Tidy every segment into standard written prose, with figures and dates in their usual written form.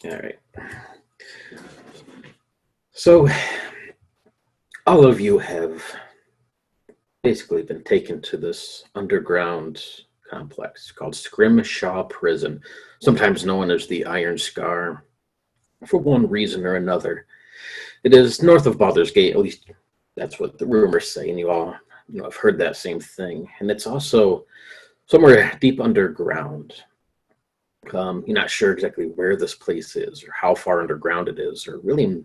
All right. So, all of you have basically been taken to this underground complex called Skrimshaw Prison, sometimes known as the Iron Scar, for one reason or another. It is north of Baldur's Gate, at least that's what the rumors say, and you all have heard that same thing. And it's also somewhere deep underground. You're not sure exactly where this place is or how far underground it is, or really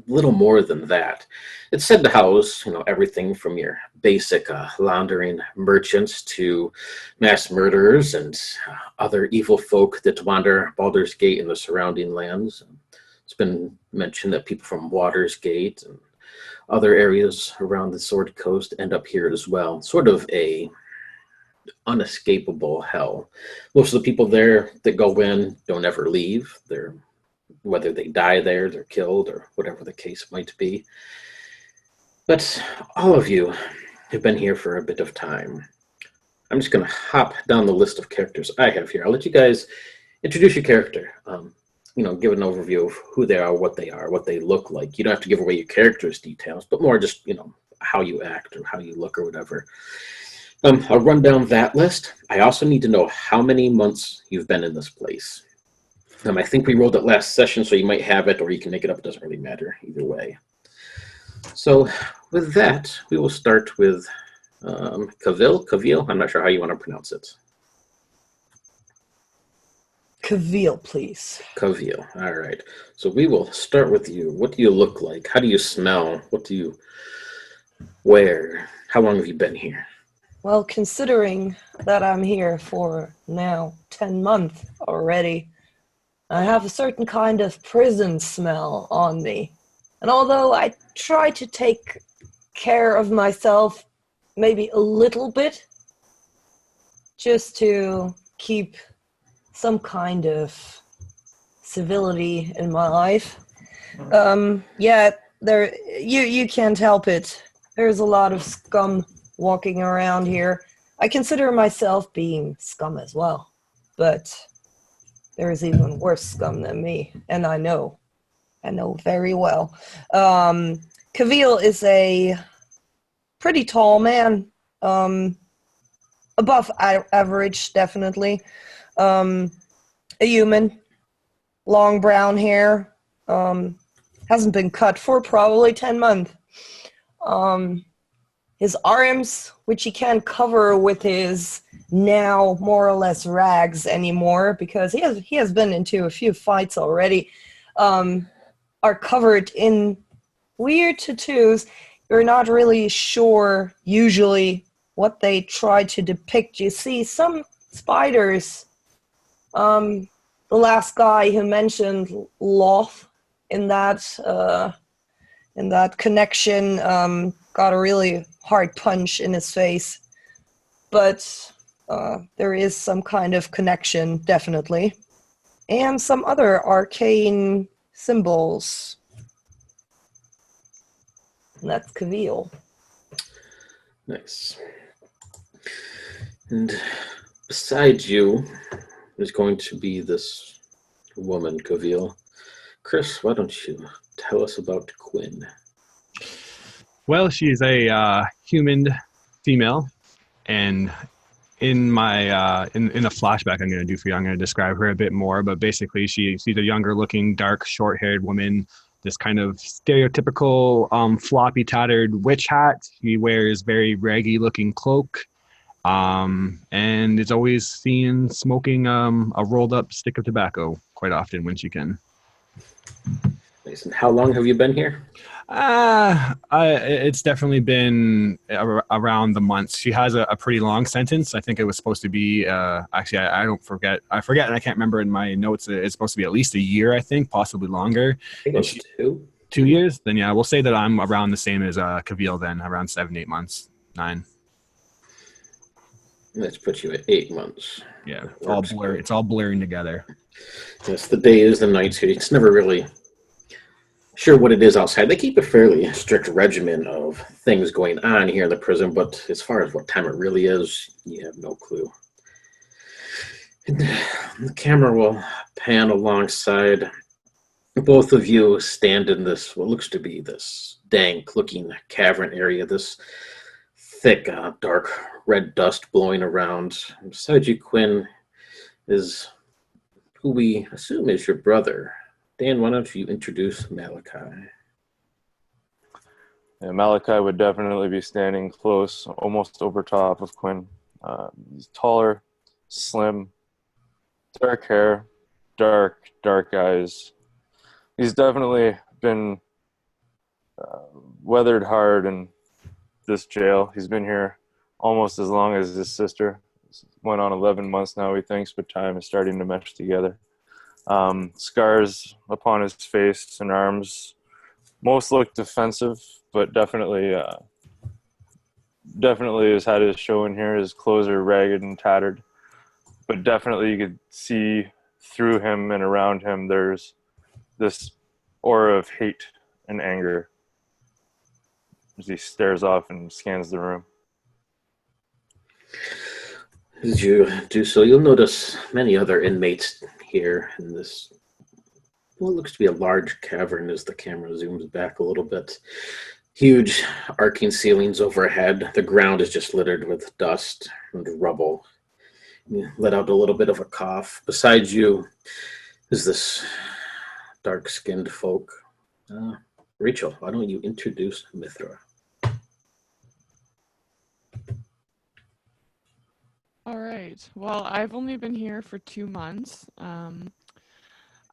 little more than that. It's said to house, everything from your basic laundering merchants to mass murderers and other evil folk that wander Baldur's Gate and the surrounding lands. It's been mentioned that people from Water's Gate and other areas around the Sword Coast end up here as well. Sort of a unescapable hell. Most of the people there that go in don't ever leave. Whether they die there, they're killed, or whatever the case might be. But all of you have been here for a bit of time. I'm just going to hop down the list of characters I have here. I'll let you guys introduce your character. Give an overview of who they are, what they look like. You don't have to give away your character's details, but more just, how you act or how you look or whatever. I'll run down that list. I also need to know how many months you've been in this place. I think we rolled it last session, so you might have it, or you can make it up. It doesn't really matter either way. So with that, we will start with Kavil. I'm not sure how you want to pronounce it. Kavil, please. Kavil. All right. So we will start with you. What do you look like? How do you smell? What do you wear? How long have you been here? Well, considering that I'm here for now 10 months already, I have a certain kind of prison smell on me. And although I try to take care of myself maybe a little bit, just to keep some kind of civility in my life, you can't help it. There's a lot of scum walking around here. I consider myself being scum as well, but there's even worse scum than me, and I know very well. Kavil is a pretty tall man, above average, definitely. A human, long brown hair, hasn't been cut for probably 10 months. His arms, which he can't cover with his now more or less rags anymore, because he has been into a few fights already, are covered in weird tattoos. You're not really sure usually what they try to depict. You see some spiders. The last guy who mentioned Loth in that connection got a really hard punch in his face, but there is some kind of connection, definitely, and some other arcane symbols. And that's Kavil. Nice. And beside you is going to be this woman, Kavil. Chris, why don't you tell us about Quinn? Well, she's a human female, and in my in the flashback I'm going to do for you, I'm going to describe her a bit more. But basically, she's a younger-looking, dark, short-haired woman. This kind of stereotypical floppy, tattered witch hat. She wears very raggy-looking cloak, and is always seen smoking a rolled-up stick of tobacco quite often when she can. Nice. And how long have you been here? It's definitely been around the months. She has a pretty long sentence. I think it was supposed to be, actually, I forget, and I can't remember in my notes. It's supposed to be at least a year, I think, possibly longer. I think it was 2. 2 years? Then yeah, we'll say that I'm around the same as Kavil then, around 7-8 months, 9. Let's put you at 8 months. Yeah, it's all blurry. It's all blurring together. Yes, the days, the nights here. It's never really sure what it is outside. They keep a fairly strict regimen of things going on here in the prison, but as far as what time it really is, you have no clue. And the camera will pan alongside Both of you stand in this, what looks to be this dank-looking cavern area, this thick, dark red dust blowing around. Beside you, Quinn, is who we assume is your brother. Dan, why don't you introduce Malachi? Yeah, Malachi would definitely be standing close, almost over top of Quinn. He's taller, slim, dark hair, dark eyes. He's definitely been weathered hard in this jail. He's been here almost as long as his sister. Went on 11 months now, he thinks, but time is starting to mesh together. Scars upon his face and arms. Most look defensive, but definitely his head is showing here. His clothes are ragged and tattered, but definitely you could see through him and around him there's this aura of hate and anger as he stares off and scans the room. As you do so, you'll notice many other inmates here in this, what looks to be a large cavern as the camera zooms back a little bit. Huge arcing ceilings overhead. The ground is just littered with dust and rubble. You let out a little bit of a cough. Beside you is this dark-skinned folk. Rachel, why don't you introduce Mithra? All right. Well, I've only been here for 2 months. I'm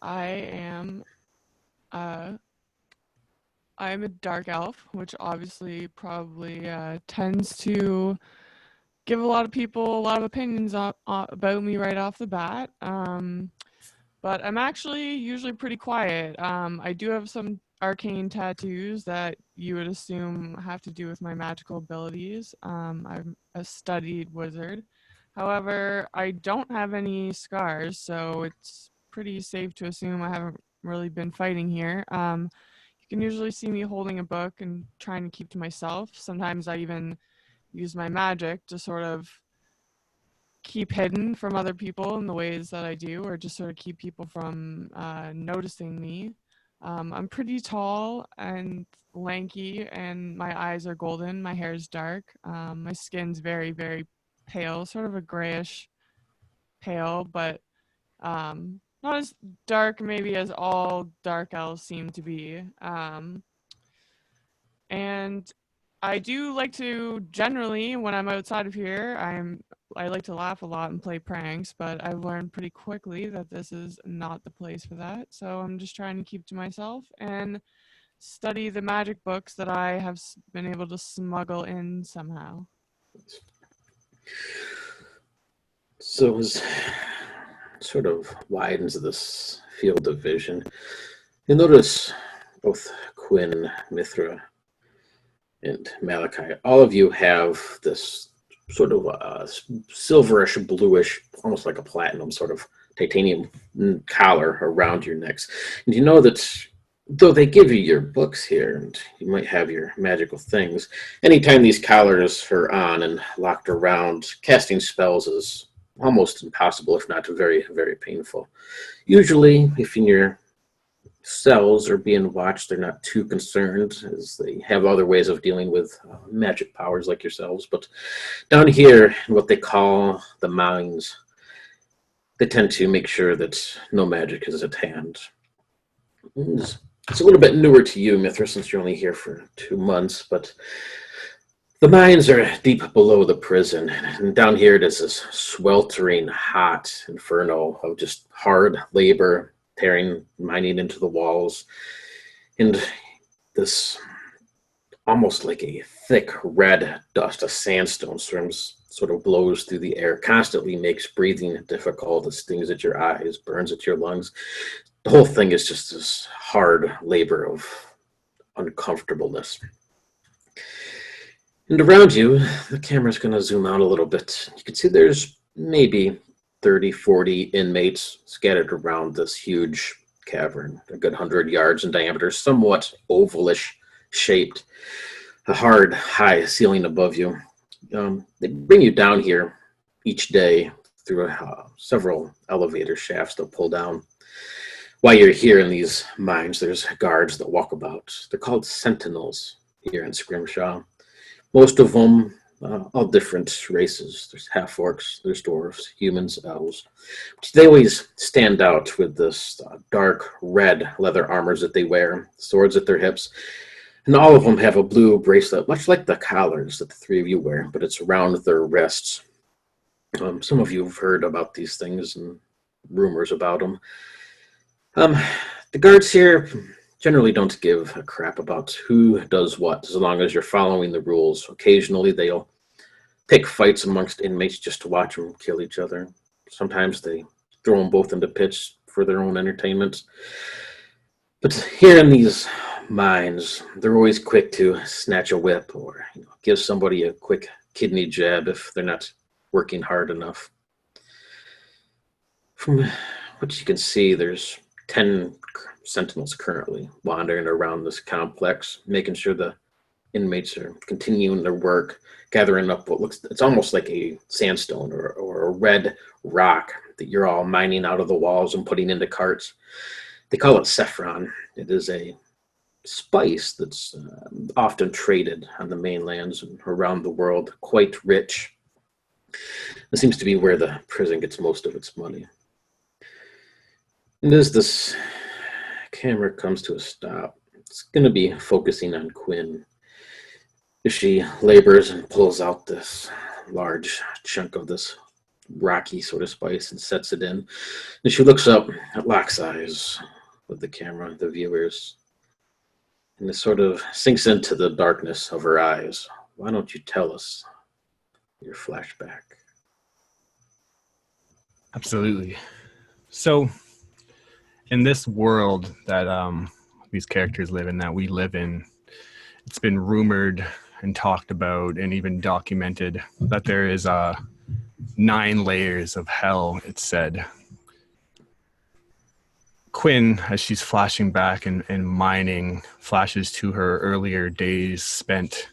a dark elf, which obviously probably tends to give a lot of people a lot of opinions about me right off the bat. But I'm actually usually pretty quiet. I do have some arcane tattoos that you would assume have to do with my magical abilities. I'm a studied wizard. However, I don't have any scars, so it's pretty safe to assume I haven't really been fighting here. You can usually see me holding a book and trying to keep to myself. Sometimes I even use my magic to sort of keep hidden from other people in the ways that I do, or just sort of keep people from noticing me. I'm pretty tall and lanky, and my eyes are golden. My hair is dark. My skin's very, very pale, sort of a grayish pale, but not as dark maybe as all dark elves seem to be. And I do like to generally, when I'm outside of here, I like to laugh a lot and play pranks, but I've learned pretty quickly that this is not the place for that. So I'm just trying to keep to myself and study the magic books that I have been able to smuggle in somehow. So as sort of widens this field of vision, you'll notice both Quinn, Mithra, and Malachi, all of you have this sort of silverish, bluish, almost like a platinum sort of titanium collar around your necks. And you know that though they give you your books here, and you might have your magical things, anytime these collars are on and locked around, casting spells is almost impossible, if not very, very painful. Usually, if in your cells are being watched, they're not too concerned, as they have other ways of dealing with magic powers like yourselves. But down here, in what they call the mines, they tend to make sure that no magic is at hand. It's a little bit newer to you, Mithra, since you're only here for 2 months, but the mines are deep below the prison, and down here it is this sweltering, hot inferno of just hard labor, mining into the walls, and this almost like a thick red dust, a sandstone sort of blows through the air, constantly makes breathing difficult. It stings at your eyes, burns at your lungs. The whole thing is just this hard labor of uncomfortableness. And around you, the camera's going to zoom out a little bit. You can see there's maybe 30, 40 inmates scattered around this huge cavern, a good 100 yards in diameter, somewhat ovalish shaped, a hard, high ceiling above you. They bring you down here each day through several elevator shafts they'll pull down. While you're here in these mines, there's guards that walk about. They're called sentinels here in Skrimshaw. Most of them, all different races. There's half-orcs, there's dwarves, humans, elves. They always stand out with this dark red leather armors that they wear, swords at their hips, and all of them have a blue bracelet, much like the collars that the three of you wear, but it's around their wrists. Some of you have heard about these things and rumors about them. The guards here generally don't give a crap about who does what, as long as you're following the rules. Occasionally, they'll pick fights amongst inmates just to watch them kill each other. Sometimes they throw them both into pits for their own entertainment. But here in these mines, they're always quick to snatch a whip or give somebody a quick kidney jab if they're not working hard enough. From what you can see, there's 10 sentinels currently wandering around this complex, making sure the inmates are continuing their work, gathering up what looks, it's almost like a sandstone or a red rock that you're all mining out of the walls and putting into carts. They call it saffron. It is a spice that's often traded on the mainlands and around the world, quite rich. It seems to be where the prison gets most of its money. And as this camera comes to a stop, it's going to be focusing on Quinn. As she labors and pulls out this large chunk of this rocky sort of spice and sets it in. And she looks up, locks eyes with the camera, the viewers, and it sort of sinks into the darkness of her eyes. Why don't you tell us your flashback? Absolutely. So, in this world that these characters live in, that we live in, it's been rumored and talked about and even documented that there is 9 layers of hell, it's said. Quinn, as she's flashing back and mining, flashes to her earlier days spent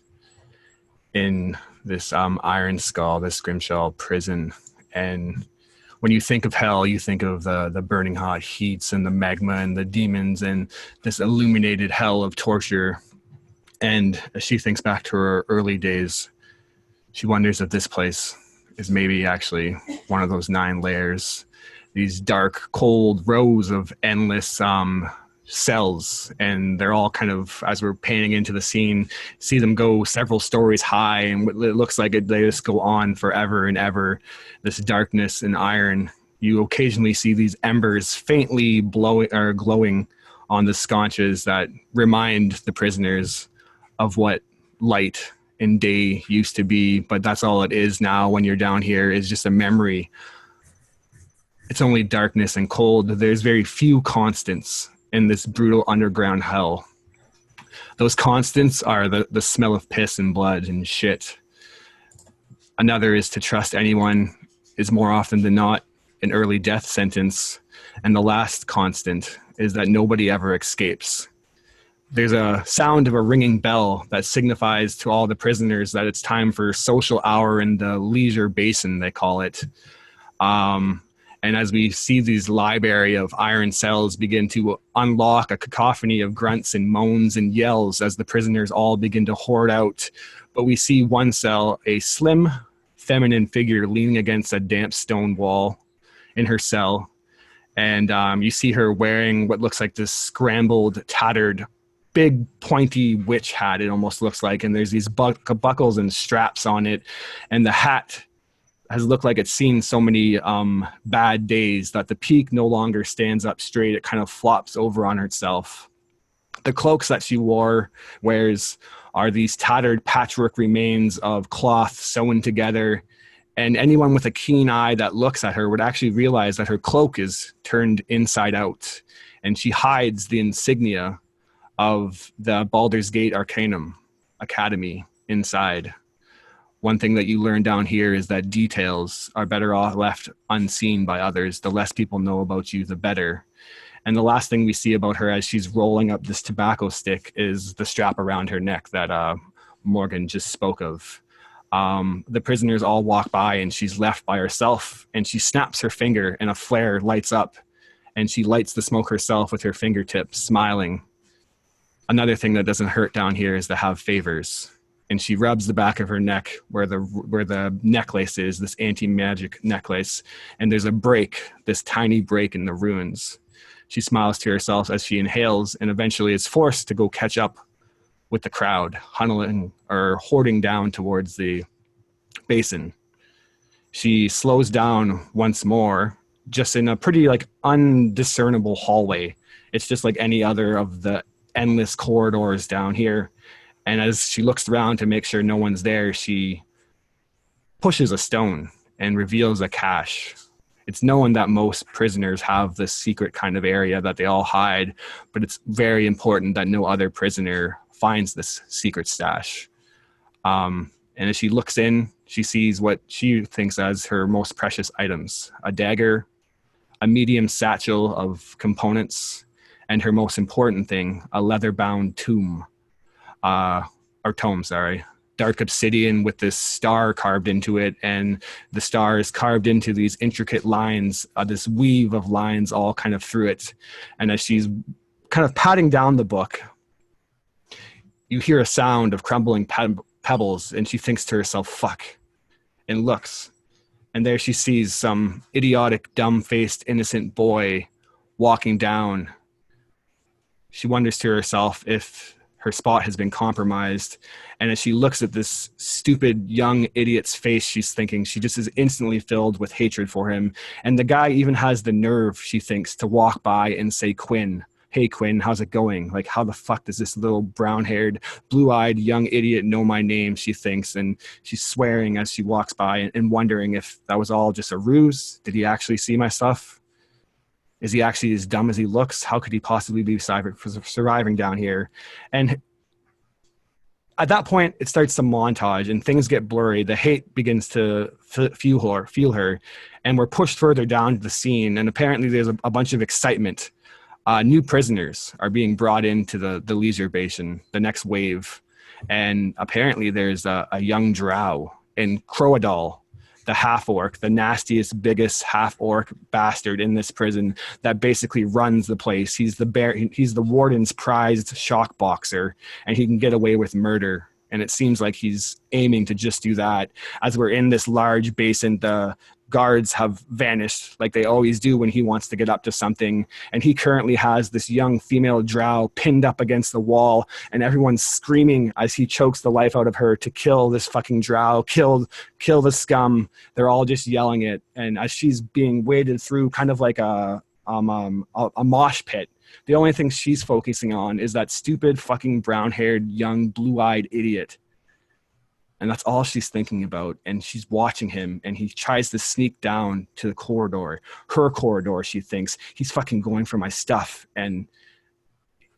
in this Iron Skull, this Skrimshaw Prison. And when you think of hell, you think of the burning hot heats and the magma and the demons and this illuminated hell of torture. And as she thinks back to her early days, she wonders if this place is maybe actually one of those 9 layers, these dark, cold rows of endless cells. And they're all kind of, as we're painting into the scene, see them go several stories high, and it looks like they just go on forever and ever. This darkness and iron. You occasionally see these embers faintly glowing on the sconces that remind the prisoners of what light and day used to be, but that's all it is now. When you're down here, is just a memory. It's only darkness and cold. There's very few constants in this brutal underground hell. Those constants are the smell of piss and blood and shit. Another is to trust anyone is more often than not an early death sentence. And the last constant is that nobody ever escapes. There's a sound of a ringing bell that signifies to all the prisoners that it's time for social hour in the leisure basin, they call it. And as we see these library of iron cells begin to unlock, a cacophony of grunts and moans and yells as the prisoners all begin to hoard out. But we see one cell, a slim, feminine figure leaning against a damp stone wall in her cell. And you see her wearing what looks like this scrambled, tattered, big, pointy witch hat, it almost looks like. And there's these buckles and straps on it. And the hat has looked like it's seen so many bad days that the peak no longer stands up straight. It kind of flops over on itself. The cloaks that she wears are these tattered patchwork remains of cloth sewn together. And anyone with a keen eye that looks at her would actually realize that her cloak is turned inside out. And she hides the insignia of the Baldur's Gate Arcanum Academy inside. One thing that you learn down here is that details are better off left unseen by others. The less people know about you, the better. And the last thing we see about her as she's rolling up this tobacco stick is the strap around her neck that Morgan just spoke of. The prisoners all walk by and she's left by herself, and she snaps her finger and a flare lights up, and she lights the smoke herself with her fingertips, smiling. Another thing that doesn't hurt down here is to have favors. And she rubs the back of her neck where the necklace is, this anti-magic necklace, and there's a break, this tiny break in the ruins. She smiles to herself as she inhales and eventually is forced to go catch up with the crowd, huddling or hoarding down towards the basin. She slows down once more, just in a pretty like undiscernible hallway. It's just like any other of the endless corridors down here. And as she looks around to make sure no one's there, she pushes a stone and reveals a cache. It's known that most prisoners have this secret kind of area that they all hide, but it's very important that no other prisoner finds this secret stash. And as she looks in, she sees what she thinks as her most precious items: a dagger, a medium satchel of components, and her most important thing, a leather-bound tome. Dark obsidian with this star carved into it, and the star is carved into these intricate lines, this weave of lines all kind of through it. And as she's kind of patting down the book, you hear a sound of crumbling pebbles, and she thinks to herself, fuck, and looks. And there she sees some idiotic, dumb-faced, innocent boy walking down. She wonders to herself if her spot has been compromised. And as she looks at this stupid young idiot's face, she's thinking she just is instantly filled with hatred for him. And the guy even has the nerve, she thinks, to walk by and say, Quinn, hey Quinn, how's it going? Like, how the fuck does this little brown-haired, blue-eyed young idiot know my name, she thinks. And she's swearing as she walks by and wondering if that was all just a ruse. Did he actually see my stuff? Is he actually as dumb as he looks? How could he possibly be surviving down here? And at that point, it starts to montage and things get blurry. The hate begins to fuel her, and we're pushed further down the scene. And apparently there's a bunch of excitement. New prisoners are being brought into the leisure basin, the next wave. And apparently there's a young drow in Croadal, the half-orc, the nastiest, biggest half-orc bastard in this prison that basically runs the place. He's the warden's prized shock boxer, and he can get away with murder. And it seems like he's aiming to just do that. As we're in this large basin, the guards have vanished like they always do when he wants to get up to something. And he currently has this young female drow pinned up against the wall, and everyone's screaming as he chokes the life out of her to kill this fucking drow, kill the scum. They're all just yelling it. And as she's being waded through kind of like a mosh pit, the only thing she's focusing on is that stupid fucking brown-haired young blue-eyed idiot. And that's all she's thinking about. And she's watching him, and he tries to sneak down to the corridor. Her corridor, she thinks. He's fucking going for my stuff. And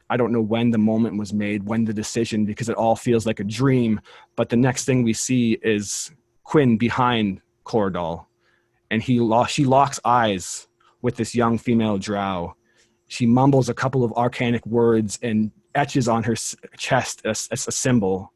I don't know when the moment was made, when the decision, because it all feels like a dream. But the next thing we see is Quinn behind Corridor. And she locks eyes with this young female drow. She mumbles a couple of arcanic words and etches on her chest a symbol,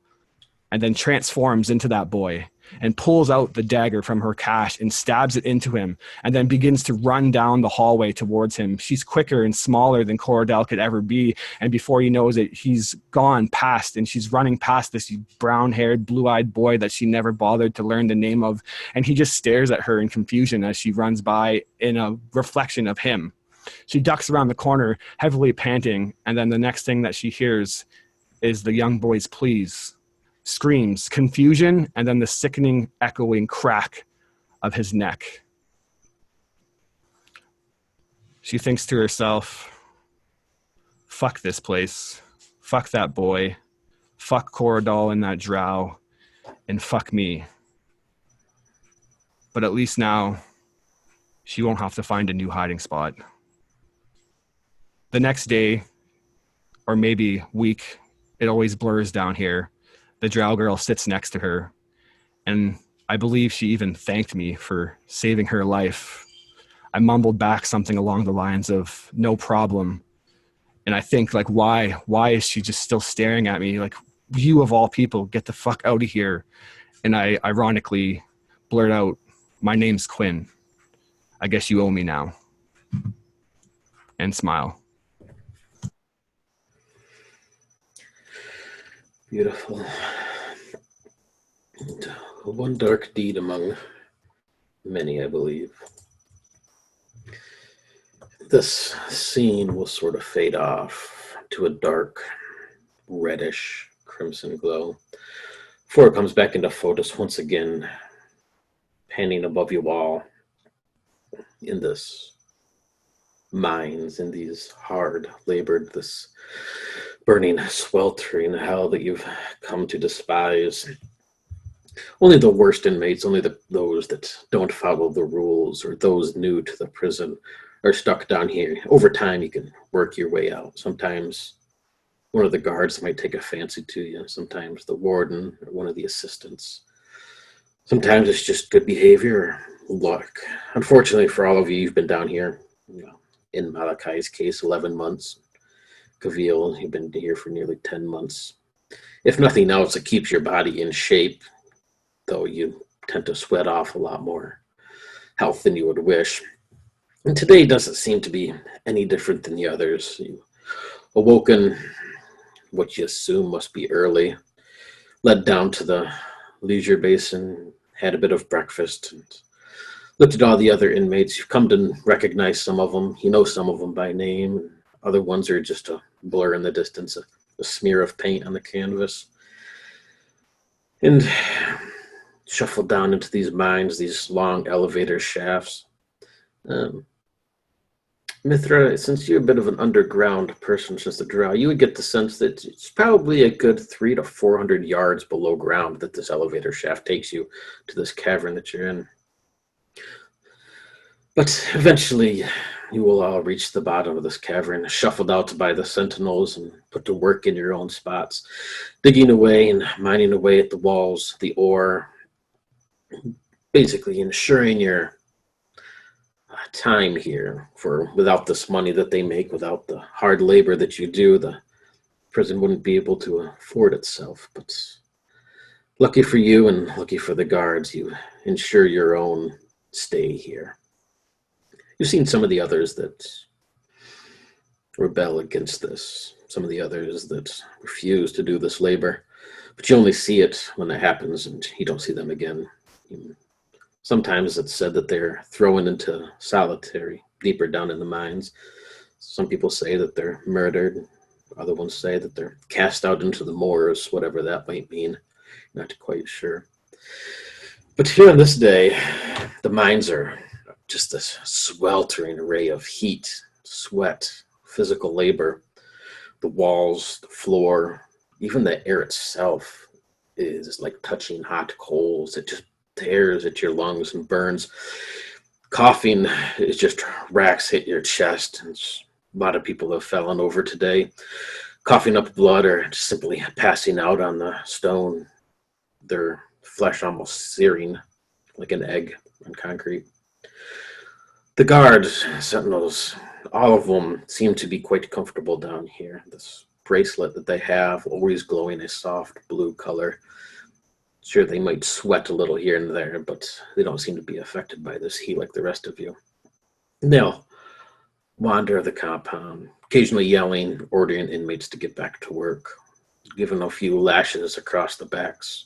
and then transforms into that boy and pulls out the dagger from her cache and stabs it into him, and then begins to run down the hallway towards him. She's quicker and smaller than Corridor could ever be, and before he knows it, he's gone past, and she's running past this brown-haired, blue-eyed boy that she never bothered to learn the name of, and he just stares at her in confusion as she runs by in a reflection of him. She ducks around the corner, heavily panting, and then the next thing that she hears is the young boy's pleas. Screams, confusion, and then the sickening, echoing crack of his neck. She thinks to herself, fuck this place, fuck that boy, fuck Corridor and that drow, and fuck me. But at least now, she won't have to find a new hiding spot. The next day, or maybe week, it always blurs down here. The drow girl sits next to her, and I believe she even thanked me for saving her life. I mumbled back something along the lines of, no problem. And I think, like, why is she just still staring at me? Like, you of all people, get the fuck out of here. And I ironically blurt out, my name's Quinn. I guess you owe me now. and smile. Beautiful. And one dark deed among many, I believe. This scene will sort of fade off to a dark, reddish, crimson glow before it comes back into focus once again, panning above you all in this mines, in these hard labored, this burning, sweltering hell that you've come to despise. Only the worst inmates, only those that don't follow the rules or those new to the prison are stuck down here. Over time, you can work your way out. Sometimes one of the guards might take a fancy to you. Sometimes the warden or one of the assistants. Sometimes it's just good behavior or luck. Unfortunately for all of you, you've been down here, in Malachi's case, 11 months. Kavil, you've been here for nearly 10 months. If nothing else, it keeps your body in shape, though you tend to sweat off a lot more health than you would wish. And today doesn't seem to be any different than the others. You awoken what you assume must be early, led down to the leisure basin, had a bit of breakfast, and looked at all the other inmates. You've come to recognize some of them. You know some of them by name. Other ones are just a blur in the distance, a smear of paint on the canvas. And shuffled down into these mines, these long elevator shafts. Mithra, since you're a bit of an underground person since the drow, you would get the sense that it's probably a good 300 to 400 yards below ground that this elevator shaft takes you to this cavern that you're in. But eventually, you will all reach the bottom of this cavern, shuffled out by the sentinels and put to work in your own spots, digging away and mining away at the walls, the ore, basically ensuring your time here. For without this money that they make, without the hard labor that you do, the prison wouldn't be able to afford itself. But lucky for you and lucky for the guards, you ensure your own stay here. You've seen some of the others that rebel against this, some of the others that refuse to do this labor, but you only see it when it happens and you don't see them again. Sometimes it's said that they're thrown into solitary, deeper down in the mines. Some people say that they're murdered. Other ones say that they're cast out into the moors, whatever that might mean. Not quite sure. But here on this day, the mines are just this sweltering array of heat, sweat, physical labor. The walls, the floor, even the air itself is like touching hot coals. It just tears at your lungs and burns. Coughing is just racks hit your chest. And a lot of people have fallen over today, coughing up blood or just simply passing out on the stone, their flesh almost searing like an egg on concrete. The guards, sentinels, all of them seem to be quite comfortable down here. This bracelet that they have, always glowing a soft blue color. Sure, they might sweat a little here and there, but they don't seem to be affected by this heat like the rest of you. They'll wander the compound, occasionally yelling, ordering inmates to get back to work, giving a few lashes across the backs.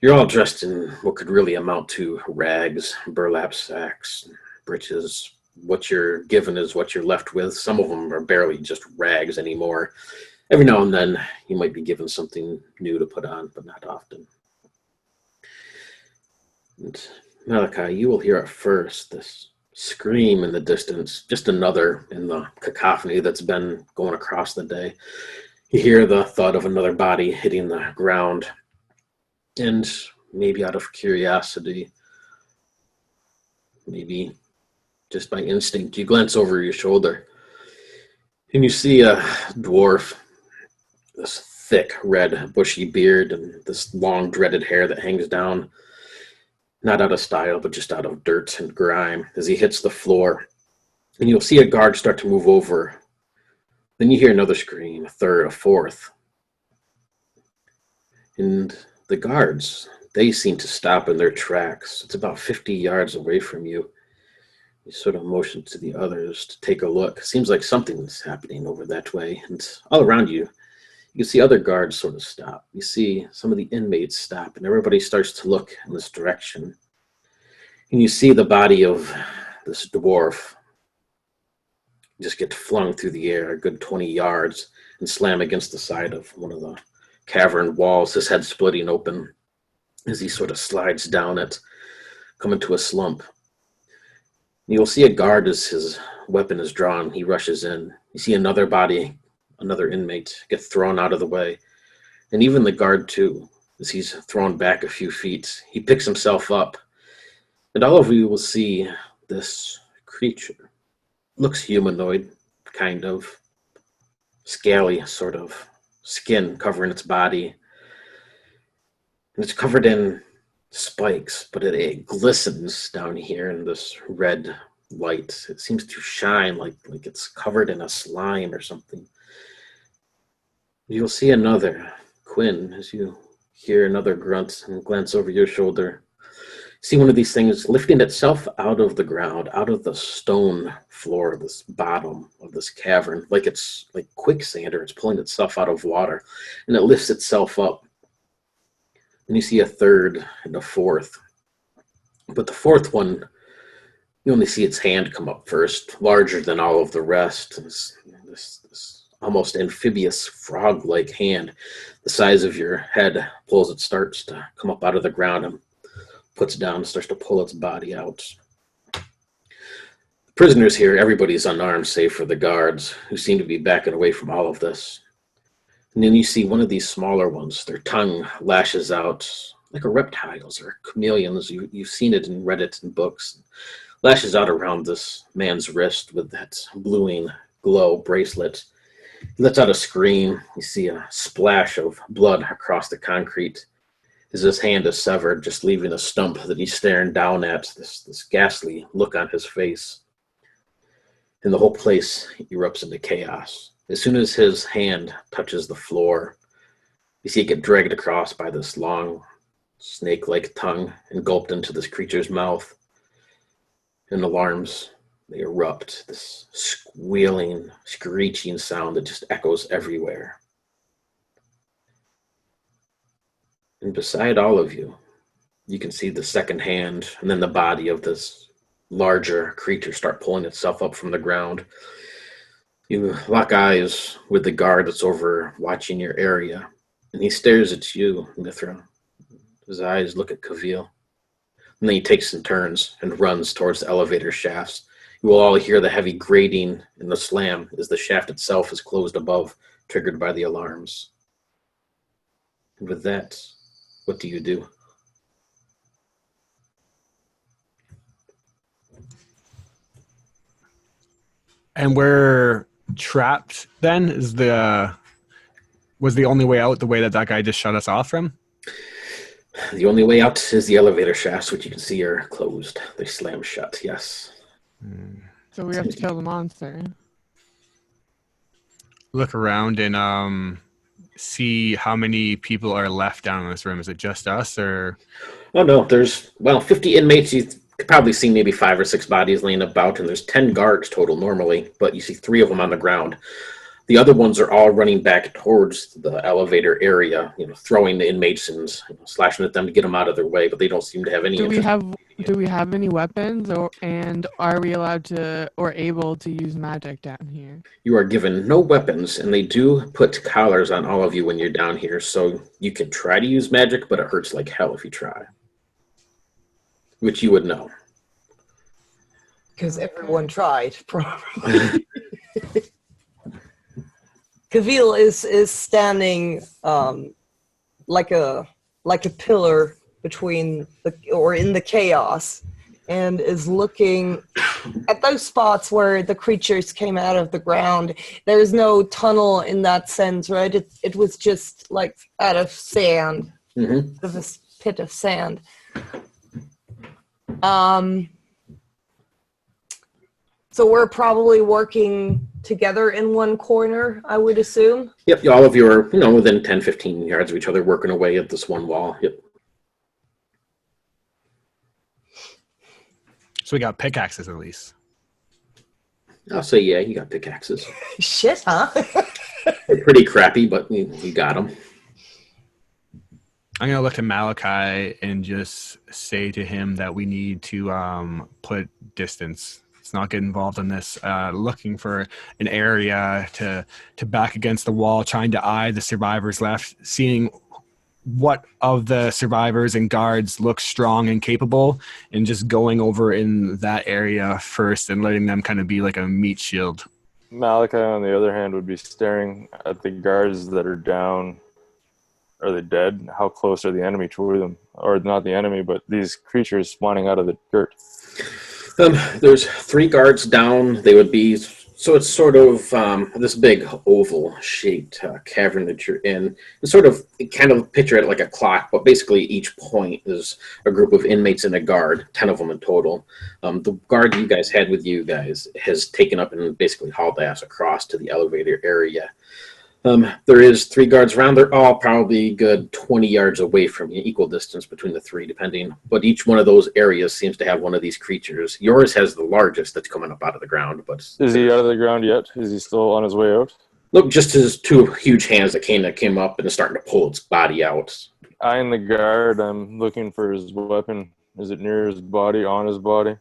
You're all dressed in what could really amount to rags, burlap sacks, breeches. What you're given is what you're left with. Some of them are barely just rags anymore. Every now and then, you might be given something new to put on, but not often. And Malachi, you will hear at first this scream in the distance, just another in the cacophony that's been going across the day. You hear the thud of another body hitting the ground, and maybe out of curiosity, maybe just by instinct, you glance over your shoulder, and you see a dwarf, this thick, red, bushy beard, and this long, dreaded hair that hangs down, not out of style, but just out of dirt and grime, as he hits the floor. And you'll see a guard start to move over. Then you hear another scream, a third, a fourth. And the guards, they seem to stop in their tracks. It's about 50 yards away from you. You sort of motion to the others to take a look. Seems like something's happening over that way. And all around you, you can see other guards sort of stop. You see some of the inmates stop, and everybody starts to look in this direction. And you see the body of this dwarf just get flung through the air a good 20 yards and slam against the side of one of the cavern walls, his head splitting open as he sort of slides down it, coming to a slump. You'll see a guard as his weapon is drawn. He rushes in. You see another body, another inmate, get thrown out of the way. And even the guard, too, as he's thrown back a few feet, he picks himself up. And all of you will see this creature. Looks humanoid, kind of. Scaly, sort of. Skin covering its body. And it's covered in spikes, but it glistens down here in this red light. It seems to shine like it's covered in a slime or something. You'll see another, Quinn, as you hear another grunt and glance over your shoulder. See one of these things lifting itself out of the ground, out of the stone floor, this bottom of this cavern, like it's like quicksand, or it's pulling itself out of water, and it lifts itself up. And you see a third and a fourth. But the fourth one, you only see its hand come up first, larger than all of the rest. This almost amphibious frog-like hand, the size of your head, pulls it, starts to come up out of the ground and puts down, starts to pull its body out. The prisoners here, everybody's unarmed save for the guards, who seem to be backing away from all of this. And then you see one of these smaller ones, their tongue lashes out like a reptile's or chameleons. You've seen it and read it in books. Lashes out around this man's wrist with that bluing glow bracelet. He lets out a scream. You see a splash of blood across the concrete as his hand is severed, just leaving a stump that he's staring down at, this ghastly look on his face. And the whole place erupts into chaos. As soon as his hand touches the floor, you see it get dragged across by this long, snake-like tongue and gulped into this creature's mouth. And alarms, they erupt, this squealing, screeching sound that just echoes everywhere. And beside all of you, you can see the second hand and then the body of this larger creature start pulling itself up from the ground. You lock eyes with the guard that's over watching your area, and he stares at you, Mithra. His eyes look at Kavil. And then he takes some turns and runs towards the elevator shafts. You will all hear the heavy grating and the slam as the shaft itself is closed above, triggered by the alarms. And with that, what do you do? And we're trapped then? Was the only way out the way that guy just shut us off from? The only way out is the elevator shafts, which you can see are closed. They slam shut, yes. So we have to kill the monster. Look around and see how many people are left down in this room. Is it just us, or? Oh, no, there's, 50 inmates. You could probably see maybe 5 or 6 bodies laying about, and there's 10 guards total normally, but you see 3 of them on the ground. The other ones are all running back towards the elevator area, throwing the inmates and slashing at them to get them out of their way, but they don't seem to have any interest. Do we have any weapons, and are we allowed to or able to use magic down here? You are given no weapons, and they do put collars on all of you when you're down here, so you can try to use magic, but it hurts like hell if you try. Which you would know. Because everyone tried, probably. Kavil is standing like a pillar between in the chaos, and is looking at those spots where the creatures came out of the ground. There's no tunnel in that sense, right? It was just like out of sand, out of a pit of sand. So we're probably working together in one corner, I would assume. Yep, all of you are, within 10, 15 yards of each other, working away at this one wall. Yep. So we got pickaxes at least. I'll say, yeah, you got pickaxes. Shit, huh? They're pretty crappy, but you got them. I'm gonna look to Malachi and just say to him that we need to put distance. Let's not get involved in this. Looking for an area to back against the wall, trying to eye the survivors left, seeing what of the survivors and guards look strong and capable, and just going over in that area first and letting them kind of be like a meat shield. Malachi, on the other hand, would be staring at the guards that are down. Are they dead? How close are the enemy to them? Or not the enemy, but these creatures spawning out of the dirt. There's 3 guards down. They would be, so it's sort of this big oval-shaped cavern that you're in. It's sort of, kind of picture it like a clock, but basically each point is a group of inmates and a guard, 10 of them in total. The guard you guys had with you guys has taken up and basically hauled ass across to the elevator area. There is 3 guards around. They're all probably good 20 yards away from you, equal distance between the 3, depending. But each one of those areas seems to have one of these creatures. Yours has the largest that's coming up out of the ground. But is he out of the ground yet? Is he still on his way out? Look, just his 2 huge hands that came up and is starting to pull its body out. Eyeing the guard, I'm looking for his weapon. Is it near his body, on his body?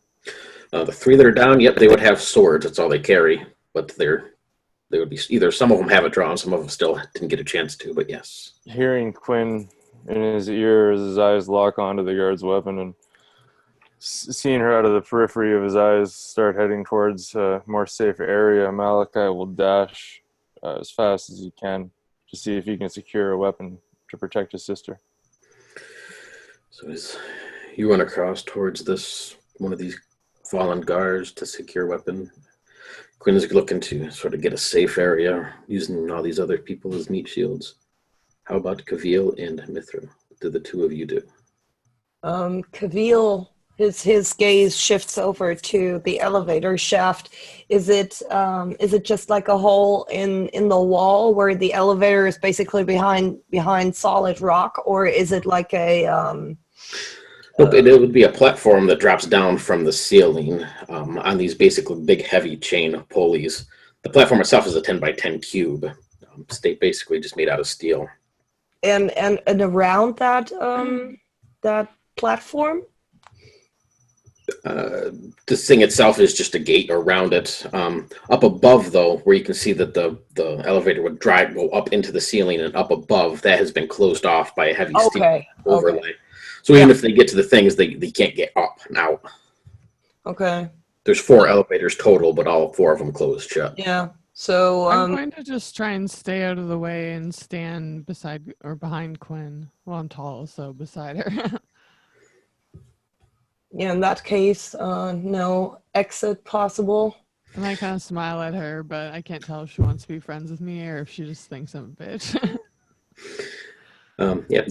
The 3 that are down, yep, they would have swords. That's all they carry. But they would be either, some of them have it drawn, some of them still didn't get a chance to, but yes. Hearing Quinn in his ear as his eyes lock onto the guard's weapon, and seeing her out of the periphery of his eyes start heading towards a more safe area, Malachi will dash as fast as he can to see if he can secure a weapon to protect his sister. So as you run across towards this, one of these fallen guards to secure weapon, Quinn is looking to sort of get a safe area using all these other people as meat shields. How about Kavil and Mithra? What do the 2 of you do? Kavil, his gaze shifts over to the elevator shaft. Is it just like a hole in the wall where the elevator is basically behind solid rock, or is it like a Nope, it would be a platform that drops down from the ceiling on these basically big, heavy chain pulleys. The platform itself is a 10 by 10 cube, basically just made out of steel. And around that that platform? This thing itself is just a gate around it. Up above, though, where you can see that the elevator would go up into the ceiling, and up above, that has been closed off by a heavy steel overlay. Okay. So even if they get to the things, they can't get up and out. Okay. There's 4 elevators total, but all 4 of them closed shut. Yeah. So I'm going to just try and stay out of the way and stand beside or behind Quinn. Well, I'm tall, so beside her. Yeah, in that case, no exit possible. And I kind of smile at her, but I can't tell if she wants to be friends with me or if she just thinks I'm a bitch. Yeah,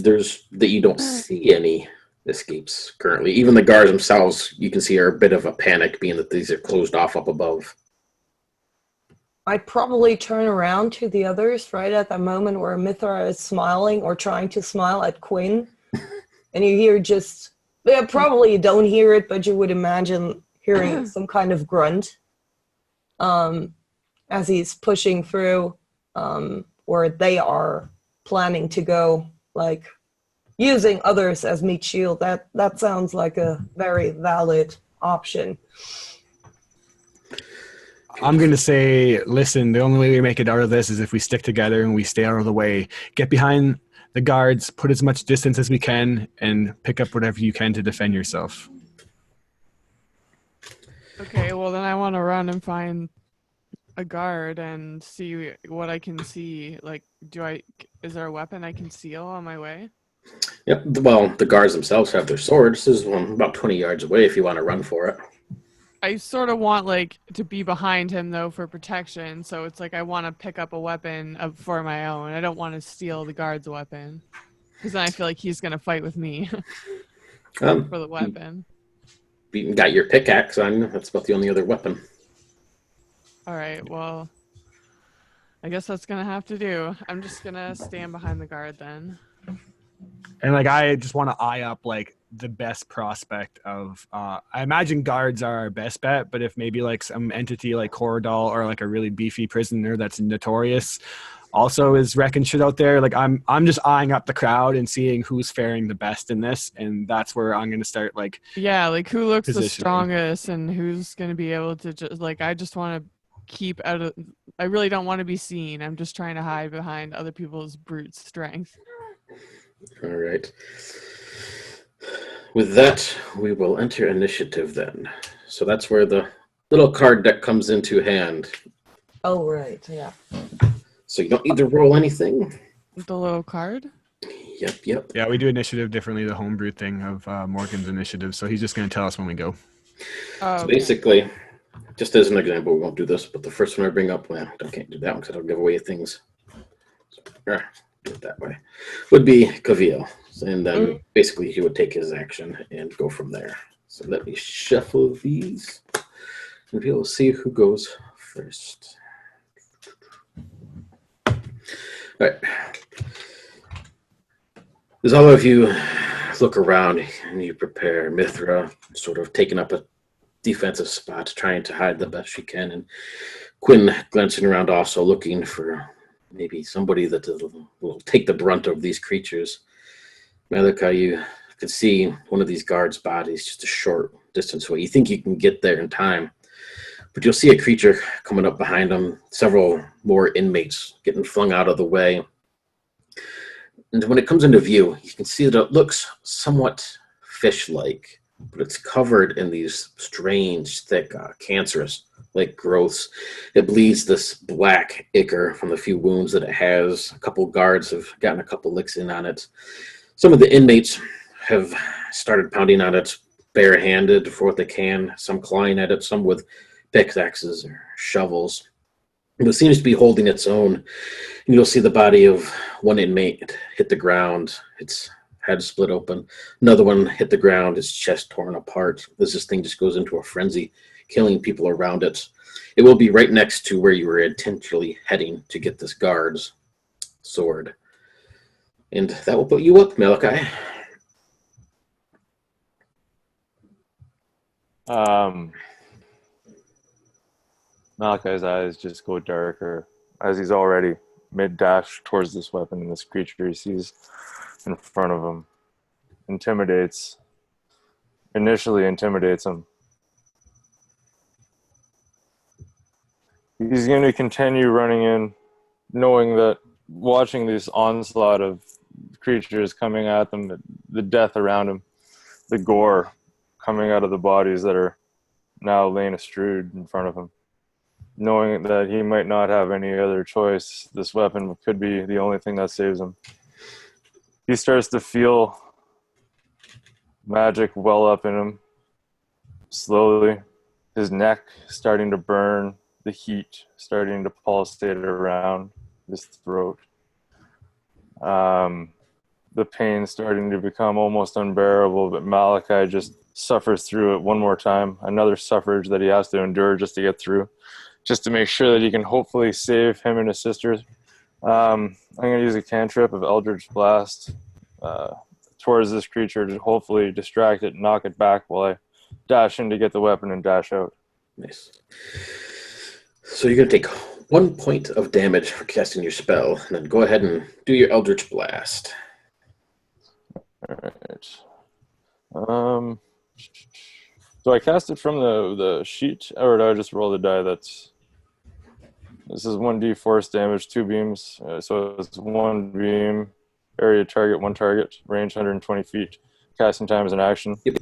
you don't see any escapes currently. Even the guards themselves, you can see, are a bit of a panic, being that these are closed off up above. I'd probably turn around to the others right at that moment where Mithra is smiling or trying to smile at Quinn. And you hear probably you don't hear it, but you would imagine hearing some kind of grunt as he's pushing through where they are planning to go, like using others as meat shield. That sounds like a very valid option. I'm going to say, listen, the only way we make it out of this is if we stick together and we stay out of the way. Get behind the guards, put as much distance as we can, and pick up whatever you can to defend yourself. Okay, well then I want to run and find a guard and see what I can see. Like, is there a weapon I can steal on my way? Yep, well, the guards themselves have their swords. This is about 20 yards away if you want to run for it. I sort of want, like, to be behind him, though, for protection. So it's like I want to pick up a weapon for my own. I don't want to steal the guard's weapon. Because then I feel like he's going to fight with me for the weapon. You got your pickaxe on you. That's about the only other weapon. All right, well, I guess that's going to have to do. I'm just going to stand behind the guard then. And like I just want to eye up like the best prospect of I imagine guards are our best bet, but if maybe like some entity like Corridal or like a really beefy prisoner that's notorious also is wrecking shit out there, like I'm just eyeing up the crowd and seeing who's faring the best in this, and that's where I'm gonna start like Yeah, like who looks the positioning. strongest and who's gonna be able to just like I just want to keep out of. I really don't want to be seen. I'm just trying to hide behind other people's brute strength. All right. With that, we will enter initiative then. So that's where the little card deck comes into hand. Oh, right. Yeah. So you don't need to roll anything. The little card. Yep. Yeah, we do initiative differently, the homebrew thing of Morgan's initiative, so he's just gonna tell us when we go. Oh, So okay. basically, just as an example, we won't do this, but the first one I bring up, well, I can't do that one because I'll give away things. So, do it that way. Would be Kavil. And then basically he would take his action and go from there. So let me shuffle these. And we'll see who goes first. All right. As all of you look around and you prepare, Mithra sort of taking up a defensive spot, trying to hide the best she can, and Quinn glancing around also looking for maybe somebody that will take the brunt of these creatures. Meike, you can see one of these guards' bodies just a short distance away. You think you can get there in time, but you'll see a creature coming up behind them, several more inmates getting flung out of the way. And when it comes into view, you can see that it looks somewhat fish-like, but it's covered in these strange, thick, cancerous-like growths. It bleeds this black ichor from the few wounds that it has. A couple guards have gotten a couple licks in on it. Some of the inmates have started pounding on it barehanded for what they can, some clawing at it, some with pickaxes or shovels. It seems to be holding its own. And you'll see the body of one inmate hit the ground, its head split open. Another one hit the ground, its chest torn apart. As this thing just goes into a frenzy, killing people around it. It will be right next to where you were intentionally heading to get this guard's sword. And that will put you up, Meike. Malachi's eyes just go darker as he's already mid-dash towards this weapon and this creature he sees in front of him. Initially intimidates him. He's going to continue running in, knowing that watching this onslaught of creatures coming at them, the death around him, the gore coming out of the bodies that are now laying astrewed in front of him. Knowing that he might not have any other choice, this weapon could be the only thing that saves him. He starts to feel magic well up in him, slowly. His neck starting to burn, the heat starting to pulsate around his throat. The pain starting to become almost unbearable, but Meike just suffers through it one more time. Another suffrage that he has to endure just to get through, just to make sure that he can hopefully save him and his sister. I'm going to use a cantrip of Eldritch Blast towards this creature to hopefully distract it and knock it back while I dash in to get the weapon and dash out. Nice. So you're going to take 1 point of damage for casting your spell, and then go ahead and do your Eldritch Blast. All right. Do I cast it from the sheet, or do I just roll the die? This is 1d force damage, 2 beams. So it's 1 beam, area target, 1 target, range 120 feet. Casting time is an action. Yep.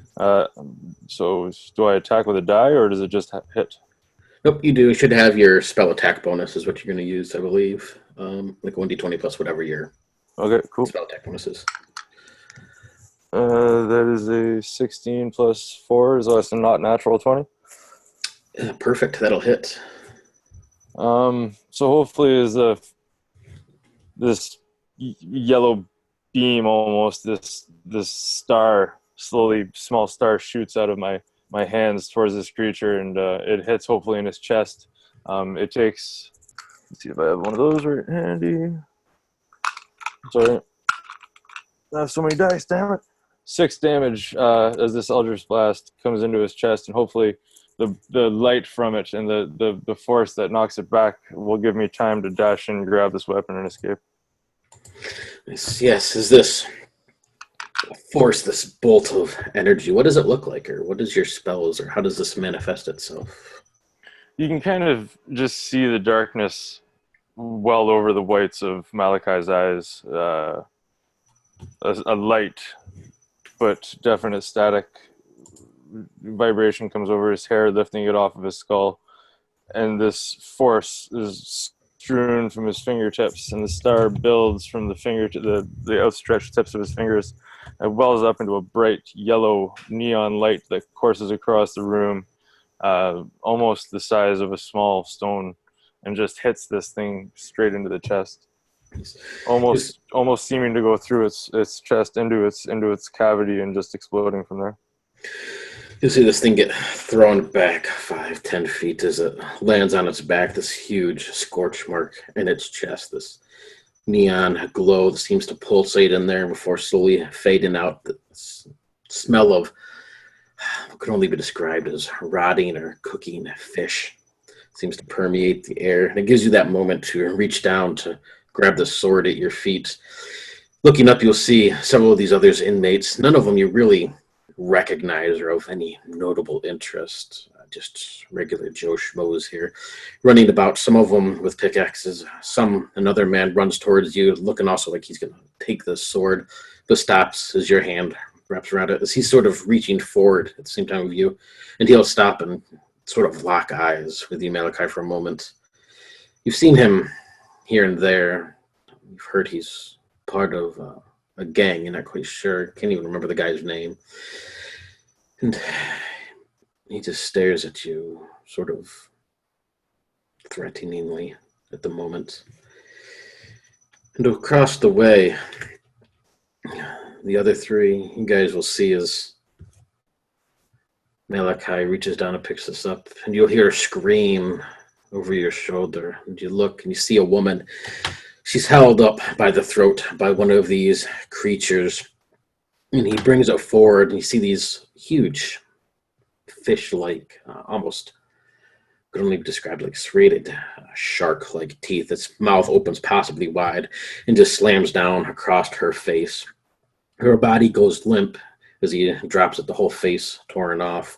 So do I attack with a die, or does it just hit? Nope, you do. You should have your spell attack bonus is what you're going to use, I believe. Like 1d20 plus whatever your spell attack bonus is. That is a 16 plus 4, so that's a not natural 20. Perfect, that'll hit. So hopefully is this yellow beam almost, this star, small star shoots out of my hands towards this creature, and it hits hopefully in his chest. It takes, let's see if I have one of those right handy. Sorry. I have so many dice, damn it. 6 damage as this Eldritch Blast comes into his chest, and hopefully the light from it and the force that knocks it back will give me time to dash in, grab this weapon, and escape. Yes, is this force, this bolt of energy, what does it look like, or what is your spells, or how does this manifest itself? You can kind of just see the darkness well over the whites of Malachi's eyes. A light but definite static vibration comes over his hair, lifting it off of his skull, and this force is strewn from his fingertips, and the star builds from the finger to the outstretched tips of his fingers and wells up into a bright yellow neon light that courses across the room, almost the size of a small stone, and just hits this thing straight into the chest, almost seeming to go through its chest into its cavity and just exploding from there. You see this thing get thrown back 5-10 feet as it lands on its back, this huge scorch mark in its chest, this neon glow that seems to pulsate in there before slowly fading out. The smell of what could only be described as rotting or cooking fish seems to permeate the air, and it gives you that moment to reach down to grab the sword at your feet. Looking up, you'll see several of these other inmates, none of them you really recognize or of any notable interest. Just regular Joe Schmoes here, running about, some of them with pickaxes. Another man runs towards you, looking also like he's going to take the sword, but stops as your hand wraps around it, as he's sort of reaching forward at the same time with you, and he'll stop and sort of lock eyes with you, Malachi, for a moment. You've seen him here and there. You've heard he's part of a gang. You're not quite sure. Can't even remember the guy's name. And he just stares at you, sort of threateningly at the moment. And across the way, the other three you guys will see as Malachi reaches down and picks this up, and you'll hear a scream over your shoulder. And you look and you see a woman. She's held up by the throat by one of these creatures, and he brings it forward, and you see these huge fish-like, almost could only be described like serrated shark-like teeth. Its mouth opens possibly wide and just slams down across her face. Her body goes limp as he drops it, the whole face torn off.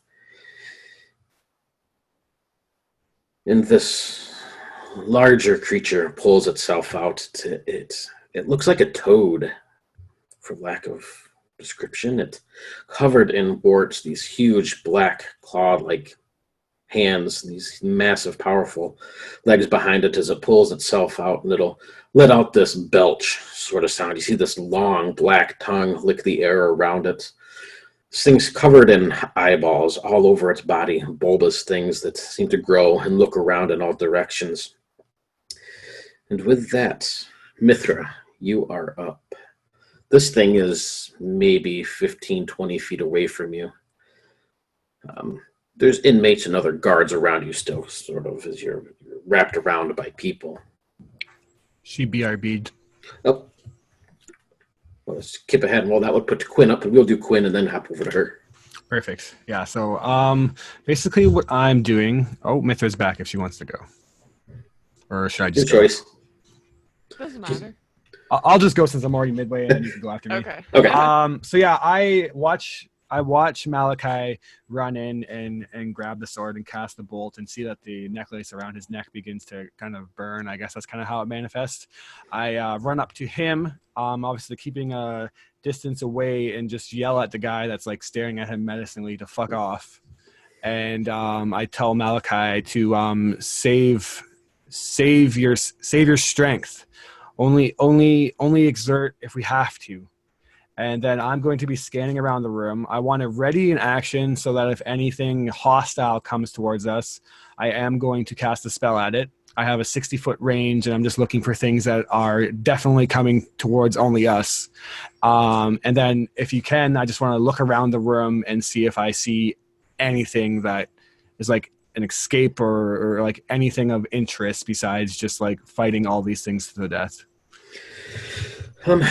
And this larger creature pulls itself out to it. It looks like a toad, for lack of description. It's covered in warts, these huge black claw-like hands, these massive, powerful legs behind it as it pulls itself out, and it'll let out this belch sort of sound. You see this long black tongue lick the air around it. This thing's covered in eyeballs all over its body, bulbous things that seem to grow and look around in all directions. And with that, Mithra, you are up. This thing is maybe 15, 20 feet away from you. There's inmates and other guards around you still, sort of, as you're wrapped around by people. She BRB'd. Oh. Well, let's skip ahead. Well, that would put Quinn up, and we'll do Quinn and then hop over to her. Perfect. Yeah, so basically what I'm doing... Oh, Mithra's back if she wants to go. Or should I just Good choice. Doesn't matter. I'll just go since I'm already midway, and then you can go after me. Okay. So yeah, I watch Malachi run in and grab the sword and cast the bolt and see that the necklace around his neck begins to kind of burn. I guess that's kind of how it manifests. I run up to him, obviously keeping a distance away, and just yell at the guy that's like staring at him menacingly to fuck off. And I tell Malachi to save your strength. Only exert if we have to. And then I'm going to be scanning around the room. I want to ready in action so that if anything hostile comes towards us, I am going to cast a spell at it. I have a 60-foot range, and I'm just looking for things that are definitely coming towards only us. And then if you can, I just want to look around the room and see if I see anything that is like an escape or like anything of interest besides just like fighting all these things to the death. Um,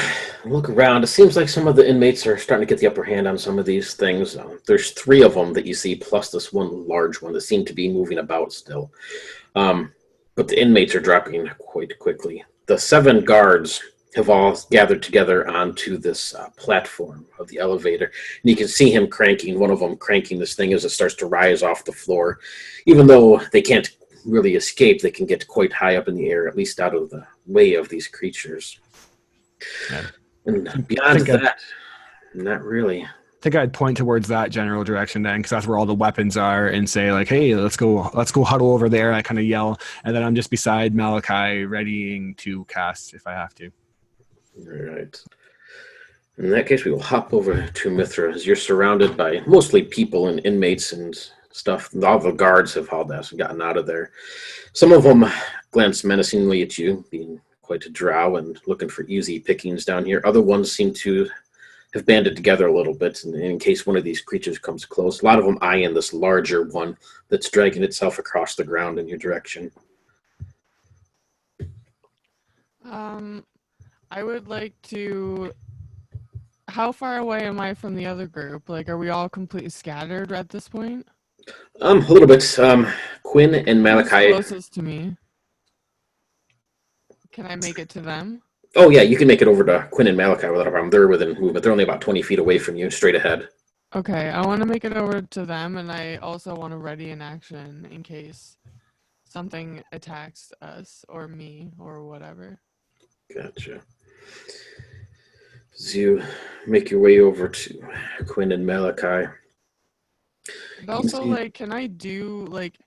Look around. It seems like some of the inmates are starting to get the upper hand on some of these things. There's three of them that you see, plus this one large one that seem to be moving about still. But the inmates are dropping quite quickly. The 7 guards have all gathered together onto this platform of the elevator. And you can see him cranking, one of them cranking this thing as it starts to rise off the floor. Even though they can't really escape, they can get quite high up in the air, at least out of the way of these creatures. Yeah. And beyond that, not really. I think I'd point towards that general direction then, because that's where all the weapons are, and say like, "Hey, let's go huddle over there." And I kind of yell, and then I'm just beside Malachi, readying to cast if I have to. All right. In that case, we will hop over to Mithra, as you're surrounded by mostly people and inmates and stuff. All the guards have hauled ass and gotten out of there. Some of them glance menacingly at you, being quite a drow and looking for easy pickings down here. Other ones seem to have banded together a little bit in case one of these creatures comes close. A lot of them eyeing this larger one that's dragging itself across the ground in your direction. I would like to. How far away am I from the other group? Like, are we all completely scattered at this point? A little bit. Quinn and Malachi. Who's closest to me? Can I make it to them? Oh yeah, you can make it over to Quinn and Malachi without a problem. They're within movement. They're only about 20 feet away from you, straight ahead. Okay, I want to make it over to them, and I also want to ready an action in case something attacks us or me or whatever. Gotcha. As you make your way over to Quinn and Malachi. And also, like, can I do, like,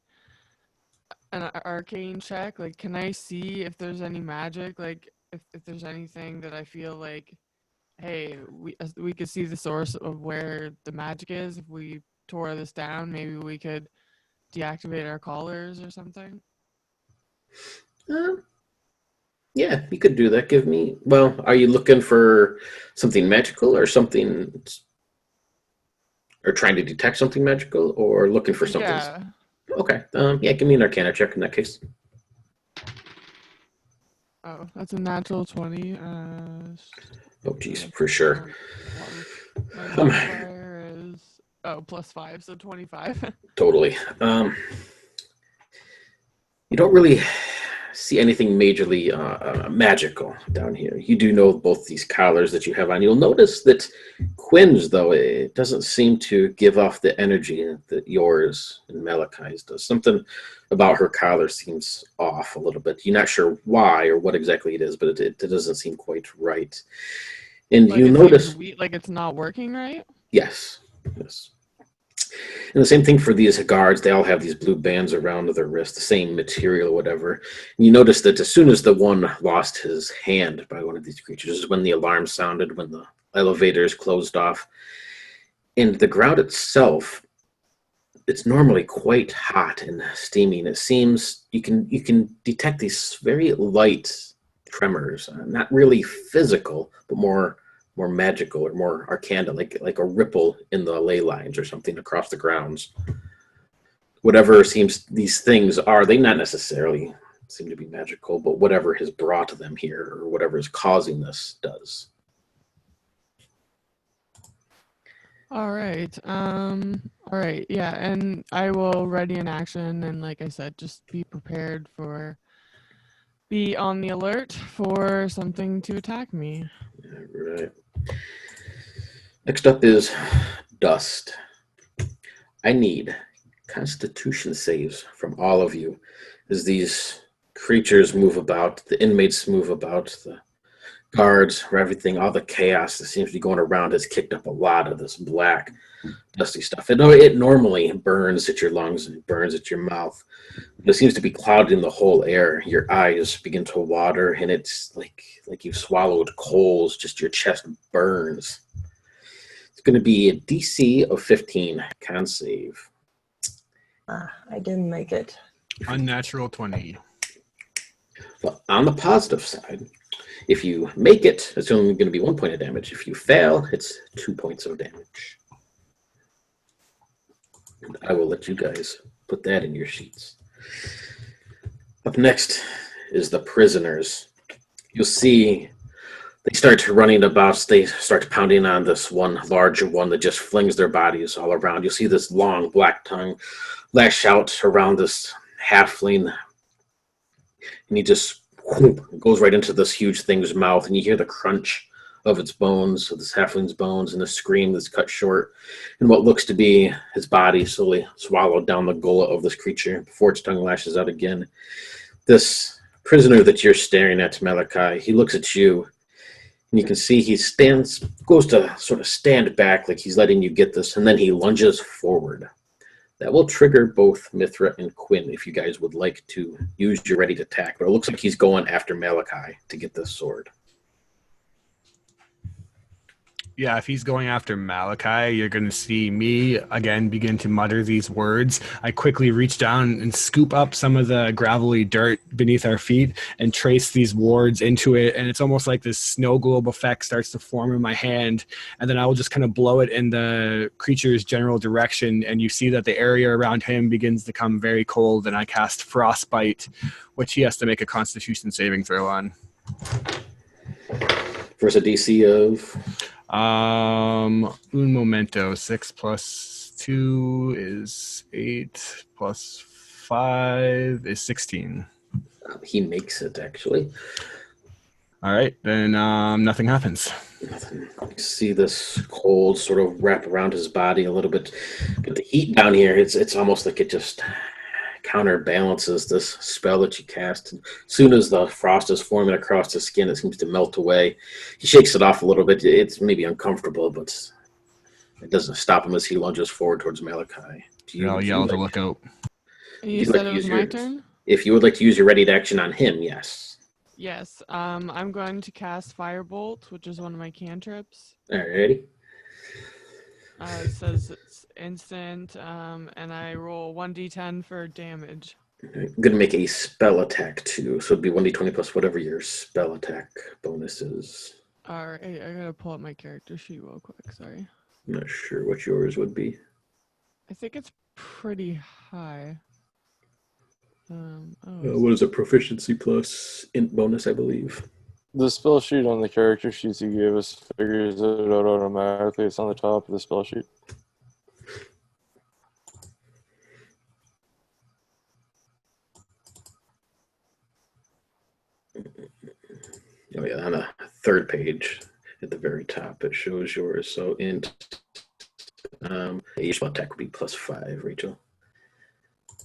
an arcane check? Like, can I see if there's any magic? Like, if there's anything that I feel like, hey, we could see the source of where the magic is. If we tore this down, maybe we could deactivate our collars or something. Yeah, you could do that. Give me. Well, are you looking for something magical or something, or trying to detect something magical, or looking for something? Yeah. Okay. Yeah, give me an Arcana check in that case. Oh, that's a natural 20. Oh, geez, for sure. My modifier is +5, so 25. Totally. You don't really see anything majorly magical down here. You do know both these collars that you have on. You'll notice that Quinn's, though, it doesn't seem to give off the energy that yours and Malachi's does. Something about her collar seems off a little bit. You're not sure why or what exactly it is, but it doesn't seem quite right. And like you notice... like it's not working right? Yes. Yes. And the same thing for these guards. They all have these blue bands around their wrist, the same material, whatever. And you notice that as soon as the one lost his hand by one of these creatures is when the alarm sounded, when the elevators closed off. And the ground itself, it's normally quite hot and steaming. It seems you can detect these very light tremors, not really physical, but more magical or more arcana, like a ripple in the ley lines or something across the grounds. Whatever seems these things are, they not necessarily seem to be magical, but whatever has brought them here or whatever is causing this does. All right. All right. Yeah, and I will ready an action, and like I said, just be prepared be on the alert for something to attack me. All right. Next up is Dust. I need Constitution saves from all of you as these creatures move about, the inmates move about, the guards, everything, all the chaos that seems to be going around has kicked up a lot of this black, dusty stuff. It normally burns at your lungs and it burns at your mouth, but it seems to be clouding the whole air. Your eyes begin to water, and it's like you've swallowed coals, just your chest burns. It's going to be a DC of 15 con save. I didn't make it. Unnatural 20. But on the positive side, if you make it, it's only going to be 1 point of damage. If you fail, it's 2 points of damage. And I will let you guys put that in your sheets. Up next is the prisoners. You'll see they start running about. They start pounding on this one larger one that just flings their bodies all around. You'll see this long black tongue lash out around this halfling, and he just goes right into this huge thing's mouth, and you hear the crunch of its bones, of this halfling's bones, and the scream that's cut short, and what looks to be his body slowly swallowed down the gullet of this creature before its tongue lashes out again. This prisoner that you're staring at, Malachi, he looks at you, and you can see he goes to sort of stand back like he's letting you get this, and then he lunges forward. That will trigger both Mithra and Quinn if you guys would like to use your ready to attack. But it looks like he's going after Malachi to get this sword. Yeah, if he's going after Malachi, you're going to see me, again, begin to mutter these words. I quickly reach down and scoop up some of the gravelly dirt beneath our feet and trace these wards into it. And it's almost like this snow globe effect starts to form in my hand. And then I will just kind of blow it in the creature's general direction. And you see that the area around him begins to become very cold. And I cast Frostbite, which he has to make a Constitution saving throw on. Versus a DC of... Un momento. 6 plus 2 is 8 plus 5 is 16. He makes it, actually. All right, then nothing happens. Nothing. You see this cold sort of wrap around his body a little bit. But the heat down here, it's almost like it just counterbalances this spell that you cast. As soon as the frost is forming across the skin, it seems to melt away. He shakes it off a little bit. It's maybe uncomfortable, but it doesn't stop him as he lunges forward towards Malachi. I'll yell to look out. You said it was my turn? If you would like to use your ready to action on him, yes. Yes. I'm going to cast Firebolt, which is one of my cantrips. Alrighty. It says it's instant, and I roll 1d10 for damage. I'm going to make a spell attack too, so it'd be 1d20 plus whatever your spell attack bonus is. Alright, I gotta pull up my character sheet real quick, sorry. I'm not sure what yours would be. I think it's pretty high. What is a proficiency plus int bonus, I believe? The spell sheet on the character sheets you gave us figures it out automatically. It's on the top of the spell sheet. Oh yeah, on the third page at the very top, it shows yours. So int, your spell attack would be +5, Rachel.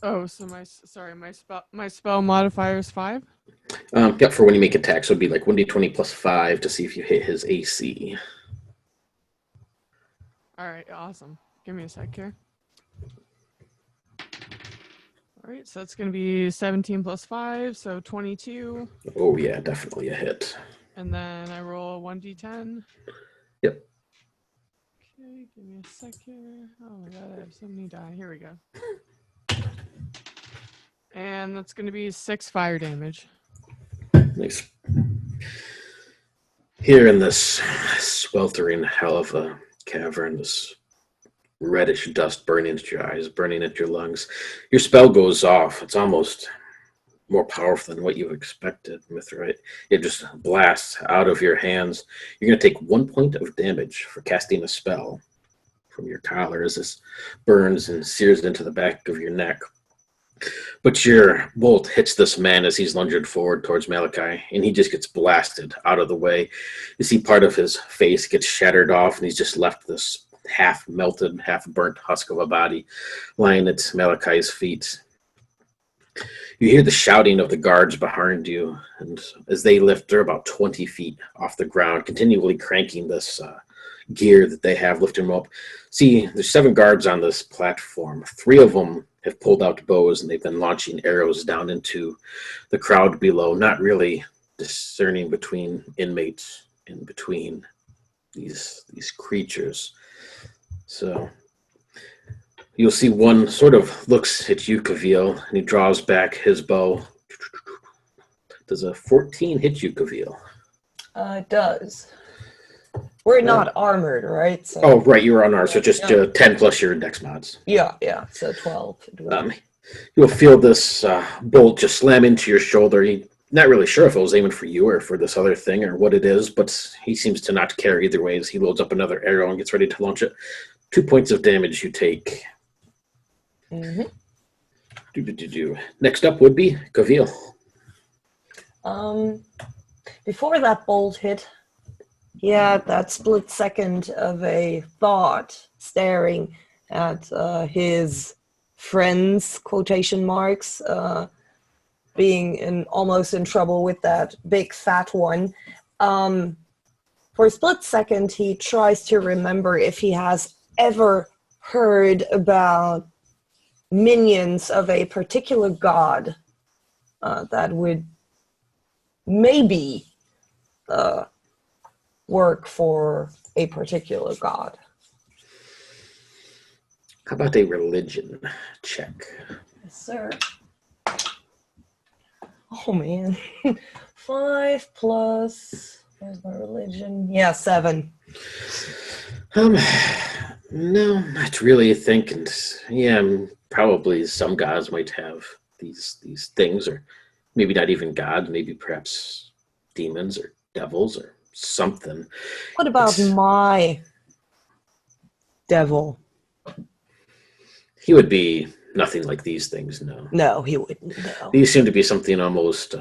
Oh, so my spell modifier is 5? Yeah, for when you make attacks, so it'd be like 1d20 plus 5 to see if you hit his AC. Alright, awesome. Give me a sec here. Alright, so that's going to be 17 plus 5, so 22. Oh yeah, definitely a hit. And then I roll 1d10. Yep. Okay, give me a sec here. Oh my god, I have so many die. Here we go. And that's going to be 6 fire damage. Nice. Here in this sweltering hell of a cavern, this reddish dust burning at your eyes, burning at your lungs, your spell goes off. It's almost more powerful than what you expected, Mithrite. It just blasts out of your hands. You're going to take 1 point of damage for casting a spell from your collar as this burns and sears into the back of your neck. But your bolt hits this man as he's lunged forward towards Malachi, and he just gets blasted out of the way. You see part of his face gets shattered off, and he's just left this half-melted, half-burnt husk of a body lying at Malachi's feet. You hear the shouting of the guards behind you, and as they lift, they're about 20 feet off the ground, continually cranking this gear that they have, lifting them up. See, there's 7 guards on this platform. 3 of them have pulled out bows, and they've been launching arrows down into the crowd below, not really discerning between inmates and between these creatures. So you'll see one sort of looks at you, Kavil, and he draws back his bow. Does a 14 hit you, Kavil? It does. We're not armored, right? So, oh, right, you were unarmed, so just 10 plus your dex mods. Yeah, so 12. You'll feel this bolt just slam into your shoulder. He Not really sure if it was aiming for you or for this other thing or what it is, but he seems to not care either way as he loads up another arrow and gets ready to launch it. 2 points of damage you take. Mm-hmm. Next up would be Kavil. Before that bolt hit, he had that split second of a thought staring at his friends, quotation marks, being almost in trouble with that big fat one. For a split second, he tries to remember if he has ever heard about minions of a particular god that would maybe work for a particular god. How about a religion check? Yes, sir. Oh, man. 5 plus... Where's my religion? Yeah, 7. No, not really. I think, and yeah, probably some gods might have these things, or maybe not even gods, maybe perhaps demons or devils or something. What about my devil? He would be nothing like these things, no. No, he wouldn't. No. These seem to be something almost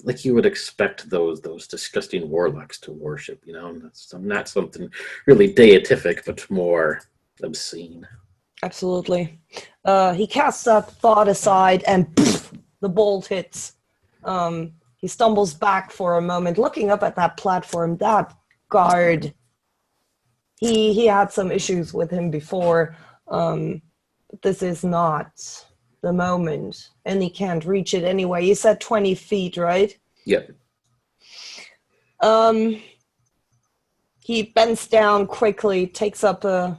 like you would expect those disgusting warlocks to worship, you know? That's not something really deific, but more obscene. Absolutely. He casts that thought aside and poof, the bolt hits. He stumbles back for a moment, looking up at that platform. That guard, he had some issues with him before. But this is not the moment, and he can't reach it anyway. You said 20 feet, right? Yep. He bends down quickly, takes up a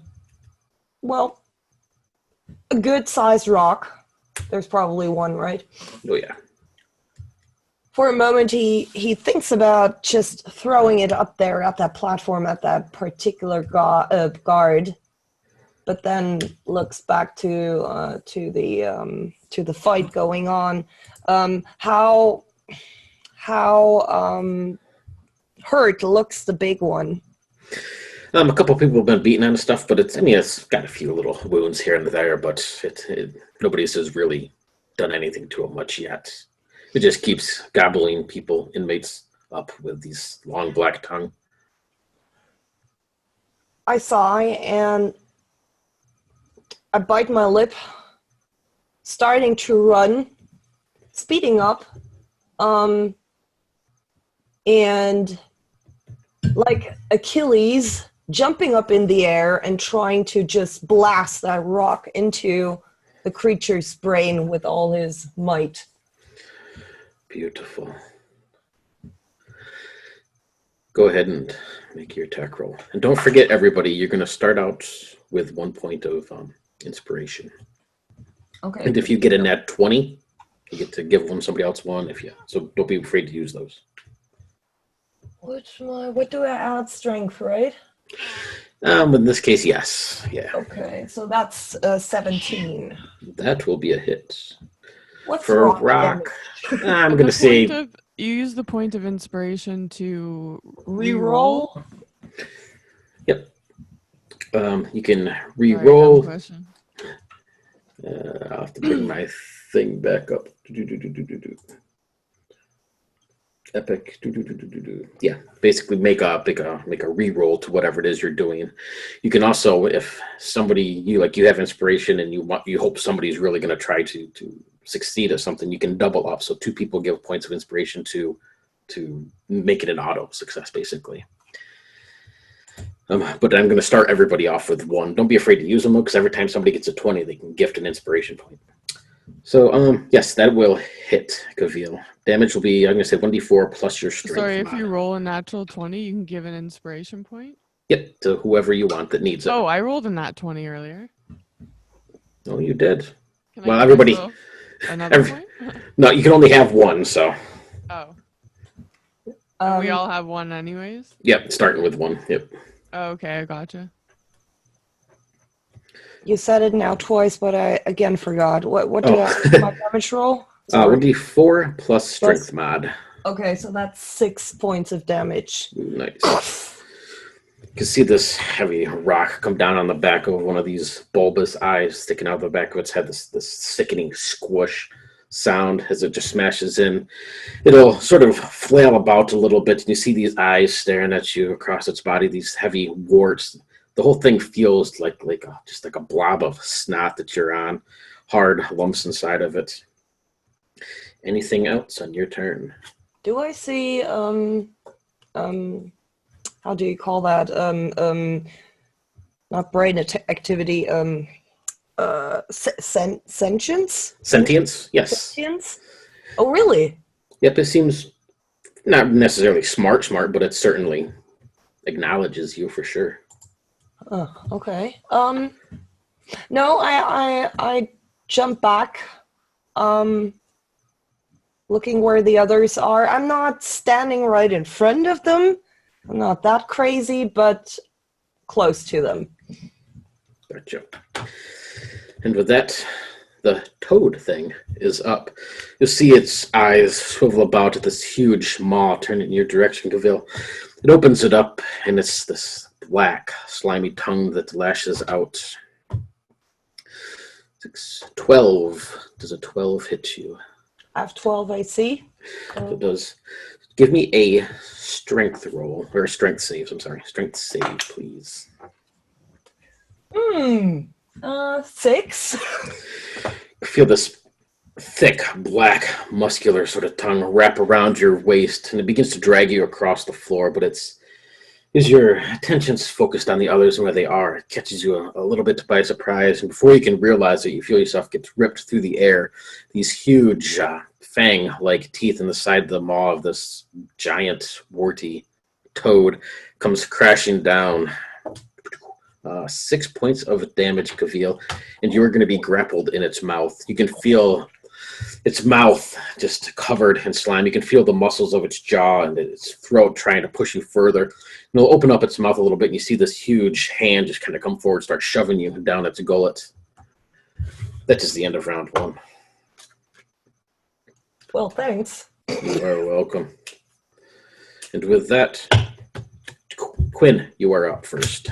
good-sized rock. There's probably one, right? Oh, yeah. For a moment, he thinks about just throwing it up there at that platform at that particular guard, but then looks back to the fight going on. How hurt looks the big one? A couple people have been beaten and stuff, but it's got a few little wounds here and there, but nobody has really done anything to it much yet. It just keeps gobbling inmates up with these long black tongue. I sigh and I bite my lip, starting to run, speeding up, and like Achilles jumping up in the air and trying to just blast that rock into the creature's brain with all his might. Beautiful. Go ahead and make your attack roll. And don't forget, everybody, you're going to start out with 1 point of inspiration. Okay. And if you get a nat 20, you get to give somebody else one. So don't be afraid to use those. What do I add? Strength, right? In this case, yes. Yeah. Okay, so that's 17. That will be a hit. What's For rock rock, damage? I'm going to say... You use the point of inspiration to Reroll? Yep. You can Sorry, re-roll. dumb question. I'll have to bring my thing back up. Epic. Yeah, basically make a re-roll to whatever it is you're doing. You can also, if somebody you have inspiration and you hope somebody's really going to try to succeed at something, you can double up. So 2 people give points of inspiration to make it an auto success, basically. But I'm going to start everybody off with 1. Don't be afraid to use them, because every time somebody gets a 20, they can gift an inspiration point. So, yes, that will hit Kavil. Damage will be, I'm going to say 1d4 plus your strength. Sorry, if you roll a natural 20, you can give an inspiration point? Yep, to whoever you want that needs it. Oh, I rolled a nat 20 earlier. Oh, you did. Can I Well, give everybody... myself another point? No, you can only have 1, so... Oh. And we all have 1 anyways? Yep, starting with 1, yep. Oh, okay, I gotcha. You said it now twice, but I again forgot. What did my damage roll? Sorry. 1d4 plus strength Plus- mod. Okay, so that's 6 points of damage. Nice. You can see this heavy rock come down on the back of one of these bulbous eyes sticking out of the back of its head, this sickening squish sound as it just smashes in. It'll sort of flail about a little bit, and you see these eyes staring at you across its body, these heavy warts. The whole thing feels just like a blob of snot that you're on, hard lumps inside of it. Anything else on your turn? Do I see how do you call that? Not brain activity. Sentience. Sentience? Yes. Sentience. Oh, really? Yep, it seems not necessarily smart, but it certainly acknowledges you for sure. Oh, okay. No, I jump back. Looking where the others are. I'm not standing right in front of them. I'm not that crazy, but close to them. Gotcha. And with that, the toad thing is up. You'll see its eyes swivel about at this huge maw turning in your direction, Gavil. It opens it up, and it's this black, slimy tongue that lashes out. 12. Does a 12 hit you? I have 12 AC. It does. Give me a strength roll, or strength saves, I'm sorry. Strength save, please. 6. Feel this thick, black, muscular sort of tongue wrap around your waist, and it begins to drag you across the floor, but as your attention's focused on the others and where they are, it catches you a little bit by surprise, and before you can realize it, you feel yourself get ripped through the air. These huge fang-like teeth in the side of the maw of this giant, warty toad comes crashing down. 6 points of damage, Kavil, and you are going to be grappled in its mouth. You can feel its mouth just covered in slime. You can feel the muscles of its jaw and its throat trying to push you further. And it'll open up its mouth a little bit, and you see this huge hand just kind of come forward, start shoving you down its gullet. That is the end of round 1. Well, thanks. You are welcome. And with that, Quinn, you are up first.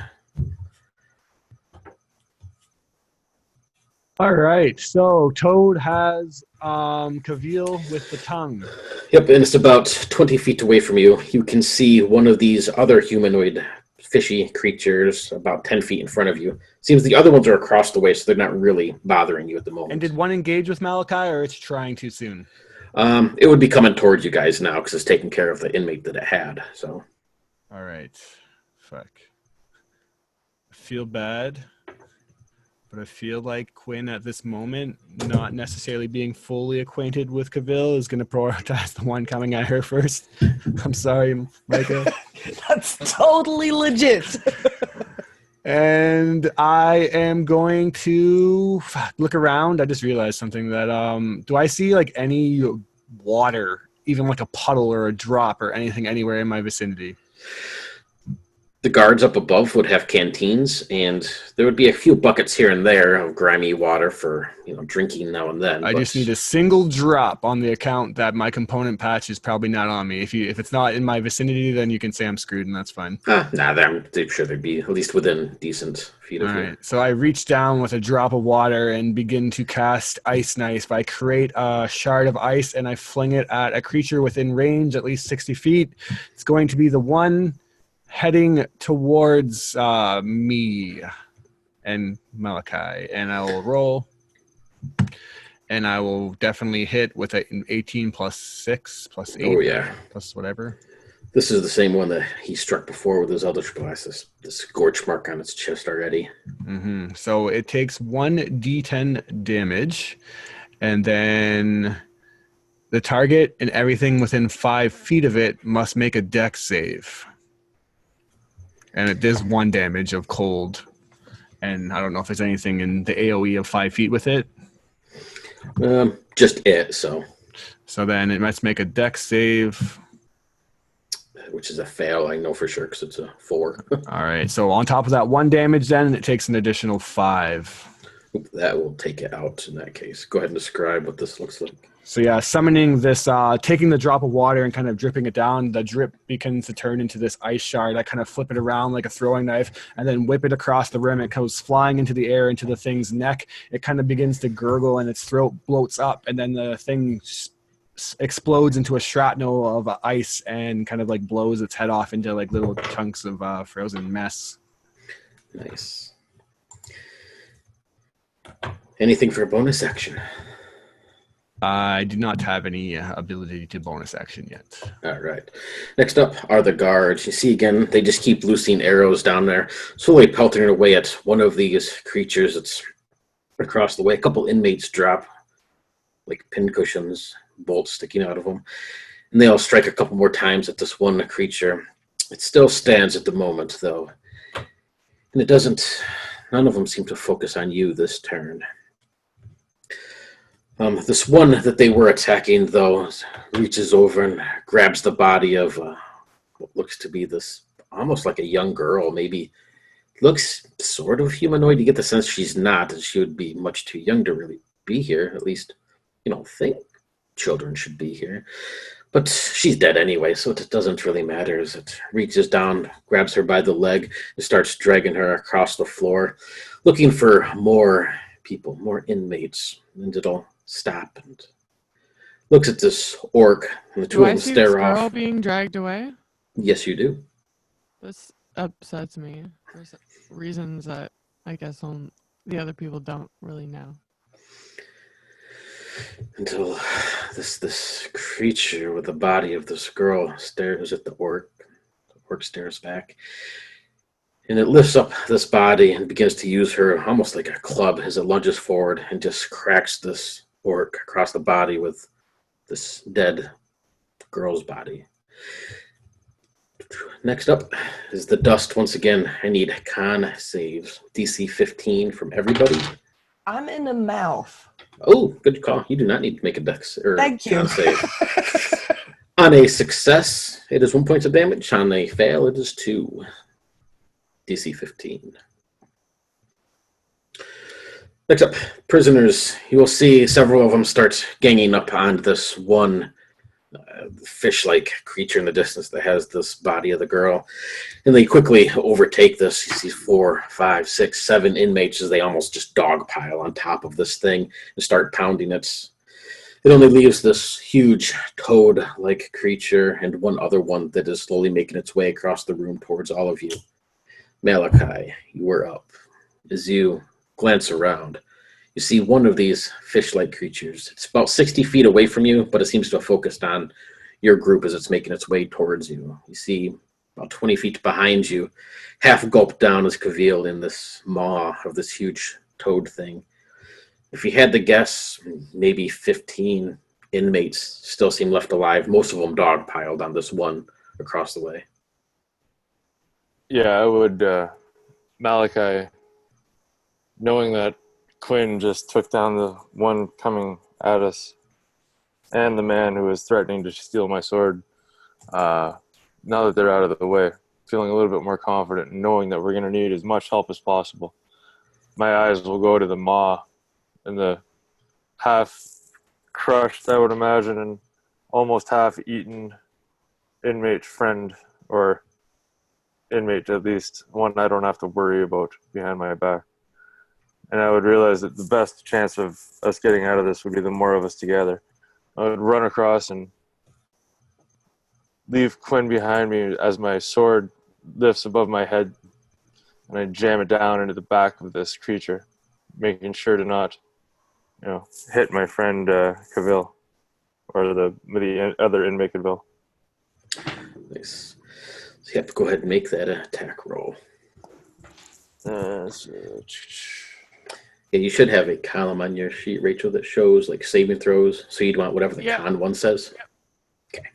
All right, so Toad has Kavil with the tongue. Yep, and it's about 20 feet away from you. You can see one of these other humanoid fishy creatures about 10 feet in front of you. Seems the other ones are across the way, so they're not really bothering you at the moment. And did one engage with Malachi, or it's trying too soon? It would be coming towards you guys now because it's taking care of the inmate that it had. So, all right, fuck. I feel bad. But I feel like Quinn at this moment, not necessarily being fully acquainted with Kavil, is going to prioritize the one coming at her first. I'm sorry, Meike. That's totally legit. And I am going to look around. I just realized something that, do I see like any water, even like a puddle or a drop or anything anywhere in my vicinity? the guards up above would have canteens, and there would be a few buckets here and there of grimy water for, drinking now and then. I just need a single drop on the account that my component patch is probably not on me. If it's not in my vicinity, then you can say I'm screwed, and that's fine. I'm sure they'd be at least within decent feet of you. All right, so I reach down with a drop of water and begin to cast Ice Knife. I create a shard of ice, and I fling it at a creature within range, at least 60 feet. It's going to be the one heading towards me and Malachi, and I will roll, and I will definitely hit with an 18 plus 6 plus 8. Oh, yeah. Plus whatever. This is the same one that he struck before with his Eldritch Blast. This scorch mark on its chest already. Mm-hmm. So it takes 1d10 damage, and then the target and everything within 5 feet of it must make a dex save. And it does 1 damage of cold. And I don't know if there's anything in the AoE of 5 feet with it. Just it, so. So then it must make a dex save. Which is a fail, I know for sure, because it's a 4. All right, so on top of that 1 damage then, it takes an additional 5. That will take it out in that case. Go ahead and describe what this looks like. So yeah, summoning this, taking the drop of water and kind of dripping it down, the drip begins to turn into this ice shard. I kind of flip it around like a throwing knife and then whip it across the rim. It goes flying into the air, into the thing's neck. It kind of begins to gurgle and its throat bloats up, and then the thing explodes into a shrapnel of ice and kind of like blows its head off into like little chunks of frozen mess. Nice. Anything for a bonus action? I do not have any ability to bonus action yet. All right. Next up are the guards. You see again, they just keep loosing arrows down there, slowly pelting away at one of these creatures that's across the way. A couple inmates drop, like pincushions, bolts sticking out of them. And they all strike a couple more times at this one creature. It still stands at the moment, though. And it doesn't, none of them seem to focus on you this turn. This one that they were attacking, though, reaches over and grabs the body of what looks to be this, almost like a young girl, maybe looks sort of humanoid. You get the sense she's not, and she would be much too young to really be here. At least, you don't think children should be here. But she's dead anyway, so it doesn't really matter as it reaches down, grabs her by the leg, and starts dragging her across the floor, looking for more people, more inmates, and it'll stop and looks at this orc, and the two of them stare this girl off. being dragged away? Yes, you do. This upsets me for reasons that I guess the other people don't really know. Until this creature with the body of this girl stares at the orc. The orc stares back. And it lifts up this body and begins to use her almost like a club as it lunges forward and just cracks this orc across the body with this dead girl's body. Next up is the dust once again. I need con saves. DC 15 from everybody. I'm in the mouth. Oh, good call. You do not need to make a dex or Thank you. con save. On a success, it is 1 point of damage. On a fail, it is 2. DC 15. Next up, prisoners. You will see several of them start ganging up on this one fish-like creature in the distance that has this body of the girl. And they quickly overtake this. You see 4, 5, 6, 7 inmates as they almost just dogpile on top of this thing and start pounding it. It only leaves this huge toad-like creature and one other one that is slowly making its way across the room towards all of you. Malachi, you were up. As you glance around, you see one of these fish-like creatures. It's about 60 feet away from you, but it seems to have focused on your group as it's making its way towards you. You see about 20 feet behind you, half gulped down is Kavil in this maw of this huge toad thing. If you had to guess, maybe 15 inmates still seem left alive, most of them dogpiled on this one across the way. Yeah, I would, Malachi, knowing that Quinn just took down the one coming at us and the man who was threatening to steal my sword, now that they're out of the way, feeling a little bit more confident and knowing that we're going to need as much help as possible. My eyes will go to the maw and the half-crushed, I would imagine, and almost half-eaten inmate friend, or inmate at least, one I don't have to worry about behind my back. And I would realize that the best chance of us getting out of this would be the more of us together. I would run across and leave Quinn behind me as my sword lifts above my head, and I jam it down into the back of this creature, making sure to not, hit my friend Kavil, or the other inmate Kavil. Nice. So you have to go ahead and make that attack roll. Yeah, you should have a column on your sheet, Rachel, that shows like saving throws. So you'd want whatever the con one says. Okay.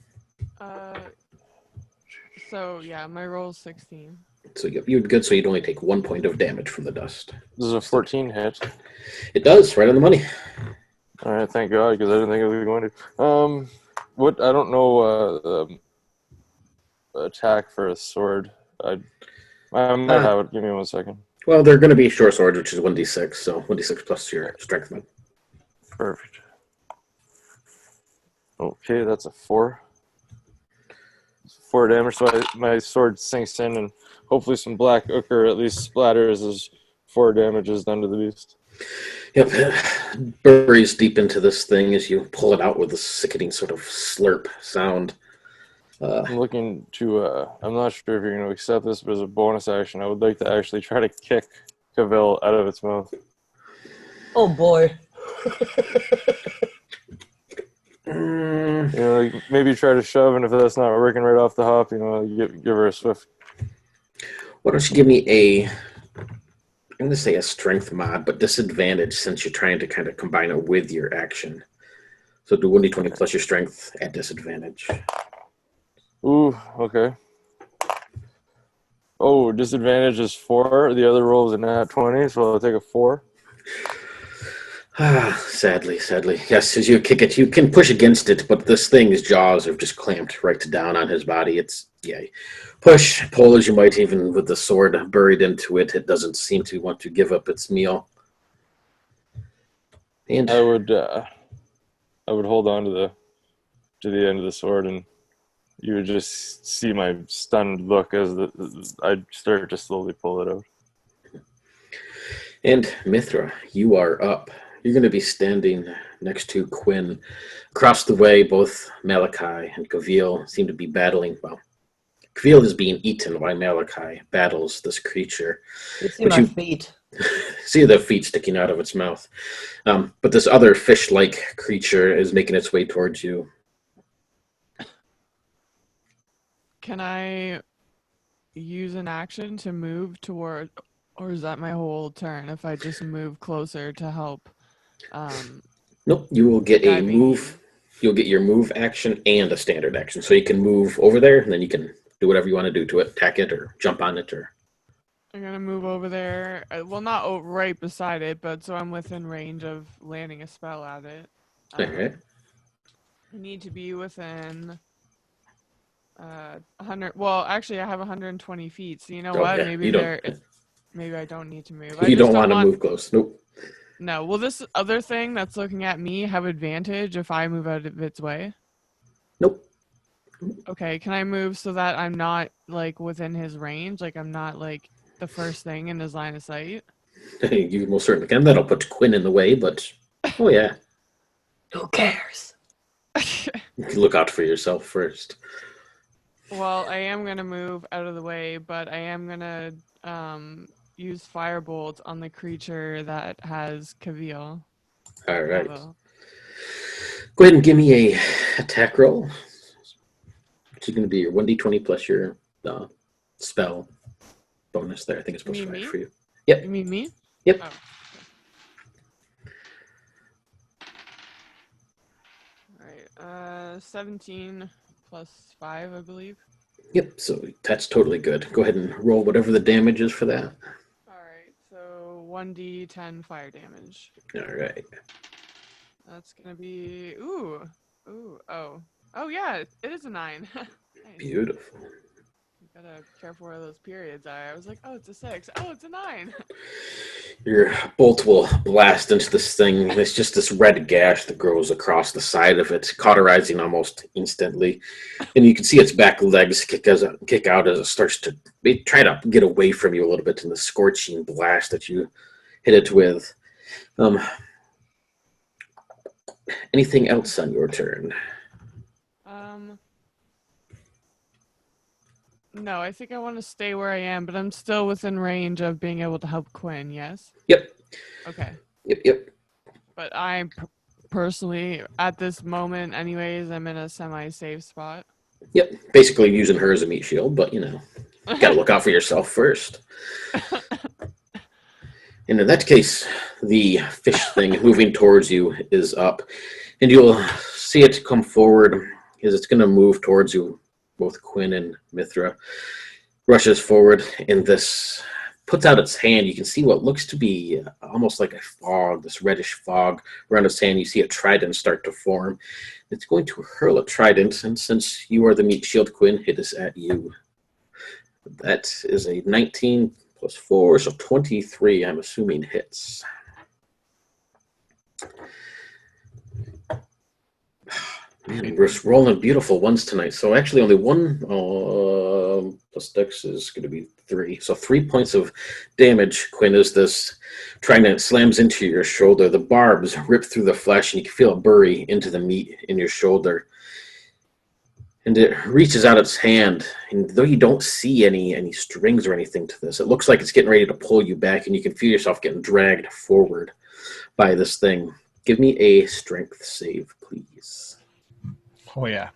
So yeah, my roll is 16. So you're good. So you'd only take 1 point of damage from the dust. This is a 14 hit. It does, right on the money. All right, thank God, because I didn't think it was going to. What I don't know. Attack for a sword. I might have it. Give me 1 second. Well, they're going to be short swords, which is 1d6, so 1d6 plus your strength mod. Perfect. Okay, that's a 4. 4 damage, so my sword sinks in, and hopefully some black ochre at least splatters as 4 damage is done to the beast. Yep, it buries deep into this thing as you pull it out with a sickening sort of slurp sound. I'm looking to, I'm not sure if you're going to accept this, but as a bonus action, I would like to actually try to kick Cavell out of its mouth. Oh boy. You know, like maybe try to shove, and if that's not working right off the hop, you know, give her a swift. Why don't you give me a, I'm going to say a strength mod, but disadvantage since you're trying to kind of combine it with your action. So do 1d20 plus your strength at disadvantage. Ooh, okay. Oh, disadvantage is 4. The other roll is a nat 20, so I'll take a 4. Sadly. Yes, as you kick it, you can push against it, but this thing's jaws have just clamped right down on his body. It's, yeah, push, pull as you might, even with the sword buried into it, it doesn't seem to want to give up its meal. And I would hold on to the end of the sword, and you would just see my stunned look as I'd start to slowly pull it out. And Mithra, you are up. You're going to be standing next to Quinn. Across the way, both Malachi and Gaviel seem to be battling. Well, Gaviel is being eaten while Malachi battles this creature. You see But my you- feet. See the feet sticking out of its mouth. But this other fish-like creature is making its way towards you. Can I use an action to move toward, or is that my whole turn if I just move closer to help? Nope, you will get a Diving. move. You'll get your move action and a standard action. So you can move over there, and then you can do whatever you want to do to it. Attack it, or jump on it, or... I'm gonna move over there. Well, not right beside it, but so I'm within range of landing a spell at it. Okay. I need to be within 100. Well, actually, I have 120 feet. So you know Oh, what? yeah, Maybe you don't- maybe I don't need to move. You don't want to move close. Nope. No. Will this other thing that's looking at me have advantage if I move out of its way? Nope. Okay. Can I move so that I'm not like within his range? Like I'm not like the first thing in his line of sight? You most certainly can. That'll put Quinn in the way, but... Oh, yeah. Who cares? You can look out for yourself first. Well, I am gonna move out of the way, but I am gonna use firebolt on the creature that has Cavill. All right. Bravo. Go ahead and give me a attack roll. Which is going to be your 1d20 plus your spell bonus there. I think it's plus You mean 5 me? for you. Yep. You mean me? Yep. Oh. Alright, 17 plus 5, I believe. Yep. So that's totally good. Go ahead and roll whatever the damage is for that. Alright, so 1d10 fire damage. All right. That's gonna be. Oh. Oh, yeah, it is a 9. Nice. Beautiful. You gotta careful where those periods are. I was like, oh, it's a 6. Oh, it's a 9. Your bolt will blast into this thing. It's just this red gash that grows across the side of it, cauterizing almost instantly. And you can see its back legs kick out as it starts to try to get away from you a little bit in the scorching blast that you hit it with. Anything else on your turn? No, I think I want to stay where I am, but I'm still within range of being able to help Quinn, yes? Yep. Okay. Yep. But I personally, at this moment anyways, I'm in a semi-safe spot. Yep. Basically using her as a meat shield, but you know, gotta look out for yourself first. And in that case, the fish thing moving towards you is up, and you'll see it come forward as it's going to move towards you. Both Quinn and Mithra rushes forward, and this puts out its hand. You can see what looks to be almost like a fog, this reddish fog around its hand. You see a trident start to form. It's going to hurl a trident, and since you are the meat shield, Quinn, it is at you. That is a 19 plus 4, so 23, I'm assuming hits. Man, we're rolling beautiful ones tonight. So actually only one plus dex is going to be 3. So 3 points of damage, Quinn, as this trident slams into your shoulder. The barbs rip through the flesh, and you can feel it bury into the meat in your shoulder. And it reaches out its hand, and though you don't see any strings or anything to this, it looks like it's getting ready to pull you back, and you can feel yourself getting dragged forward by this thing. Give me a strength save, please. Oh, yeah.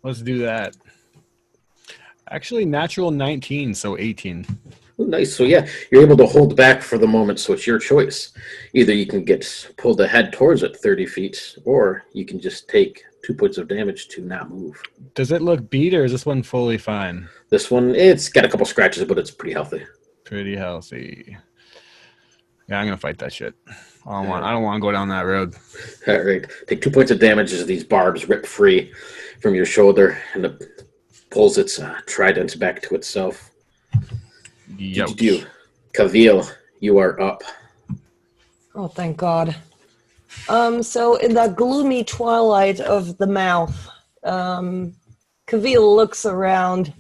Let's do that. Actually, natural 19, so 18. Oh, nice. So, yeah, you're able to hold back for the moment, so it's your choice. Either you can get pulled ahead towards it 30 feet, or you can just take 2 points of damage to not move. Does it look beat, or is this one fully fine? This one, it's got a couple scratches, but it's pretty healthy. Pretty healthy. Yeah, I'm going to fight that shit. I don't want to go down that road. All right. Take 2 points of damage as these barbs rip free from your shoulder, and it pulls its trident back to itself. Yo. Kavil, you are up. Oh, thank God. So in the gloomy twilight of the mouth, Kavil looks around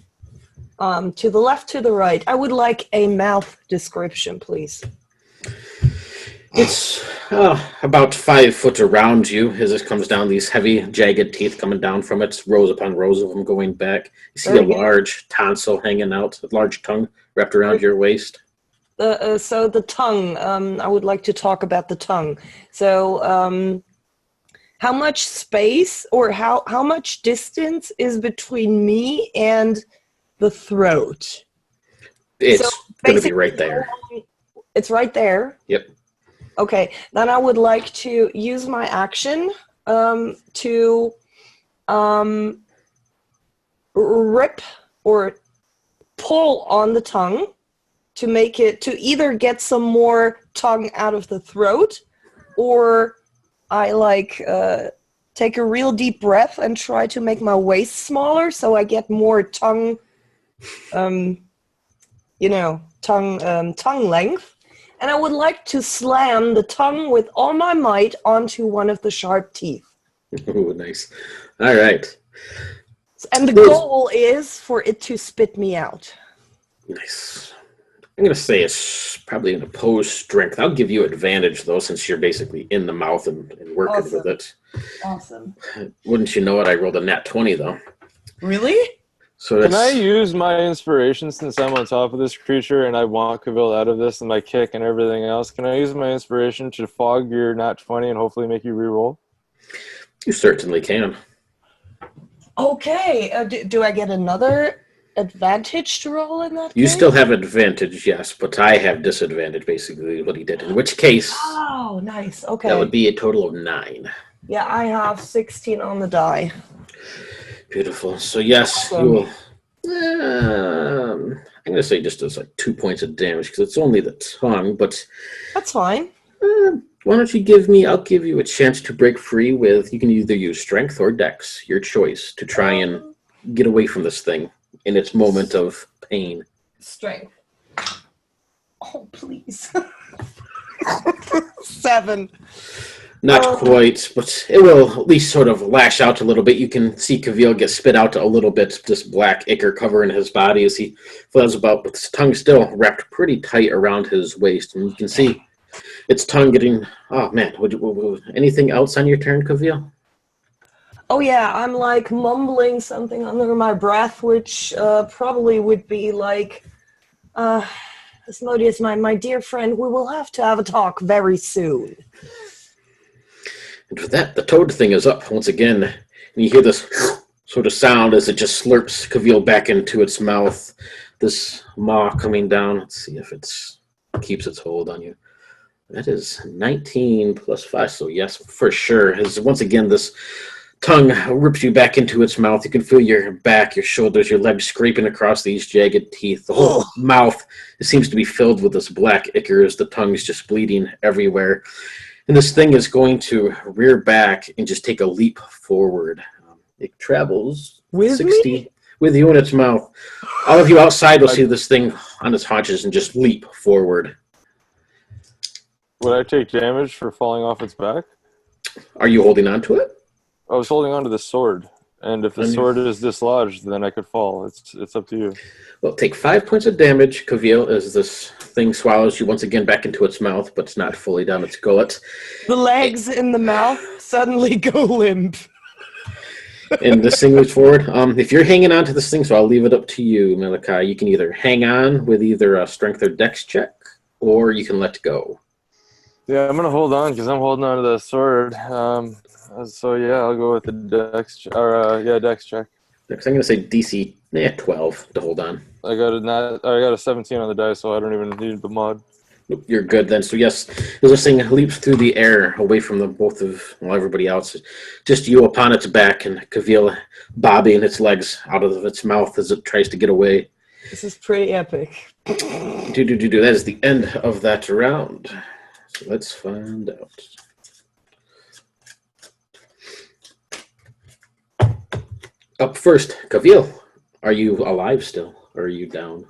to the left, to the right. I would like a mouth description, please. It's about 5 foot around you as it comes down, these heavy, jagged teeth coming down from it, rows upon rows of them going back. You see a large tonsil hanging out, a large tongue wrapped around your waist. So the tongue, I would like to talk about the tongue. So how much space or how much distance is between me and the throat? It's going to be right there. It's right there? Yep. Okay, then I would like to use my action to rip or pull on the tongue to make it, to either get some more tongue out of the throat, or I take a real deep breath and try to make my waist smaller so I get more tongue, tongue length. And I would like to slam the tongue with all my might onto one of the sharp teeth. Oh, nice. All right. And the goal is for it to spit me out. Nice. I'm going to say it's probably an opposed strength. I'll give you advantage, though, since you're basically in the mouth and working with it. Awesome. Wouldn't you know it, I rolled a nat 20, though. Really? So Can I use my inspiration since I'm on top of this creature and I want Kavil out of this and my kick and everything else? Can I use my inspiration to fog your nat 20 and hopefully make you reroll? You certainly can. Okay. Do I get another advantage to roll in that You case? still have advantage, yes, but I have disadvantage, basically, what he did. In which case, Oh, nice. Okay. that would be a total of 9. Yeah, I have 16 on the die. Beautiful. So, yes, Awesome. you will... I'm going to say just as 2 points of damage, because it's only the tongue, but... That's fine. Why don't I'll give you a chance to break free with, you can either use strength or dex, your choice, to try and get away from this thing in its moment of pain. Strength. Oh, please. 7. Not quite, but it will at least sort of lash out a little bit. You can see Kavil get spit out a little bit, this black ichor covering his body as he flails about, with his tongue still wrapped pretty tight around his waist. And you can see its tongue getting... Oh, man. Anything else on your turn, Kavil? Oh, yeah, I'm mumbling something under my breath, which probably would be Asmodeus, my dear friend, we will have to have a talk very soon. And with that, the toad thing is up once again, and you hear this sort of sound as it just slurps Kavil back into its mouth. This maw coming down. Let's see if it keeps its hold on you. That is 19 plus 5, so yes, for sure. As once again, this tongue rips you back into its mouth. You can feel your back, your shoulders, your legs scraping across these jagged teeth. The whole mouth seems to be filled with this black ichor as the tongue's just bleeding everywhere. And this thing is going to rear back and just take a leap forward. It travels With 60 me? with you in its mouth. All of you outside will see this thing on its haunches and just leap forward. Would I take damage for falling off its back? Are you holding on to it? I was holding onto the sword, and if the sword is dislodged, then I could fall. It's up to you. Well, take 5 points of damage, Kavil, as this thing swallows you once again back into its mouth, but it's not fully down its gullet. The legs in the mouth suddenly go limp. And this thing moves forward. If you're hanging on to this thing, so I'll leave it up to you, Malachi. You can either hang on with either a strength or dex check, or you can let go. Yeah, I'm gonna hold on because I'm holding on to the sword. So yeah, I'll go with the dex dex check. Next, I'm going to say DC 12 to hold on. I got a 17 on the dice, so I don't even need the mod. Nope, you're good then. So yes, as this thing leaps through the air away from everybody else. Just you upon its back and Kavil bobbing its legs out of its mouth as it tries to get away. This is pretty epic. That is the end of that round. So let's find out. Up first, Kavil. Are you alive still, or are you down?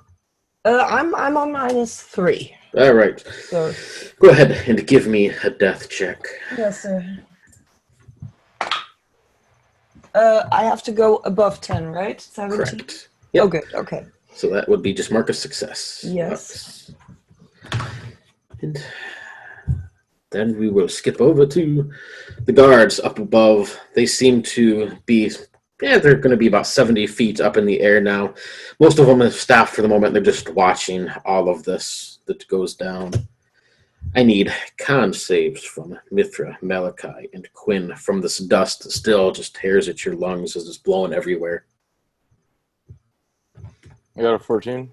I'm on -3. All right. So Go ahead and give me a death check. yes, sir. I have to go above 10, right? 17. Correct. Oh, good. Okay. So that would be just mark a success. Yes. And then we will skip over to the guards up above. They seem to be, they're going to be about 70 feet up in the air now. Most of them have staffed for the moment. They're just watching all of this that goes down. I need con saves from Mithra, Malachi, and Quinn from this dust that still just tears at your lungs as it's blowing everywhere. I got a 14.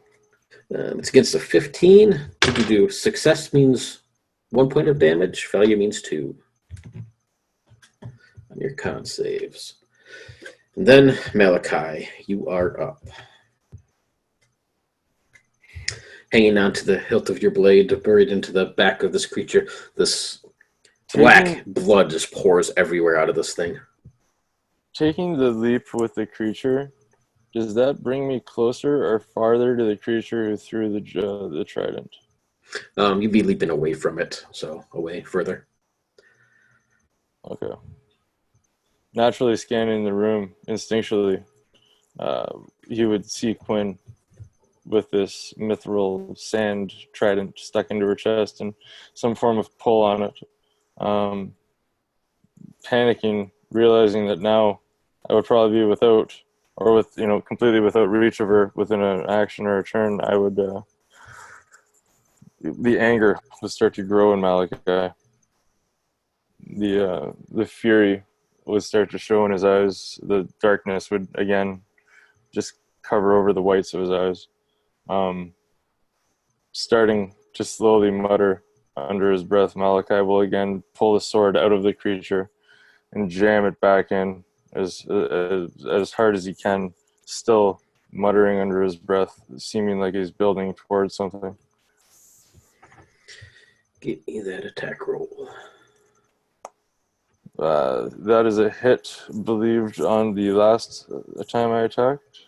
It's against a 15. What do you do? Success means 1 point of damage. Failure means 2. On your con saves. And then, Malachi, you are up. Hanging on to the hilt of your blade, buried into the back of this creature. This black blood just pours everywhere out of this thing. Taking the leap with the creature, does that bring me closer or farther to the creature who threw the trident? You'd be leaping away from it, so away further. Okay. Naturally scanning the room instinctually, you would see Quinn with this mithril sand trident stuck into her chest and some form of pull on it. Panicking, realizing that now I would probably be completely without reach of her within an action or a turn, I would, the anger would start to grow in Malachi. The fury would start to show in his eyes. The darkness would again just cover over the whites of his eyes. Starting to slowly mutter under his breath, Malachi will again pull the sword out of the creature and jam it back in as hard as he can, still muttering under his breath, seeming like he's building towards something. Give me that attack roll. That is a hit, believed, on the last time I attacked.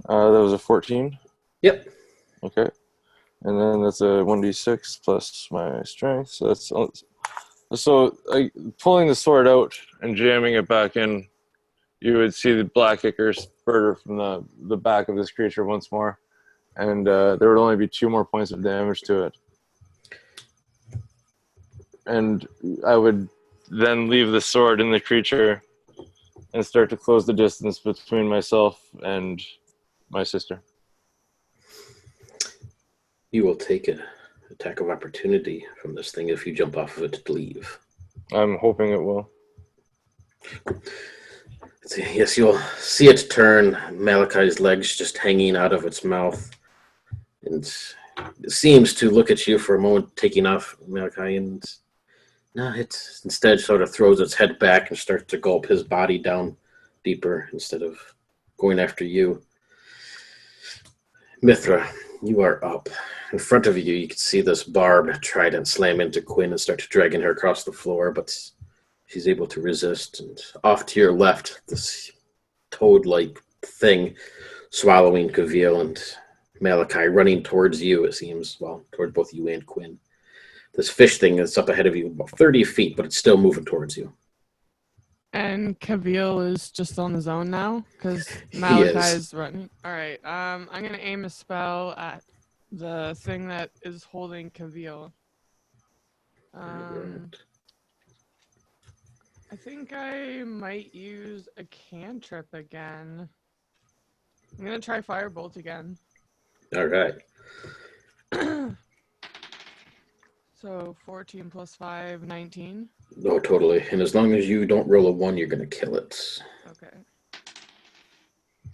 That was a 14. Yep. Okay. And then that's a 1d6 plus my strength. So pulling the sword out and jamming it back in, you would see the black ichor spurter from the back of this creature once more. And there would only be 2 more points of damage to it. And I would then leave the sword in the creature and start to close the distance between myself and my sister. You will take an attack of opportunity from this thing if you jump off of it to leave. I'm hoping it will. Yes, you'll see it turn, Malachi's legs just hanging out of its mouth. And it seems to look at you for a moment, taking off Malachi, and no, it instead sort of throws its head back and starts to gulp his body down deeper instead of going after you. Mithra, you are up. In front of you, you can see this barbed trident slam into Quinn and start dragging her across the floor, but she's able to resist. And off to your left, this toad-like thing swallowing Kavil and Malachi, running towards you, it seems. Well, towards both you and Quinn. This fish thing is up ahead of you about 30 feet, but it's still moving towards you. And Kavil is just on his own now because He Malachi is. is running. All right. I'm gonna aim a spell at the thing that is holding Kavil. I think I might use a cantrip again. I'm gonna try Firebolt again. All right. So 14 plus 5, 19. No, totally. And as long as you don't roll a 1, you're going to kill it. Okay.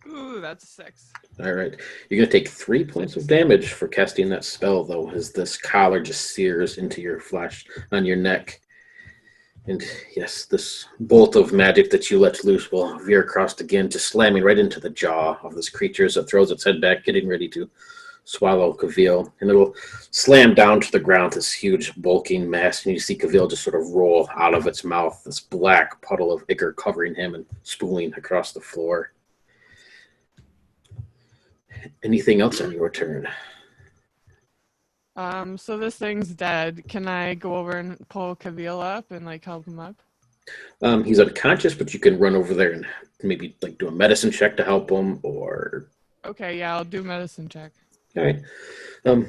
Ooh, that's a 6. All right. You're going to take 3 points of damage for casting that spell, though, as this collar just sears into your flesh on your neck. And yes, this bolt of magic that you let loose will veer across again, just slamming right into the jaw of this creature as it throws its head back, getting ready to swallow Kavil, and it'll slam down to the ground, this huge bulking mass, and you see Kavil just sort of roll out of its mouth, this black puddle of ichor covering him and spooling across the floor. Anything else on your turn? So this thing's dead. Can I go over and pull Kavil up and like help him up? He's unconscious, but you can run over there and maybe like do a medicine check to help him, or... Okay, yeah, I'll do medicine check. All right. I'll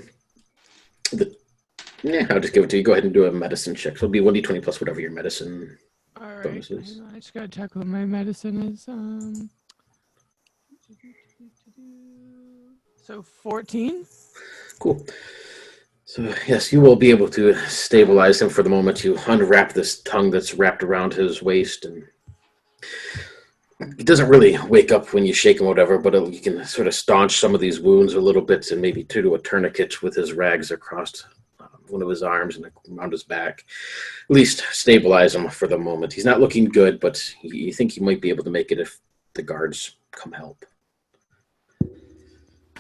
just give it to you. Go ahead and do a medicine check. So it'll be 1d20 plus whatever your medicine All right. bonus is. I just gotta check what my medicine is. So 14. Cool. So yes, you will be able to stabilize him for the moment. You unwrap this tongue that's wrapped around his waist, and he doesn't really wake up when you shake him or whatever, but you can sort of staunch some of these wounds a little bit and maybe do a tourniquet with his rags across one of his arms and around his back. At least stabilize him for the moment. He's not looking good, but you think he might be able to make it if the guards come help.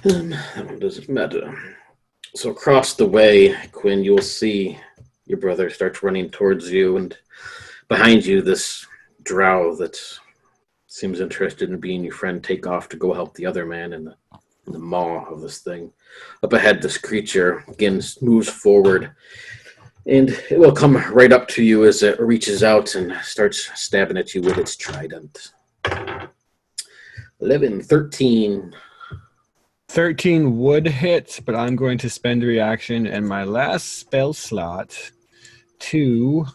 That one doesn't matter. So across the way, Quinn, you'll see your brother starts running towards you, and behind you, this drow that seems interested in being your friend take off to go help the other man in the maw of this thing. Up ahead, this creature again moves forward, and it will come right up to you as it reaches out and starts stabbing at you with its trident. 11, 13. 13 would hit, but I'm going to spend a reaction and my last spell slot to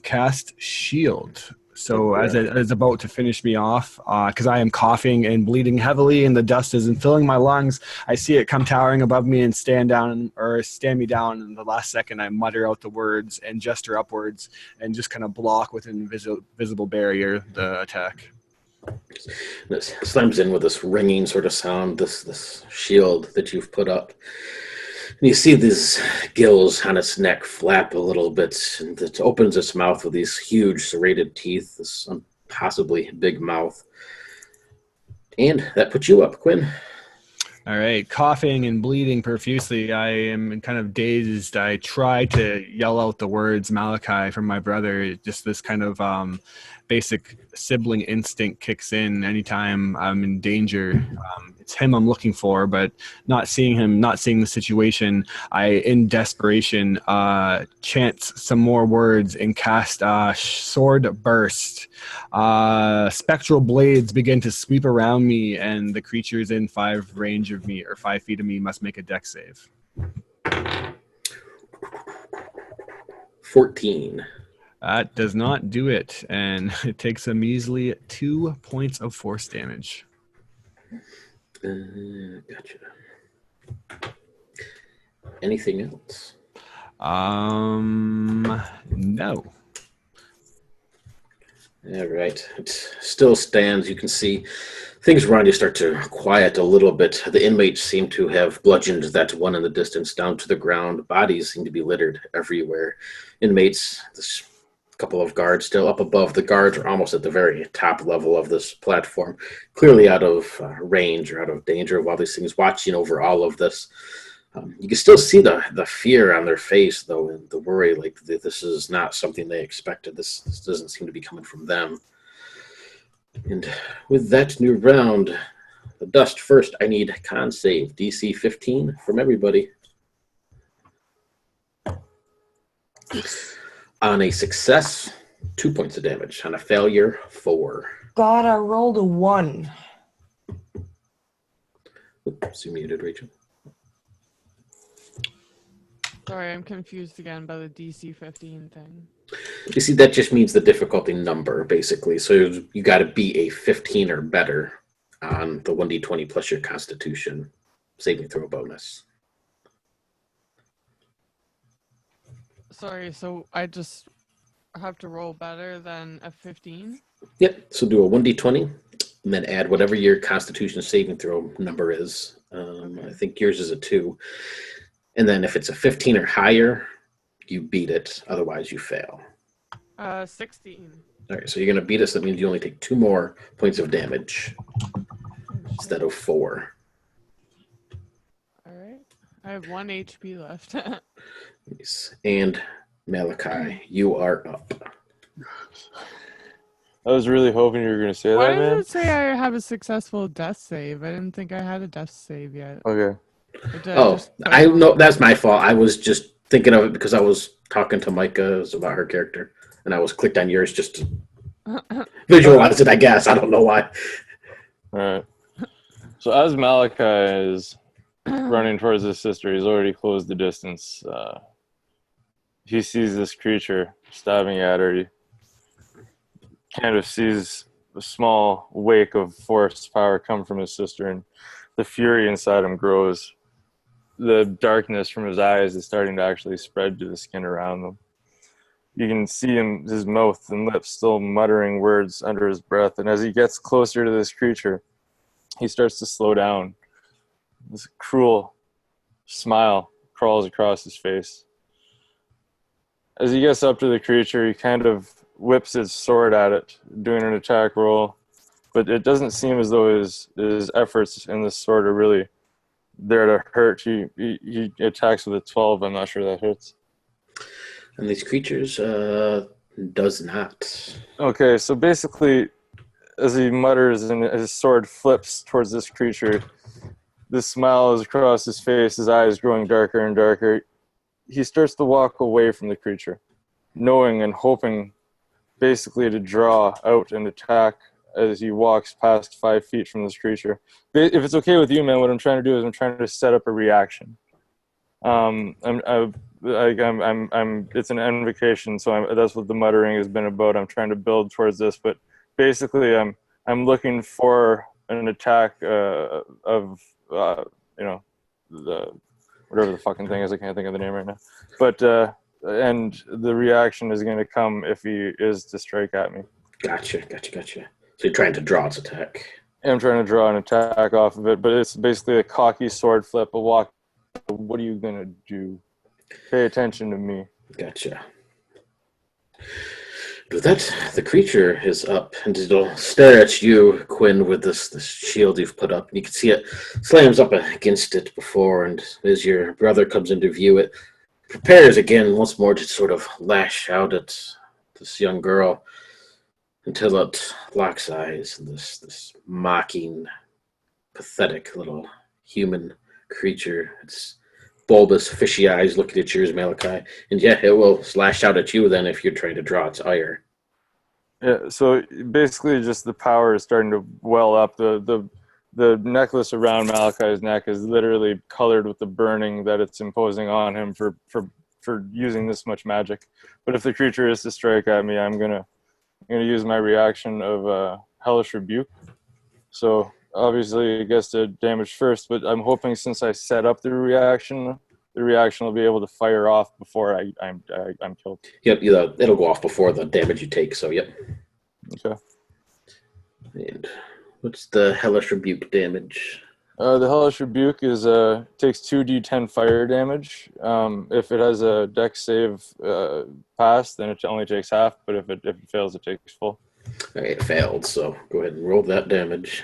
cast Shield. So as it is about to finish me off, because I am coughing and bleeding heavily and the dust isn't filling my lungs, I see it come towering above me and stand me down. And the last second, I mutter out the words and gesture upwards and just kind of block with an invisible barrier the attack. This slams in with this ringing sort of sound, this shield that you've put up. And you see these gills on its neck flap a little bit, and it opens its mouth with these huge serrated teeth, this impossibly big mouth. And that puts you up, Quinn. All right, coughing and bleeding profusely. I am kind of dazed. I try to yell out the words Malachi from my brother. Just this kind of basic sibling instinct kicks in anytime I'm in danger. It's him I'm looking for, but not seeing him, not seeing the situation, I, in desperation, chant some more words and cast Sword Burst. Spectral blades begin to sweep around me, and the creatures in 5 feet of me must make a dex save. 14. That does not do it, and it takes a measly 2 points of force damage. Gotcha. Anything else? No. All right. It still stands. You can see things around you start to quiet a little bit. The inmates seem to have bludgeoned that one in the distance down to the ground. Bodies seem to be littered everywhere. Inmates, this couple of guards still up above. The guards are almost at the very top level of this platform, clearly out of range or out of danger while these things watching over all of this. You can still see the fear on their face, though, and the worry, like this is not something they expected. This doesn't seem to be coming from them. And with that new round, the dust first, I need con save, DC 15 from everybody. On a success, 2 points of damage. On a failure, 4. God, I rolled a 1. Oops, you muted, Rachel. Sorry, I'm confused again by the DC 15 thing. You see, that just means the difficulty number, basically. So you got to be a 15 or better on the 1d20 plus your Constitution saving throw bonus. Sorry, so I just have to roll better than a 15? Yep. So do a 1d20 and then add whatever your Constitution saving throw number is. I think yours is a 2. And then if it's a 15 or higher, you beat it. Otherwise, you fail. 16. All right, so you're going to beat us. That means you only take 2 more points of damage instead of 4. All right. I have 1 HP left. Nice. And Malachi, you are up. I was really hoping you were going to say Why that, man. does it say I have a successful death save? I didn't think I had a death save yet. Okay. Or did Oh, just put I it on? know that's my fault. I was just thinking of it because I was talking to Meike about her character, and I was clicked on yours just to visualize it. I guess I don't know why. All right. So as Malachi is running towards his sister, he's already closed the distance. He sees this creature stabbing at her. He kind of sees a small wake of force power come from his sister, and the fury inside him grows. The darkness from his eyes is starting to actually spread to the skin around them. You can see him, his mouth and lips still muttering words under his breath, and as he gets closer to this creature, he starts to slow down. This cruel smile crawls across his face. As he gets up to the creature, he kind of whips his sword at it, doing an attack roll, but it doesn't seem as though his efforts in this sword are really there to hurt. He attacks with a 12. I'm not sure that hits. And these creatures does not. Okay, so basically, as he mutters and his sword flips towards this creature, this smile is across his face, his eyes growing darker and darker. He starts to walk away from the creature, knowing and hoping basically to draw out and attack as he walks past 5 feet from this creature. If it's okay with you, man, what I'm trying to do is I'm trying to set up a reaction. It's an invocation, so that's what the muttering has been about. I'm trying to build towards this, but basically, I'm looking for an attack of the whatever the fucking thing is. I can't think of the name right now. But and the reaction is going to come if he is to strike at me. Gotcha. So you're trying to draw its attack. I'm trying to draw an attack off of it, but it's basically a cocky sword flip, a walk. What are you going to do? Pay attention to me. Gotcha. With that, the creature is up, and it'll stare at you, Quinn, with this shield you've put up. You can see it slams up against it before, and as your brother comes into view, it prepares again once more to sort of lash out at this young girl until it locks eyes, and this mocking, pathetic little human creature. It's bulbous, fishy eyes looking at yours, Malachi. And yeah, it will slash out at you then if you're trying to draw its ire. Yeah, so basically just the power is starting to well up. The necklace around Malachi's neck is literally colored with the burning that it's imposing on him for using this much magic. But if the creature is to strike at me, I'm gonna use my reaction of Hellish Rebuke. So obviously it gets to damage first, but I'm hoping since I set up the reaction will be able to fire off before I'm killed. Yep, it'll go off before the damage you take, so yep. Okay. And what's the Hellish Rebuke damage? The Hellish Rebuke is takes 2d10 fire damage. If it has a dex save pass, then it only takes half, but if it fails, it takes full. Okay, it failed, so go ahead and roll that damage.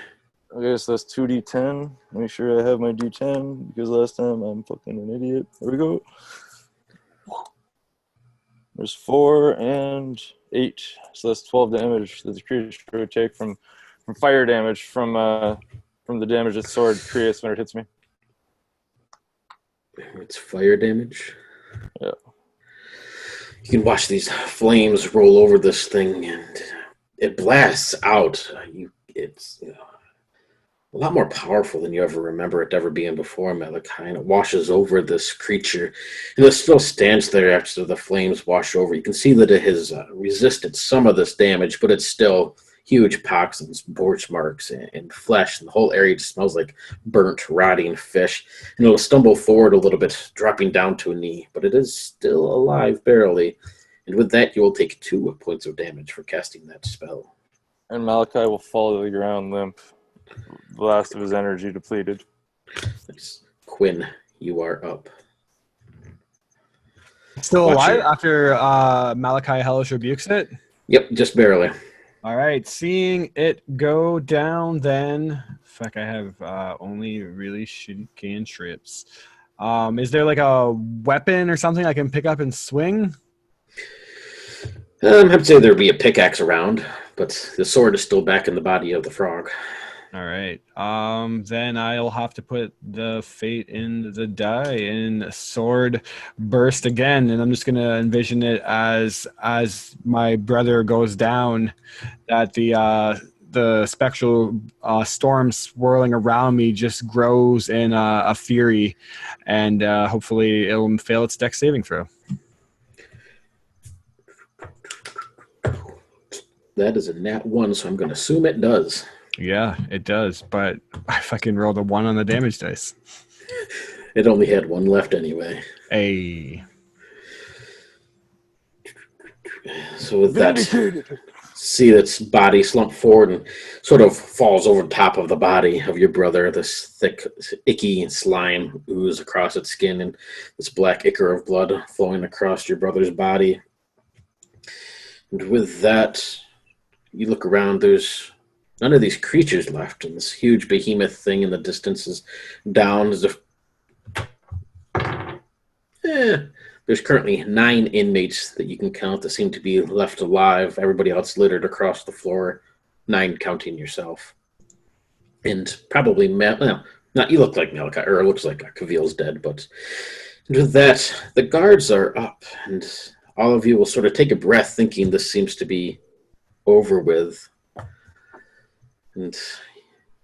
Okay, so that's 2d10. Make sure I have my d10, because last time I'm fucking an idiot. There we go. There's 4 and 8, so that's 12 damage that the creature would take from fire damage from the damage its sword creates when it hits me. It's fire damage. Yeah. You can watch these flames roll over this thing, and it blasts out. It's a lot more powerful than you ever remember it ever being before, Meike. And it washes over this creature, and it still stands there after the flames wash over. You can see that it has resisted some of this damage, but it's still huge pox and scorch marks and flesh, and the whole area just smells like burnt, rotting fish. And it'll stumble forward a little bit, dropping down to a knee, but it is still alive, barely. And with that, you will take 2 points of damage for casting that spell. And Malachi will fall to the ground limp, the last of his energy depleted. Nice. Quinn, you are up. Still Watch alive it. after Malachi Hellish rebukes it? Yep, just barely. All right, seeing it go down then. Fuck, I have only really shitty cantrips. Is there like a weapon or something I can pick up and swing? I'd say there'd be a pickaxe around, but the sword is still back in the body of the frog. All right. Then I'll have to put the fate in the die and sword burst again, and I'm just gonna envision it as my brother goes down, that the spectral storm swirling around me just grows in a fury, and hopefully it'll fail its dex saving throw. That is a nat 1, so I'm going to assume it does. Yeah, it does, but I fucking rolled a 1 on the damage dice. It only had 1 left anyway. Hey. So with that, see its body slump forward and sort of falls over the top of the body of your brother. This thick, icky slime ooze across its skin, and this black ichor of blood flowing across your brother's body. And with that, you look around, there's none of these creatures left, and this huge behemoth thing in the distance is down as if... There's currently 9 inmates that you can count that seem to be left alive. Everybody else littered across the floor, 9 counting yourself. And probably, you look like Malachi, or it looks like Cavil's dead, but with that, the guards are up, and all of you will sort of take a breath thinking this seems to be over with. And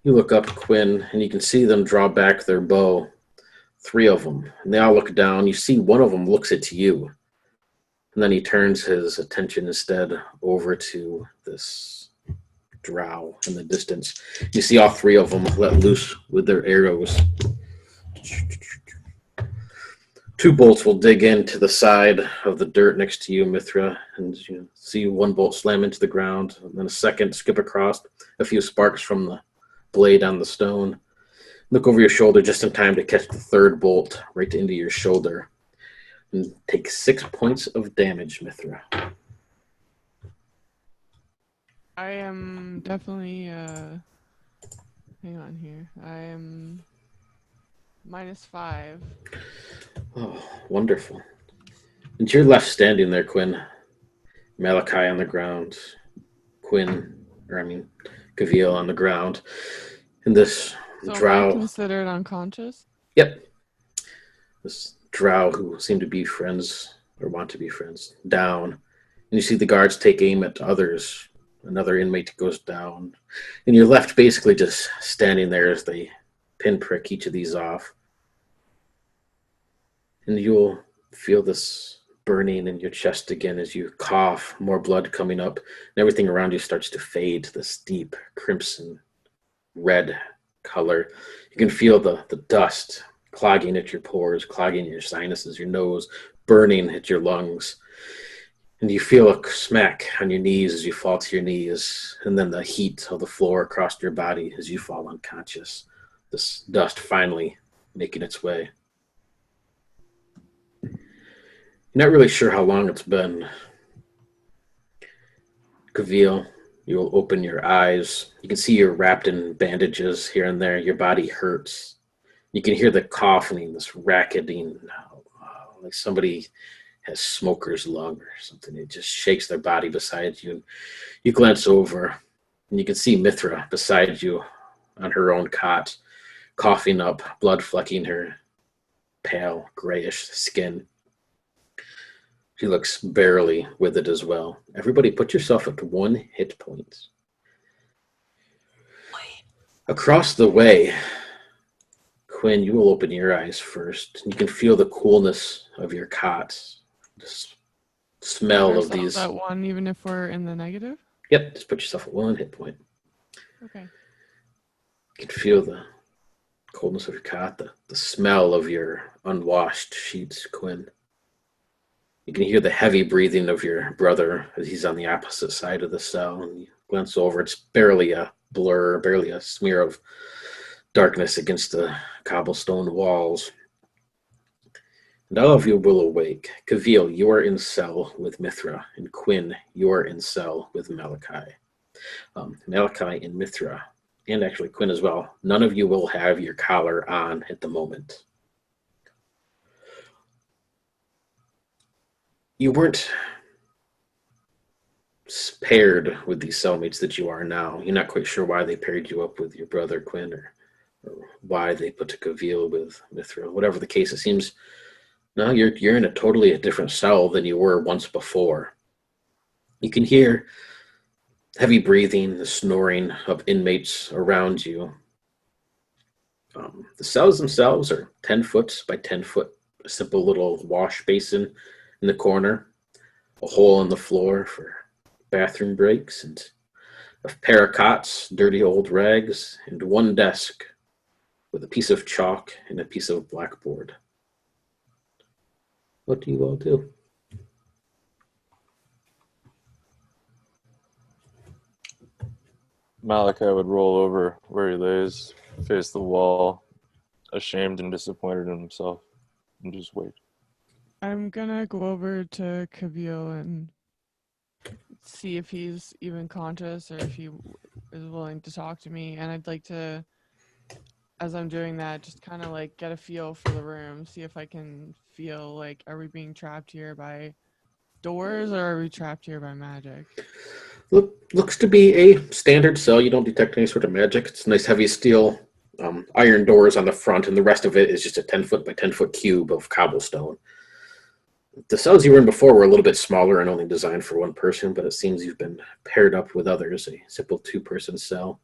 you look up, Quinn, and you can see them draw back their bow. 3 of them. And they all look down. You see one of them looks at you. And then he turns his attention instead over to this drow in the distance. You see all 3 of them let loose with their arrows. 2 bolts will dig into the side of the dirt next to you, Mithra, and you see 1 bolt slam into the ground, and then a second skip across, a few sparks from the blade on the stone. Look over your shoulder just in time to catch the 3rd bolt right into your shoulder, and take 6 points of damage, Mithra. I am definitely, hang on here. I am -5. Oh, wonderful. And you're left standing there, Quinn. Malachi on the ground. Cavil on the ground. And this So drow... am I considered unconscious? Yep. This drow who seem to be friends, or want to be friends, down. And you see the guards take aim at others. Another inmate goes down. And you're left basically just standing there as they pinprick each of these off. And you'll feel this burning in your chest again as you cough, more blood coming up, and everything around you starts to fade to this deep crimson red color. You can feel the dust clogging at your pores, clogging your sinuses, your nose, burning at your lungs. And you feel a smack on your knees as you fall to your knees, and then the heat of the floor across your body as you fall unconscious. This dust finally making its way. You're not really sure how long it's been. Cavil, you'll open your eyes. You can see you're wrapped in bandages here and there. Your body hurts. You can hear the coughing, this racketing, like somebody has smoker's lung or something. It just shakes their body beside you. You glance over, And you can see Mithra beside you on her own cot, coughing up, blood flecking her pale, grayish skin. She looks barely with it as well. Everybody put yourself at 1 hit point. Across the way, Quinn, you will open your eyes first. You can feel the coolness of your cot. The smell of these. That one, even if we're in the negative? Yep, just put yourself at 1 hit point. Okay. You can feel the coldness of your cot, the smell of your unwashed sheets, Quinn. You can hear the heavy breathing of your brother as he's on the opposite side of the cell. And you glance over, it's barely a blur, barely a smear of darkness against the cobblestone walls. And all of you will awake. Kavil, you are in cell with Mithra, and Quinn, you are in cell with Malachi. Malachi and Mithra, and actually Quinn as well, none of you will have your collar on at the moment. You weren't paired with these cellmates that you are now. You're not quite sure why they paired you up with your brother Quinn, or why they put Kavil with Mithra. Whatever the case, it seems now you're in a totally different cell than you were once before. You can hear heavy breathing, the snoring of inmates around you. The cells themselves are 10 foot by 10 foot, a simple little wash basin in the corner, a hole in the floor for bathroom breaks, and a pair of cots, dirty old rags, and one desk with a piece of chalk and a piece of blackboard. What do you all do? Malachi would roll over where he lays, face the wall, ashamed and disappointed in himself, and just wait. I'm gonna go over to Kavil and see if he's even conscious or if he is willing to talk to me. And I'd like to, as I'm doing that, just kind of like get a feel for the room, see if I can feel like, are we being trapped here by doors or are we trapped here by magic? Looks to be a standard cell. You don't detect any sort of magic. It's nice heavy steel iron doors on the front, and the rest of it is just a 10 foot by 10 foot cube of cobblestone. The cells you were in before were a little bit smaller and only designed for one person, but it seems you've been paired up with others, a simple 2-person cell.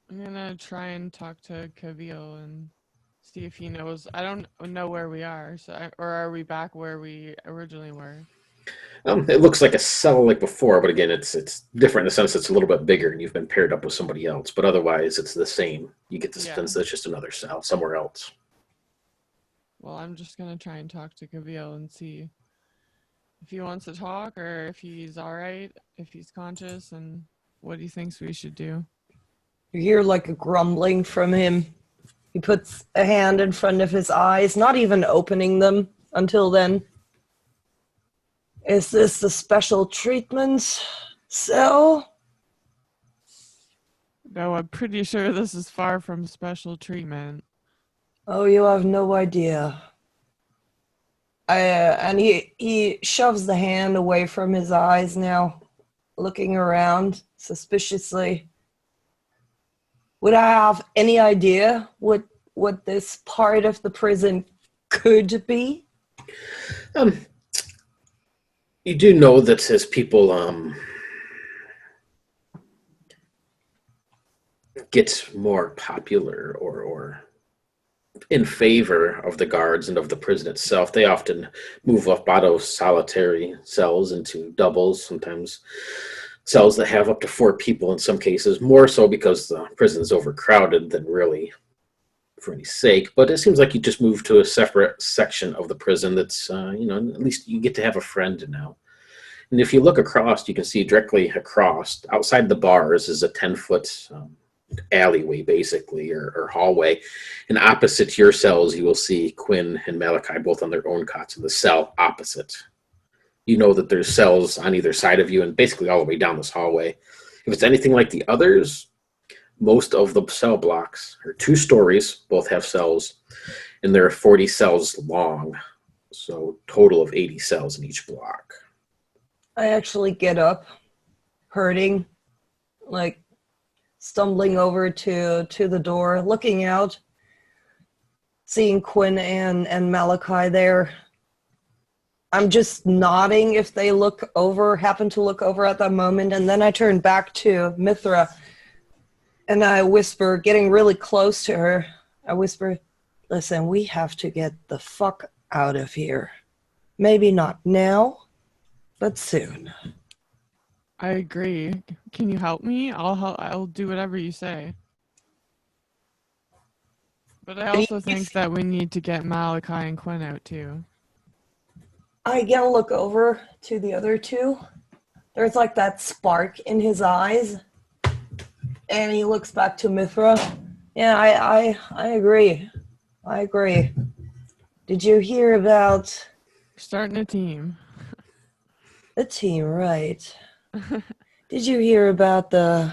I'm gonna try and talk to Kavil and see if he knows. I don't know where we are, or are we back where we originally were? It looks like a cell like before, but again, it's different in the sense it's a little bit bigger and you've been paired up with somebody else, but otherwise it's the same. You get the sense that it's just another cell somewhere else. Well, I'm just going to try and talk to Kavil and see if he wants to talk or if he's all right, if he's conscious, and what he thinks we should do. You hear like a grumbling from him. He puts a hand in front of his eyes, not even opening them until then. Is this the special treatment cell? No, I'm pretty sure this is far from special treatment. Oh, you have no idea. And he shoves the hand away from his eyes now, looking around suspiciously. Would I have any idea what this part of the prison could be? You do know that as people get more popular or in favor of the guards and of the prison itself, they often move up out of solitary cells into doubles, sometimes cells that have up to 4 people in some cases, more so because the prison is overcrowded than really for any sake. But it seems like you just move to a separate section of the prison that's, at least you get to have a friend now. And if you look across, you can see directly across, outside the bars is a 10-foot alleyway, basically, or hallway. And opposite your cells, you will see Quinn and Malachi both on their own cots in the cell opposite. You know that there's cells on either side of you and basically all the way down this hallway. If it's anything like the others, most of the cell blocks are 2 stories, both have cells, and there are 40 cells long. So total of 80 cells in each block. I actually get up, hurting, like stumbling over to the door, looking out, seeing Quinn and Malachi there. I'm just nodding if they happen to look over at that moment, and then I turn back to Mithra, and I whisper, getting really close to her, I whisper, listen, we have to get the fuck out of here. Maybe not now, but soon. I agree. Can you help me? I'll do whatever you say. But I also think that we need to get Malachi and Quinn out too. I again look over to the other two. There's like that spark in his eyes. And he looks back to Mithra. Yeah, I agree. I agree. Did you hear about... We're starting a team. A team, right. Did you hear about the...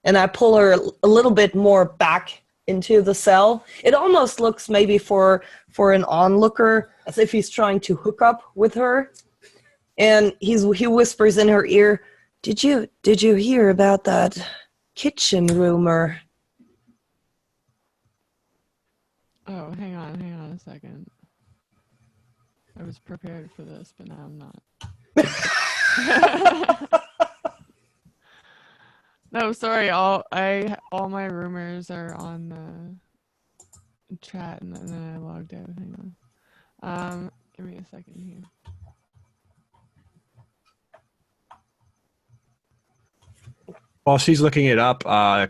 And I pull her a little bit more back into the cell. It almost looks maybe for an onlooker as if he's trying to hook up with her. And he whispers in her ear, Did you hear about that kitchen rumor? Oh, hang on a second. I was prepared for this, but now I'm not. No, sorry. All my rumors are on the chat, and then I logged out. Hang on. Give me a second here. While she's looking it up,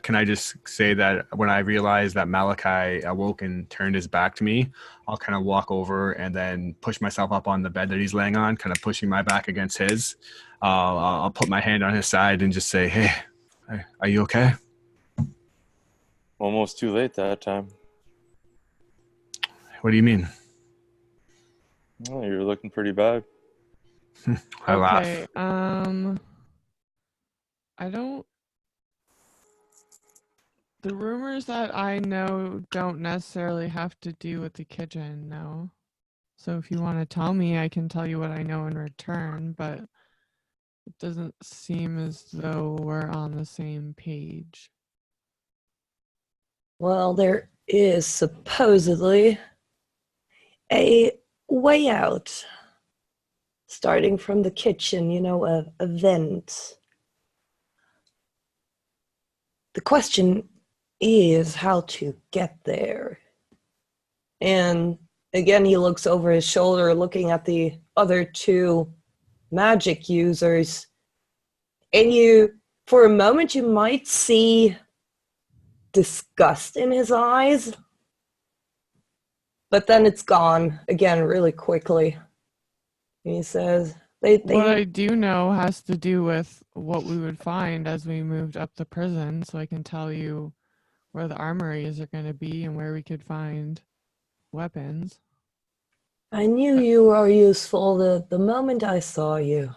can I just say that when I realized that Malachi awoke and turned his back to me, I'll kind of walk over and then push myself up on the bed that he's laying on, kind of pushing my back against his. I'll put my hand on his side and just say, hey, are you okay? Almost too late that time. What do you mean? Oh, you're looking pretty bad. I laugh. Okay, I don't... The rumors that I know don't necessarily have to do with the kitchen, no. So if you want to tell me, I can tell you what I know in return, but it doesn't seem as though we're on the same page. Well, there is supposedly a way out. Starting from the kitchen, a vent. The question is how to get there. And again, he looks over his shoulder, looking at the other two magic users. And for a moment, you might see disgust in his eyes. But then it's gone again really quickly. And he says, What I do know has to do with what we would find as we moved up the prison, so I can tell you where the armories are going to be and where we could find weapons. I knew you were useful the moment I saw you.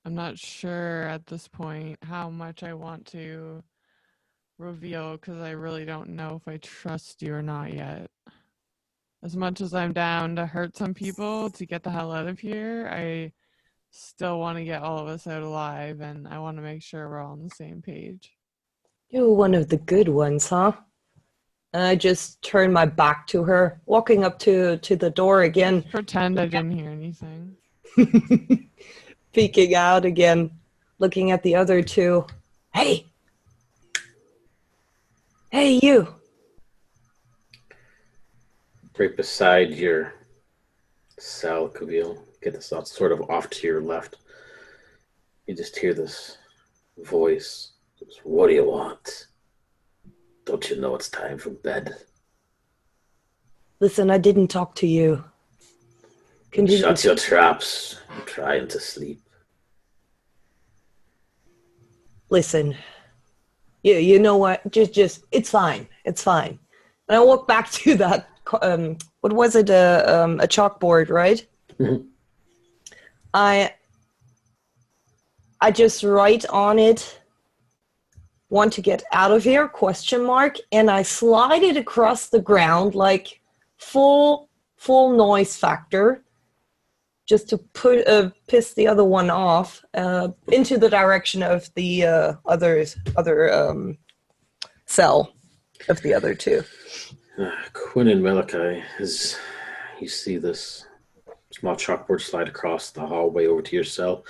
I'm not sure at this point how much I want to reveal, because I really don't know if I trust you or not yet. As much as I'm down to hurt some people to get the hell out of here, I still want to get all of us out alive, and I want to make sure we're all on the same page. You're one of the good ones, huh? And I just turn my back to her, walking up to the door again. Pretend I didn't hear anything. Peeking out again, looking at the other two. Hey! Hey, you! Right beside your cell, Kabil. Get this out sort of off to your left. You just hear this voice. What do you want? Don't you know it's time for bed? Listen, I didn't talk to you. Shut your traps. I'm trying to sleep. Listen, you know what? Just it's fine. It's fine. And I walk back to that. What was it? A chalkboard, right? Mm-hmm. I just write on it. Want to get out of here? ? And I slide it across the ground like full noise factor. just to piss the other one off, into the direction of the other cell of the other two. Quinn and Malachi, as you see this small chalkboard slide across the hallway over to your cell,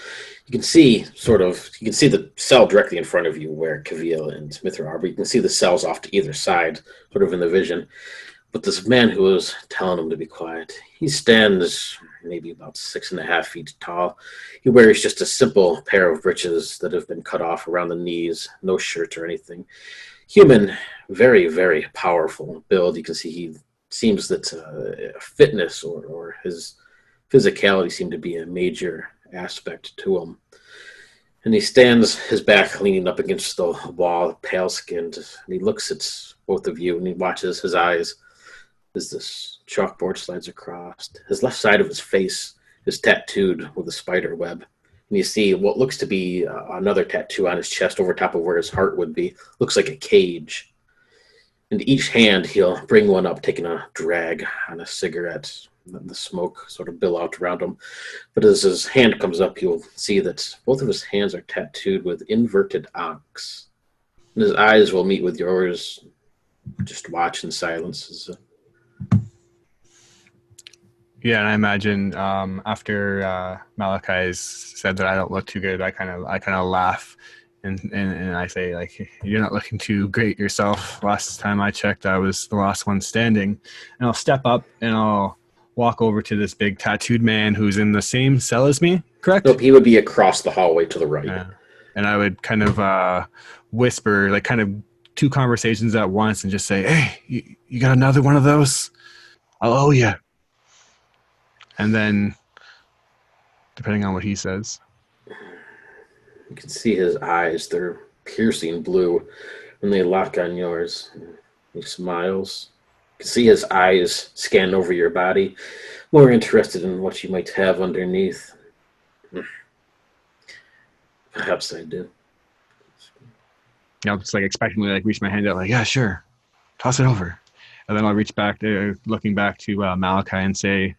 you can see the cell directly in front of you where Kavil and Mithra are, but you can see the cells off to either side, sort of in the vision. But this man who was telling him to be quiet, he stands maybe about 6.5 feet tall. He wears just a simple pair of breeches that have been cut off around the knees, no shirt or anything. Human, very, very powerful build. You can see he seems that fitness or his physicality seem to be a major aspect to him. And he stands, his back leaning up against the wall, pale-skinned, and he looks at both of you and he watches his eyes as this chalkboard slides across. His left side of his face is tattooed with a spider web. And you see what looks to be another tattoo on his chest over top of where his heart would be. Looks like a cage. And each hand, he'll bring one up, taking a drag on a cigarette. The smoke sort of bill out around him. But as his hand comes up, you'll see that both of his hands are tattooed with inverted ox. And his eyes will meet with yours. Just watch in silence. Yeah, and I imagine after Malachi's said that I don't look too good, I kind of laugh, and I say, like, you're not looking too great yourself. Last time I checked, I was the last one standing. And I'll step up and I'll walk over to this big tattooed man who's in the same cell as me. Correct? Nope, he would be across the hallway to the right. Yeah. And I would kind of whisper, like, kind of two conversations at once, and just say, "Hey, you got another one of those? I'll owe you." And then, depending on what he says. You can see his eyes. They're piercing blue when they lock on yours. He smiles. You can see his eyes scan over your body, more interested in what you might have underneath. Perhaps I do. You know, it's like expectantly, like, reach my hand out, like, yeah, sure, toss it over. And then I'll reach back there, looking back to Malachi, and say,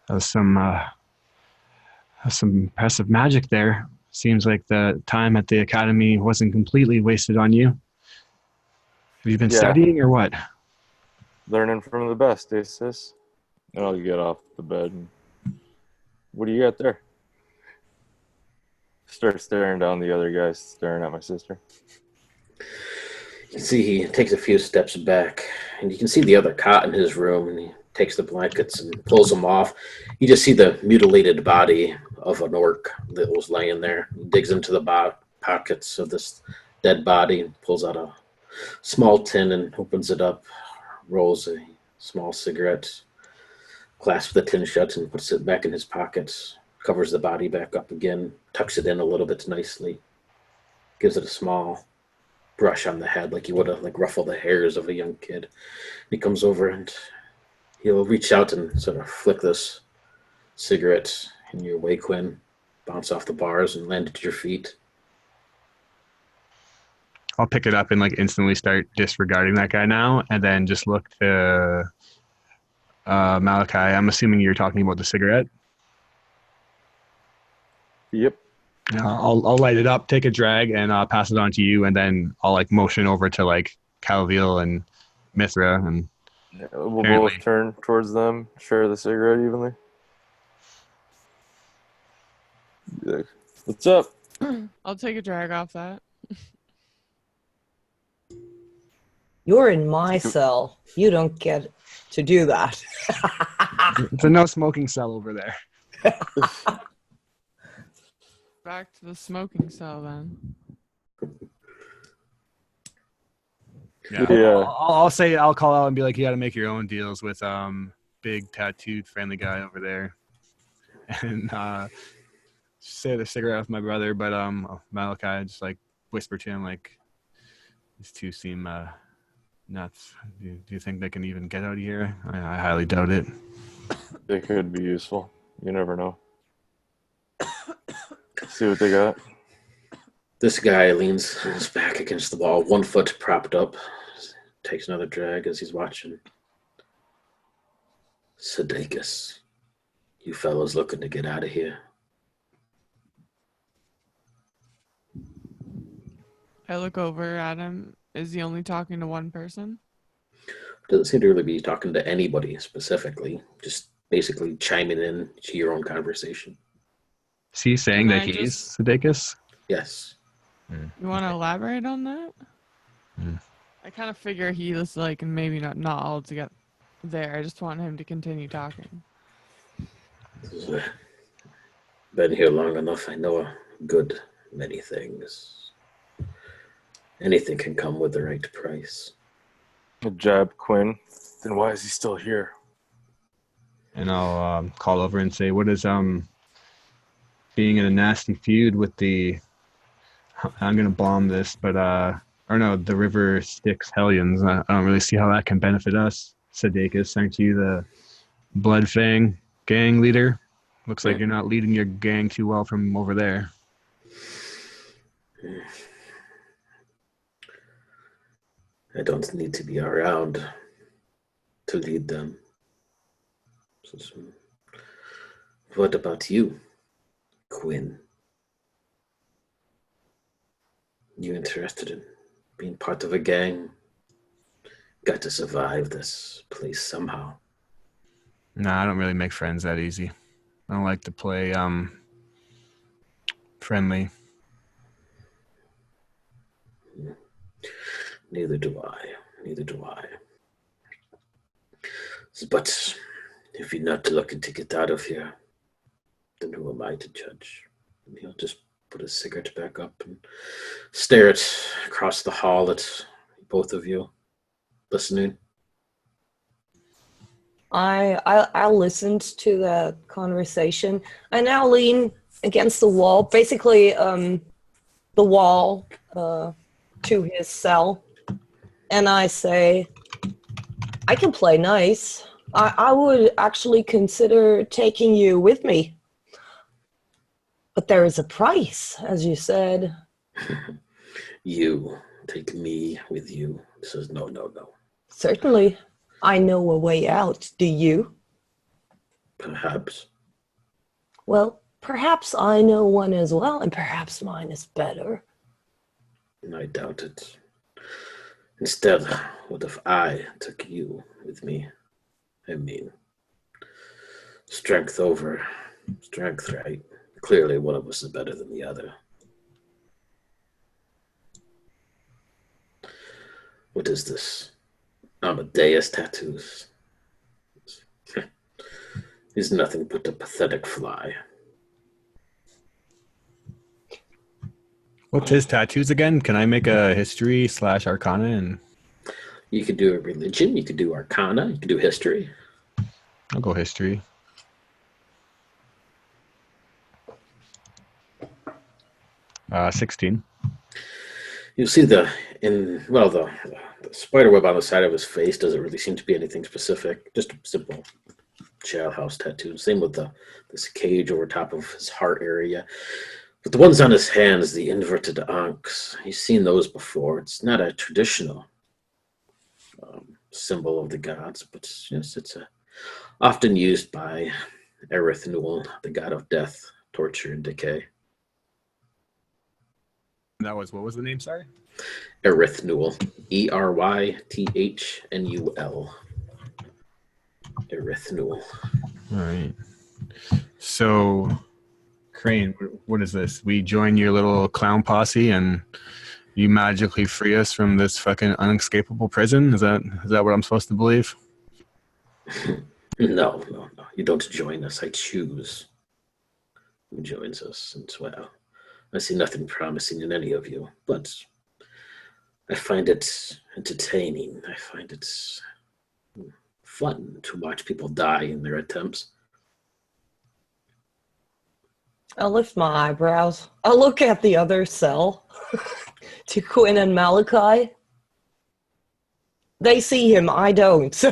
that was some impressive magic there. Seems like the time at the academy wasn't completely wasted on you. Have you been studying or what? Learning from the best, eh, sis? And I'll get off the bed. And what do you got there? Start staring down the other guys, staring at my sister. You can see he takes a few steps back, and you can see the other cot in his room, and he takes the blankets and pulls them off. You just see the mutilated body of an orc that was laying there. He digs into the pockets of this dead body and pulls out a small tin and opens it up, rolls a small cigarette, clasps the tin shut and puts it back in his pocket, covers the body back up again, tucks it in a little bit nicely, gives it a small brush on the head like he would have, like, ruffle the hairs of a young kid. He comes over and he'll reach out and sort of flick this cigarette in your way, Quinn, bounce off the bars and land at your feet. I'll pick it up and, like, instantly start disregarding that guy now, and then just look to Malachi. I'm assuming you're talking about the cigarette. Yep. I'll light it up, take a drag, and pass it on to you, and then I'll, like, motion over to, like, Calville and Mithra, and We'll apparently both turn towards them, share the cigarette evenly. Be like, what's up? I'll take a drag off that. You're in my cell. You don't get to do that. It's a no smoking cell over there. Back to the smoking cell then. Yeah. I'll call out and be like, you got to make your own deals with big tattooed friendly guy over there, and share the cigarette with my brother. But Malachi, just, like, whisper to him, like, these two seem nuts. Do you think they can even get out of here? I highly doubt it. They could be useful. You never know. See what they got. This guy leans his back against the wall, one foot propped up, takes another drag as he's watching. Sudeikis. You fellows looking to get out of here? I look over at him. Is he only talking to one person? Doesn't seem to really be talking to anybody specifically. Just basically chiming in to your own conversation. Is he saying Can that I he's just- Sudeikis? Yes. You want to elaborate on that? Hmm. I kind of figure he was like maybe not all together there. I just want him to continue talking. Been here long enough. I know a good many things. Anything can come with the right price. Good job, Quinn. Then why is he still here? And I'll call over and say, what is being in a nasty feud with the, I'm gonna bomb this, but or no, the River Styx Hellions. I don't really see how that can benefit us. Sudeikis, aren't you the Bloodfang gang leader? Looks like you're not leading your gang too well from over there. I don't need to be around to lead them. What about you, Quinn? You interested in being part of a gang? Got to survive this place somehow. Nah, I don't really make friends that easy. I don't like to play friendly. Neither do I. But if you're not looking to get out of here, then who am I to judge? And he'll just put his cigarette back up and stare across the hall at both of you, listening. I listened to the conversation. I now lean against the wall, basically the wall to his cell, and I say, I can play nice. I would actually consider taking you with me. But there is a price, as you said. You take me with you. Says no. Certainly. I know a way out. Do you? Perhaps. Well, perhaps I know one as well, and perhaps mine is better. I doubt it. Instead, what if I took you with me? I mean, strength over strength, right? Clearly one of us is better than the other. What is this? Amadeus tattoos. He's nothing but a pathetic fly. What's his tattoos again? Can I make a history / arcana? And You could do a religion, you could do arcana, you could do history. I'll go history. Uh, 16. You'll see the spider web on the side of his face doesn't really seem to be anything specific. Just a simple jailhouse tattoo. Same with this cage over top of his heart area. But the ones on his hands, the inverted ankhs, he's seen those before. It's not a traditional symbol of the gods, but yes, it's often used by Erythnul, the god of death, torture, and decay. That was, what was the name, sorry? Erythnul. Erythnul. Erythnul. All right. So, Crane, what is this? We join your little clown posse and you magically free us from this fucking unescapable prison? Is that what I'm supposed to believe? No. You don't join us. I choose who joins us. And well, I see nothing promising in any of you, but I find it entertaining. I find it fun to watch people die in their attempts. I'll lift my eyebrows. I'll look at the other cell to Quinn and Malachi. They see him, I don't. So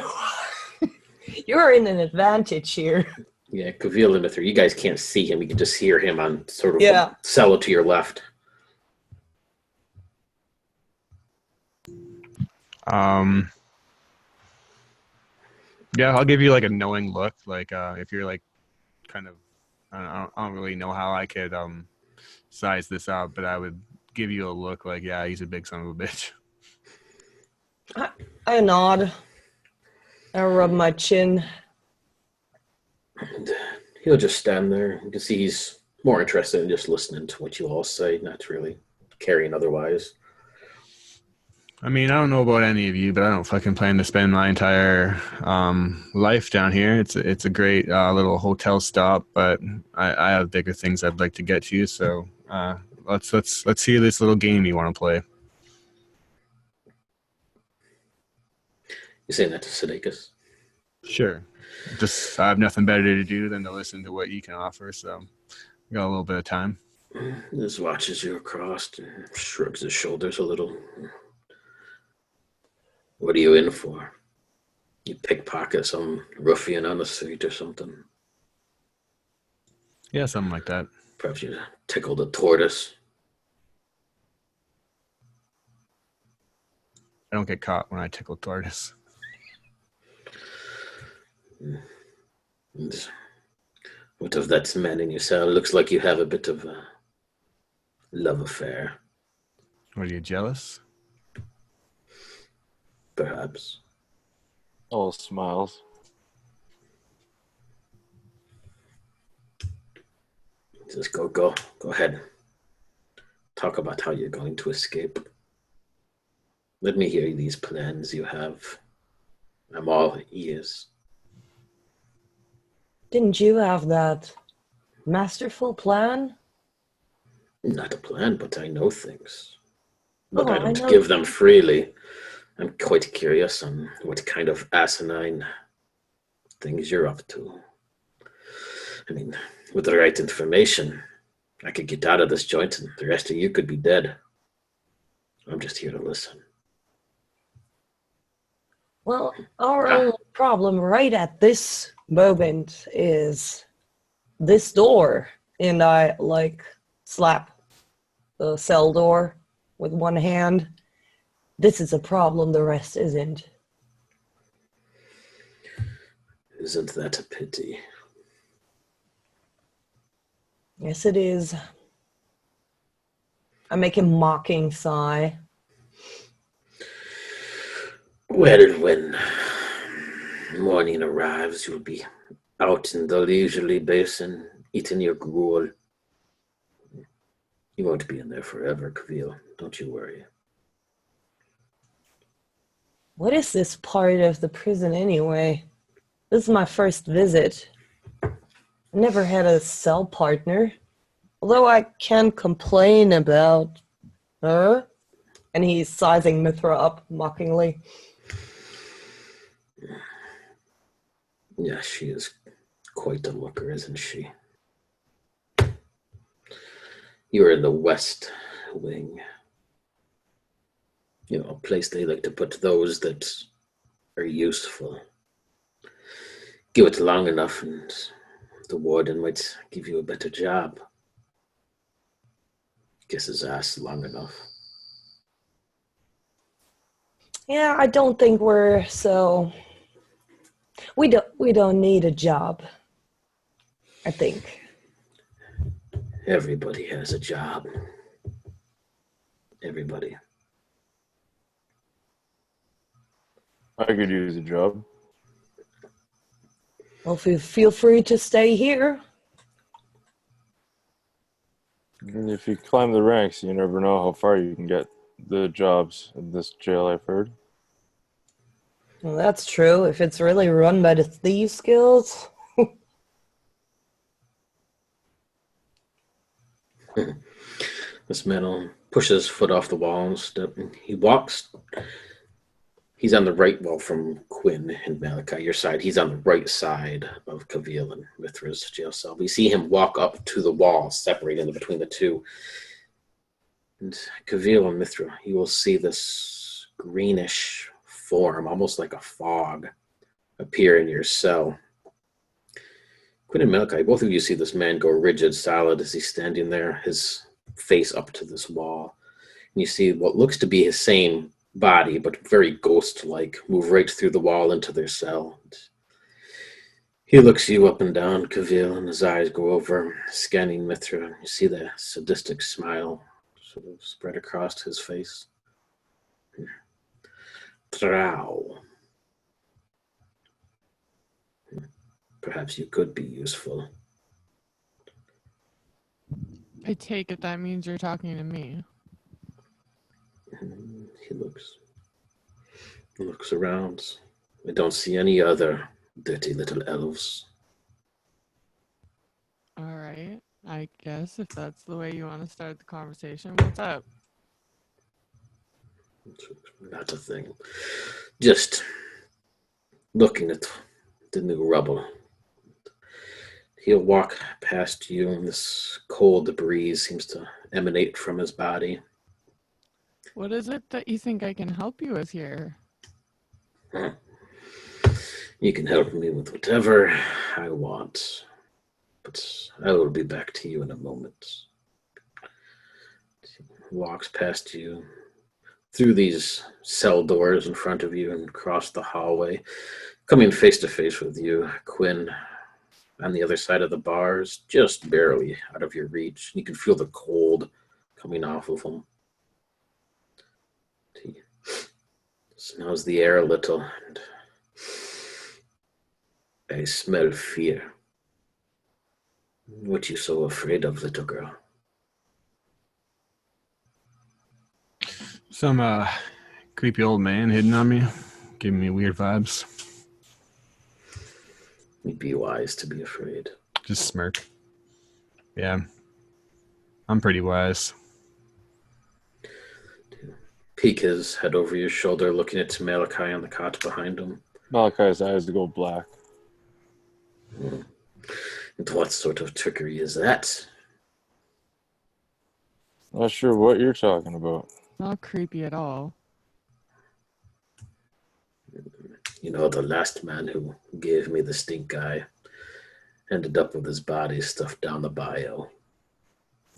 you're in an advantage here. Yeah, Kavil and Mithra, you guys can't see him. You can just hear him on sort of Yeah. cello to your left. Yeah, I'll give you like a knowing look, like if you're like kind of, I don't really know how I could size this out, but I would give you a look like, yeah, he's a big son of a bitch. I nod. I rub my chin. And he'll just stand there. You can see he's more interested in just listening to what you all say, not really caring otherwise. I mean, I don't know about any of you, but I don't fucking plan to spend my entire life down here. It's a great little hotel stop, but I have bigger things I'd like to get to. So let's hear this little game you want to play. You saying that to Sudeikis? Sure. Just I have nothing better to do than to listen to what you can offer. So we got a little bit of time. He just watches you across and shrugs his shoulders a little. What are you in for? You pickpocket some ruffian on the street or something? Yeah, something like that. Perhaps you tickled a tortoise. I don't get caught when I tickle tortoise. And what of that man in your cell? Looks like you have a bit of a love affair. Are you jealous? Perhaps. All smiles. Just go ahead. Talk about how you're going to escape. Let me hear these plans you have. I'm all ears. Didn't you have that masterful plan? Not a plan, but I know things. But Oh, I I don't know give them freely. I'm quite curious on what kind of asinine things you're up to. I mean, with the right information, I could get out of this joint and the rest of you could be dead. I'm just here to listen. Well, our only problem right at this moment is this door. And I, slap the cell door with one hand. This is a problem, the rest isn't. Isn't that a pity? Yes, it is. I make a mocking sigh. Well, when morning arrives, you'll be out in the leisurely basin, eating your gruel. You won't be in there forever, Kavil. Don't you worry. What is this part of the prison anyway? This is my first visit. I never had a cell partner. Although I can complain about her. And he's sizing Mithra up mockingly. Yeah, she is quite a looker, isn't she? You're in the West Wing. You know, a place they like to put those that are useful. Give it long enough and the warden might give you a better job. Kiss his ass long enough. Yeah, I don't think we're so... We don't need a job, I think. Everybody has a job. Everybody. I could use a job. Well, feel free to stay here. And if you climb the ranks, you never know how far you can get the jobs in this jail, I've heard. Well, that's true. If it's really run by the thieves guilds. This man pushes his foot off the wall and he walks. He's on the right, well, from Quinn and Meike, your side. He's on the right side of Kavil and Mithra's jail cell. We see him walk up to the wall, separating between the two. And Kavil and Mithra, you will see this greenish form, almost like a fog, appear in your cell. Quinn and Meike, both of you see this man go rigid, solid as he's standing there, his face up to this wall. And you see what looks to be his same body, but very ghost-like, move right through the wall into their cell. He looks you up and down, Kavil, and his eyes go over, scanning Mithra. You see the sadistic smile sort of spread across his face. Drow. Perhaps you could be useful. I take it that means you're talking to me. He looks around. I don't see any other dirty little elves. All right. I guess if that's the way you want to start the conversation, what's up? Not a thing. Just looking at the new rubble. He'll walk past you, and this cold breeze seems to emanate from his body. What is it that you think I can help you with here? You can help me with whatever I want, but I will be back to you in a moment. He walks past you through these cell doors in front of you and across the hallway, coming face to face with you, Quinn. On the other side of the bars, just barely out of your reach. You can feel the cold coming off of him. He smells the air a little, and I smell fear. What you so afraid of, little girl? Some creepy old man hitting on me, giving me weird vibes. You'd be wise to be afraid. Just smirk. Yeah. I'm pretty wise. Peek his head over your shoulder, looking at Malachi on the cot behind him. Malachi's eyes go black. And what sort of trickery is that? Not sure what you're talking about. Not creepy at all. You know, the last man who gave me the stink eye ended up with his body stuffed down the bayou.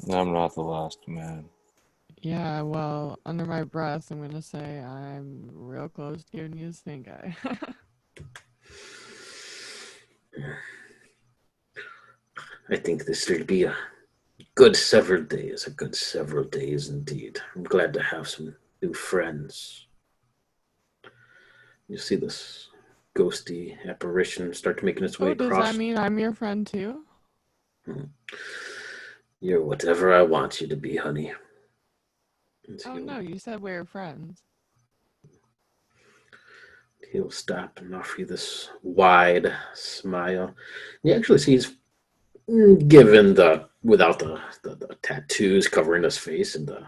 I'm not the last man. Yeah, well, under my breath, I'm going to say I'm real close to giving you a stink eye. I think this will be a good several days indeed. I'm glad to have some new friends. You see this ghosty apparition start making its way Oh, does across. that mean I'm your friend too? You're whatever I want you to be, honey. Oh no, you said we were friends. He'll stop and offer you this wide smile. You actually see he's given without the tattoos covering his face and the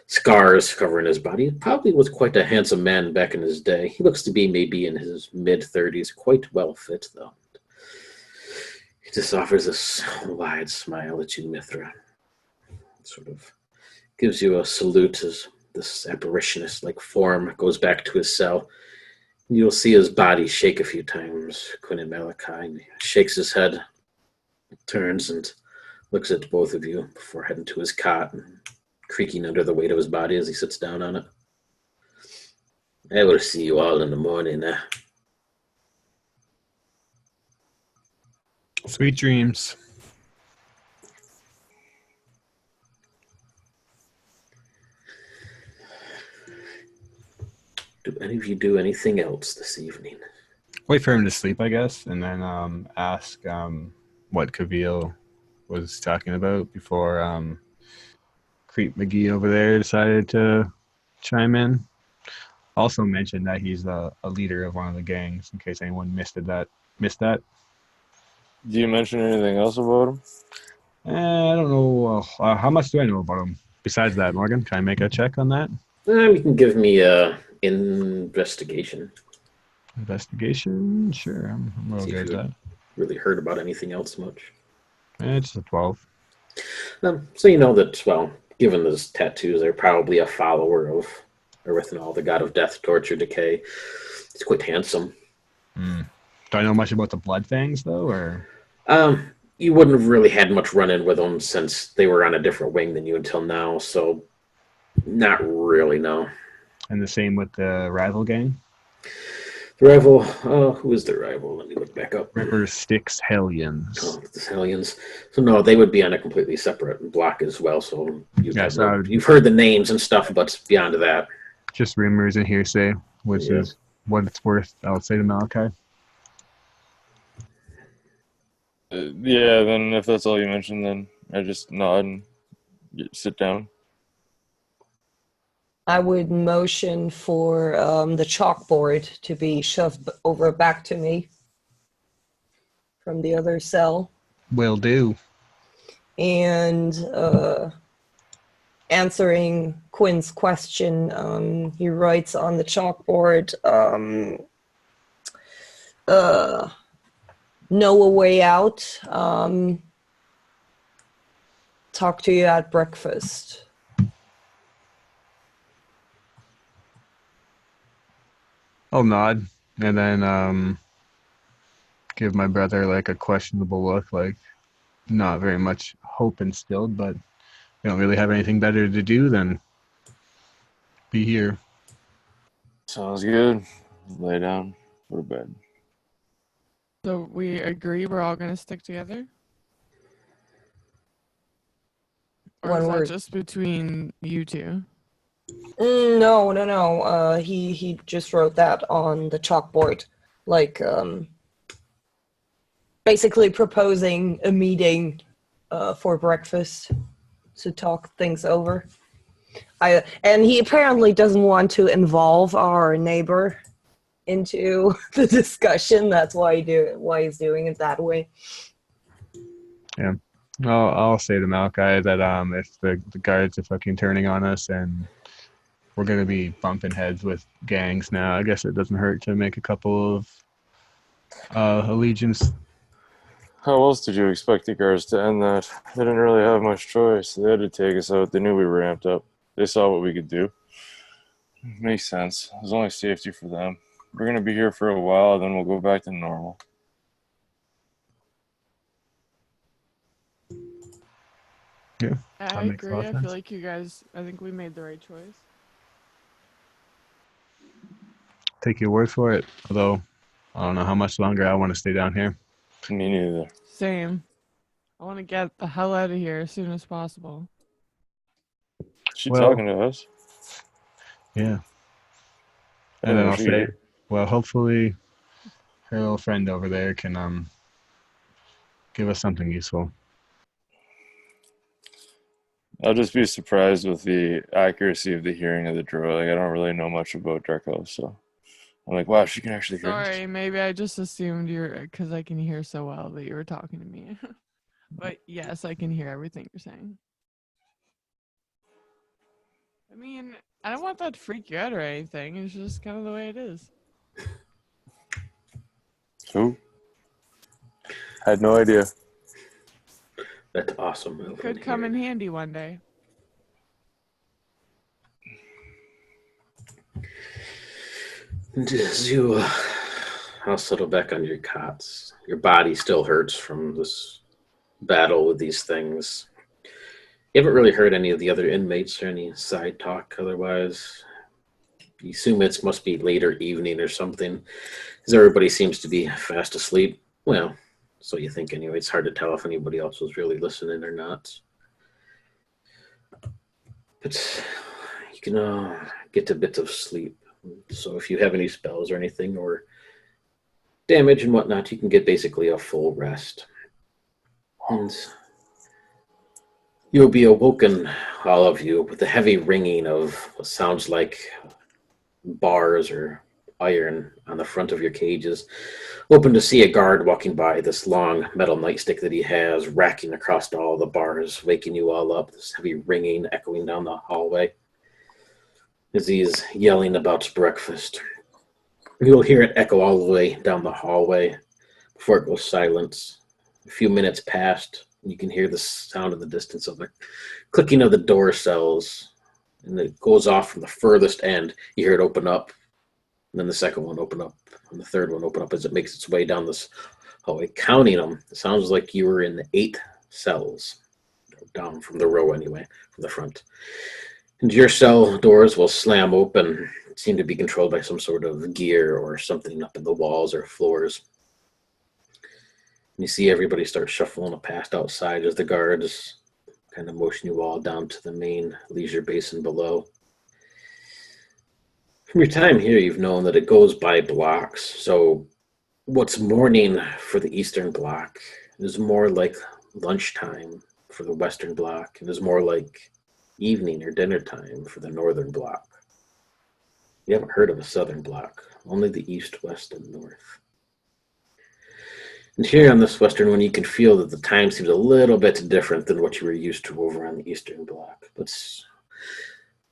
scars covering his body. He probably was quite a handsome man back in his day. He looks to be maybe in his mid-30s, quite well fit though. He just offers this wide smile at you, Mithra. Sort of gives you a salute as this apparitionist-like form goes back to his cell. You'll see his body shake a few times, Quinn and Malachi, and he shakes his head, turns and looks at both of you before heading to his cot and creaking under the weight of his body as he sits down on it. I will see you all in the morning. Sweet dreams. Do any of you do anything else this evening? Wait for him to sleep, I guess, and then ask what Kavil was talking about before Creep McGee over there decided to chime in. Also mentioned that he's a leader of one of the gangs, in case anyone missed that. Do you mention anything else about him? I don't know. How much do I know about him? Besides that, Morgan, can I make a check on that? You can give me a investigation. Investigation? Sure, I'm real See if good at you that. really heard about anything else much. It's a 12. So you know that, well, given those tattoos, they're probably a follower of Erythanol, the god of death, torture, decay. He's quite handsome. Do I know much about the Blood Fangs, though, or? You wouldn't have really had much run-in with them since they were on a different wing than you until now, so not really, no. And the same with the rival gang? Rival, who is the rival? Let me look back up. River Styx Hellions. Oh, the Hellions. So no, they would be on a completely separate block as well. So you've heard the names and stuff, but beyond that, just rumors and hearsay, which is what it's worth. I would say to Malachi. Yeah, then if that's all you mentioned, then I just nod and sit down. I would motion for the chalkboard to be shoved over back to me from the other cell. Will do. And answering Quinn's question, he writes on the chalkboard, know a way out. Talk to you at breakfast. I'll nod and then give my brother like a questionable look, like not very much hope instilled, but we don't really have anything better to do than be here. Sounds good. Lay down, go to bed. So we agree we're all going to stick together? Or One is word. that just between you two? No. He just wrote that on the chalkboard, like basically proposing a meeting for breakfast to talk things over. And he apparently doesn't want to involve our neighbor into the discussion. That's why he's doing it that way. Yeah. I'll say to Malachi that if the guards are fucking turning on us and we're going to be bumping heads with gangs now, I guess it doesn't hurt to make a couple of allegiance. How else did you expect the guards to end that? They didn't really have much choice. They had to take us out. They knew we were amped up. They saw what we could do. Makes sense. There's only safety for them. We're going to be here for a while, then we'll go back to normal. Yeah. I agree. I feel like you guys, I think we made the right choice. Take your word for it, although I don't know how much longer I want to stay down here. Me neither. Same. I want to get the hell out of here as soon as possible. She talking to us? Yeah. And then I'll say, well, hopefully her little friend over there can give us something useful. I'll just be surprised with the accuracy of the hearing of the droid. Like, I don't really know much about Dark Elves, so I'm like, wow, she can actually hear us. Sorry, maybe I just assumed because I can hear so well that you were talking to me. But yes, I can hear everything you're saying. I mean, I don't want that to freak you out or anything. It's just kind of the way it is. Who? Had no idea. That's awesome. It could come in handy one day. As you I'll settle back on your cots. Your body still hurts from this battle with these things. You haven't really heard any of the other inmates or any side talk otherwise. You assume it must be later evening or something, because everybody seems to be fast asleep. Well, so you think anyway. It's hard to tell if anybody else was really listening or not. But you can get a bit of sleep. So if you have any spells or anything or damage and whatnot, you can get basically a full rest. And you'll be awoken, all of you, with the heavy ringing of what sounds like bars or iron on the front of your cages. Open to see a guard walking by, this long metal nightstick that he has, racking across all the bars, waking you all up, this heavy ringing echoing down the hallway as he's yelling about breakfast. You'll hear it echo all the way down the hallway before it goes silent. A few minutes passed, and you can hear the sound in the distance of the clicking of the door cells, and it goes off from the furthest end. You hear it open up, and then the second one open up, and the third one open up as it makes its way down this hallway. Counting them, it sounds like you were in 8 cells, down from the row anyway, from the front. And your cell doors will slam open, seem to be controlled by some sort of gear or something up in the walls or floors. You see everybody start shuffling past outside as the guards kind of motion you all down to the main leisure basin below. From your time here, you've known that it goes by blocks. So what's morning for the Eastern Bloc is more like lunchtime for the Western Bloc, and is more like evening or dinner time for the Northern Bloc. You haven't heard of a Southern Bloc, only the East, West, and North. And here on this Western one, you can feel that the time seems a little bit different than what you were used to over on the Eastern Bloc. Let's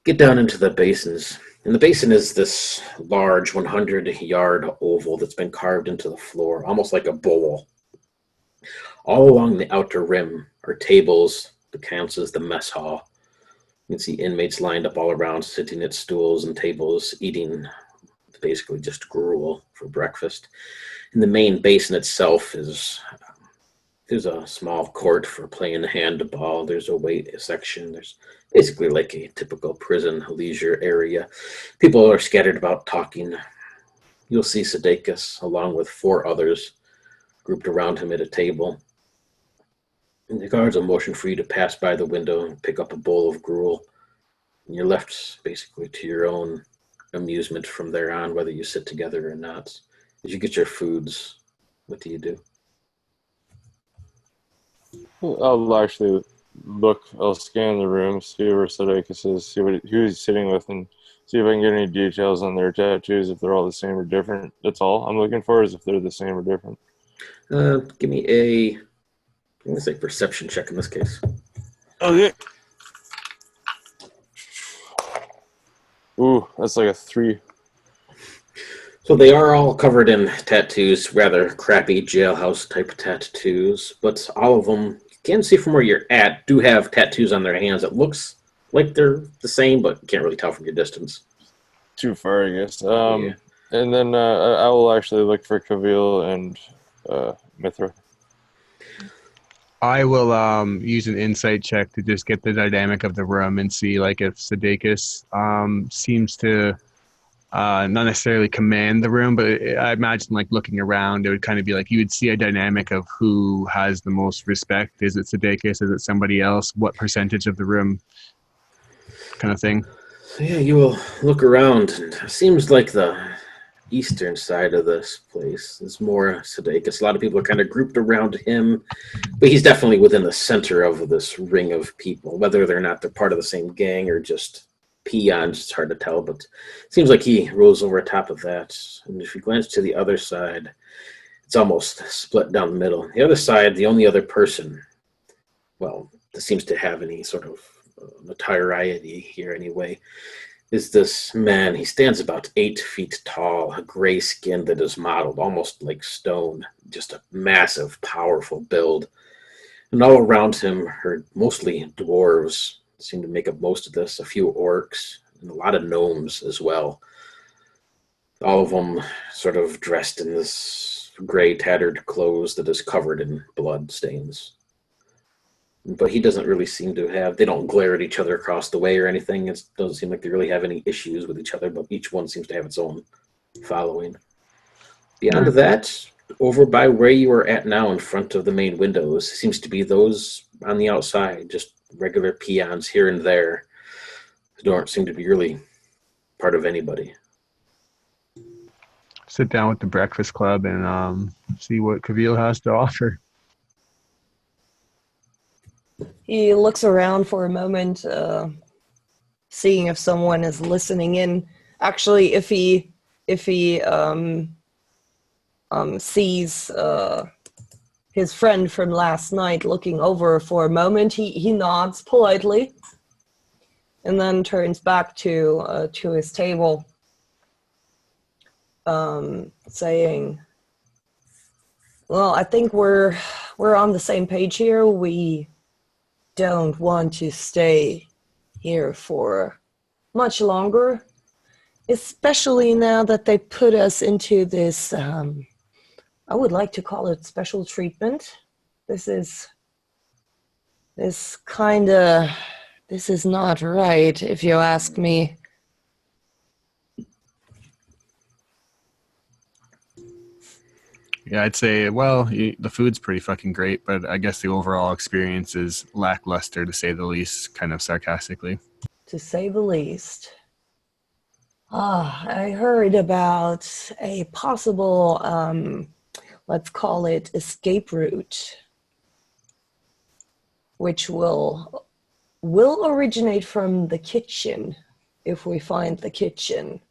get down into the basins. And the basin is this large 100-yard oval that's been carved into the floor, almost like a bowl. All along the outer rim are tables that counts as the mess hall. You can see inmates lined up all around, sitting at stools and tables, eating basically just gruel for breakfast. And the main basin itself there's a small court for playing handball. There's a weight section. There's basically like a typical prison leisure area. People are scattered about talking. You'll see Sudeikis along with 4 others grouped around him at a table. And the guards will motion for you to pass by the window and pick up a bowl of gruel. And you're left basically to your own amusement from there on, whether you sit together or not. As you get your foods, what do you do? I'll actually I'll scan the room, see where Sudeikis is, see who he's sitting with, and see if I can get any details on their tattoos, if they're all the same or different. That's all I'm looking for, is if they're the same or different. Give me I'm going to say perception check in this case. Okay. Ooh, that's like a 3. So they are all covered in tattoos, rather crappy jailhouse type tattoos, but all of them, you can see from where you're at, do have tattoos on their hands. It looks like they're the same, but you can't really tell from your distance. Too far, I guess. Yeah. And then I will actually look for Kavil and Mithra. I will use an insight check to just get the dynamic of the room and see like if Sudeikis seems to not necessarily command the room, but I imagine like looking around, it would kind of be like you would see a dynamic of who has the most respect. Is it Sudeikis? Is it somebody else? What percentage of the room kind of thing? So yeah, you will look around, and it seems like the eastern side of this place is more Sudeikis. A lot of people are kind of grouped around him, but he's definitely within the center of this ring of people. Whether or not they're part of the same gang or just peons, it's hard to tell, but it seems like he rose over top of that. And if you glance to the other side, it's almost split down the middle. The other side, the only other person, well, that seems to have any sort of notoriety here anyway, is this man. He stands about 8 feet tall, a gray skin that is mottled almost like stone, just a massive, powerful build. And all around him are mostly dwarves, seem to make up most of this, a few orcs, and a lot of gnomes as well. All of them sort of dressed in this gray, tattered clothes that is covered in blood stains. But he doesn't really seem to have, they don't glare at each other across the way or anything. It doesn't seem like they really have any issues with each other, but each one seems to have its own following. Beyond that, over by where you are at now in front of the main windows, seems to be those on the outside, just regular peons here and there who don't seem to be really part of anybody. Sit down with the Breakfast Club and see what Kavil has to offer. He looks around for a moment, seeing if someone is listening in. Actually, if he sees his friend from last night looking over for a moment, he nods politely and then turns back to his table, saying, "Well, I think we're on the same page here. We don't want to stay here for much longer, especially now that they put us into this, I would like to call it special treatment. This This is not right, if you ask me. Yeah, I'd say, well, the food's pretty fucking great, but I guess the overall experience is lackluster, to say the least, kind of sarcastically. To say the least. I heard about a possible, let's call it escape route, which will originate from the kitchen, if we find the kitchen.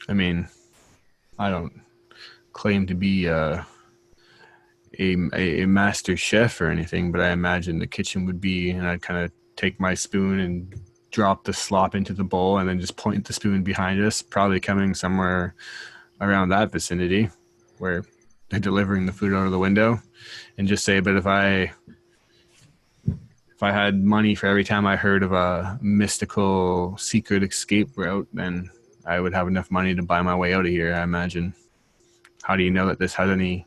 I mean, I don't claim to be a master chef or anything, but I imagine the kitchen would be, and I'd kind of take my spoon and drop the slop into the bowl and then just point the spoon behind us, probably coming somewhere around that vicinity where they're delivering the food out of the window, and just say, but if I had money for every time I heard of a mystical secret escape route, then I would have enough money to buy my way out of here, I imagine. How do you know that this has any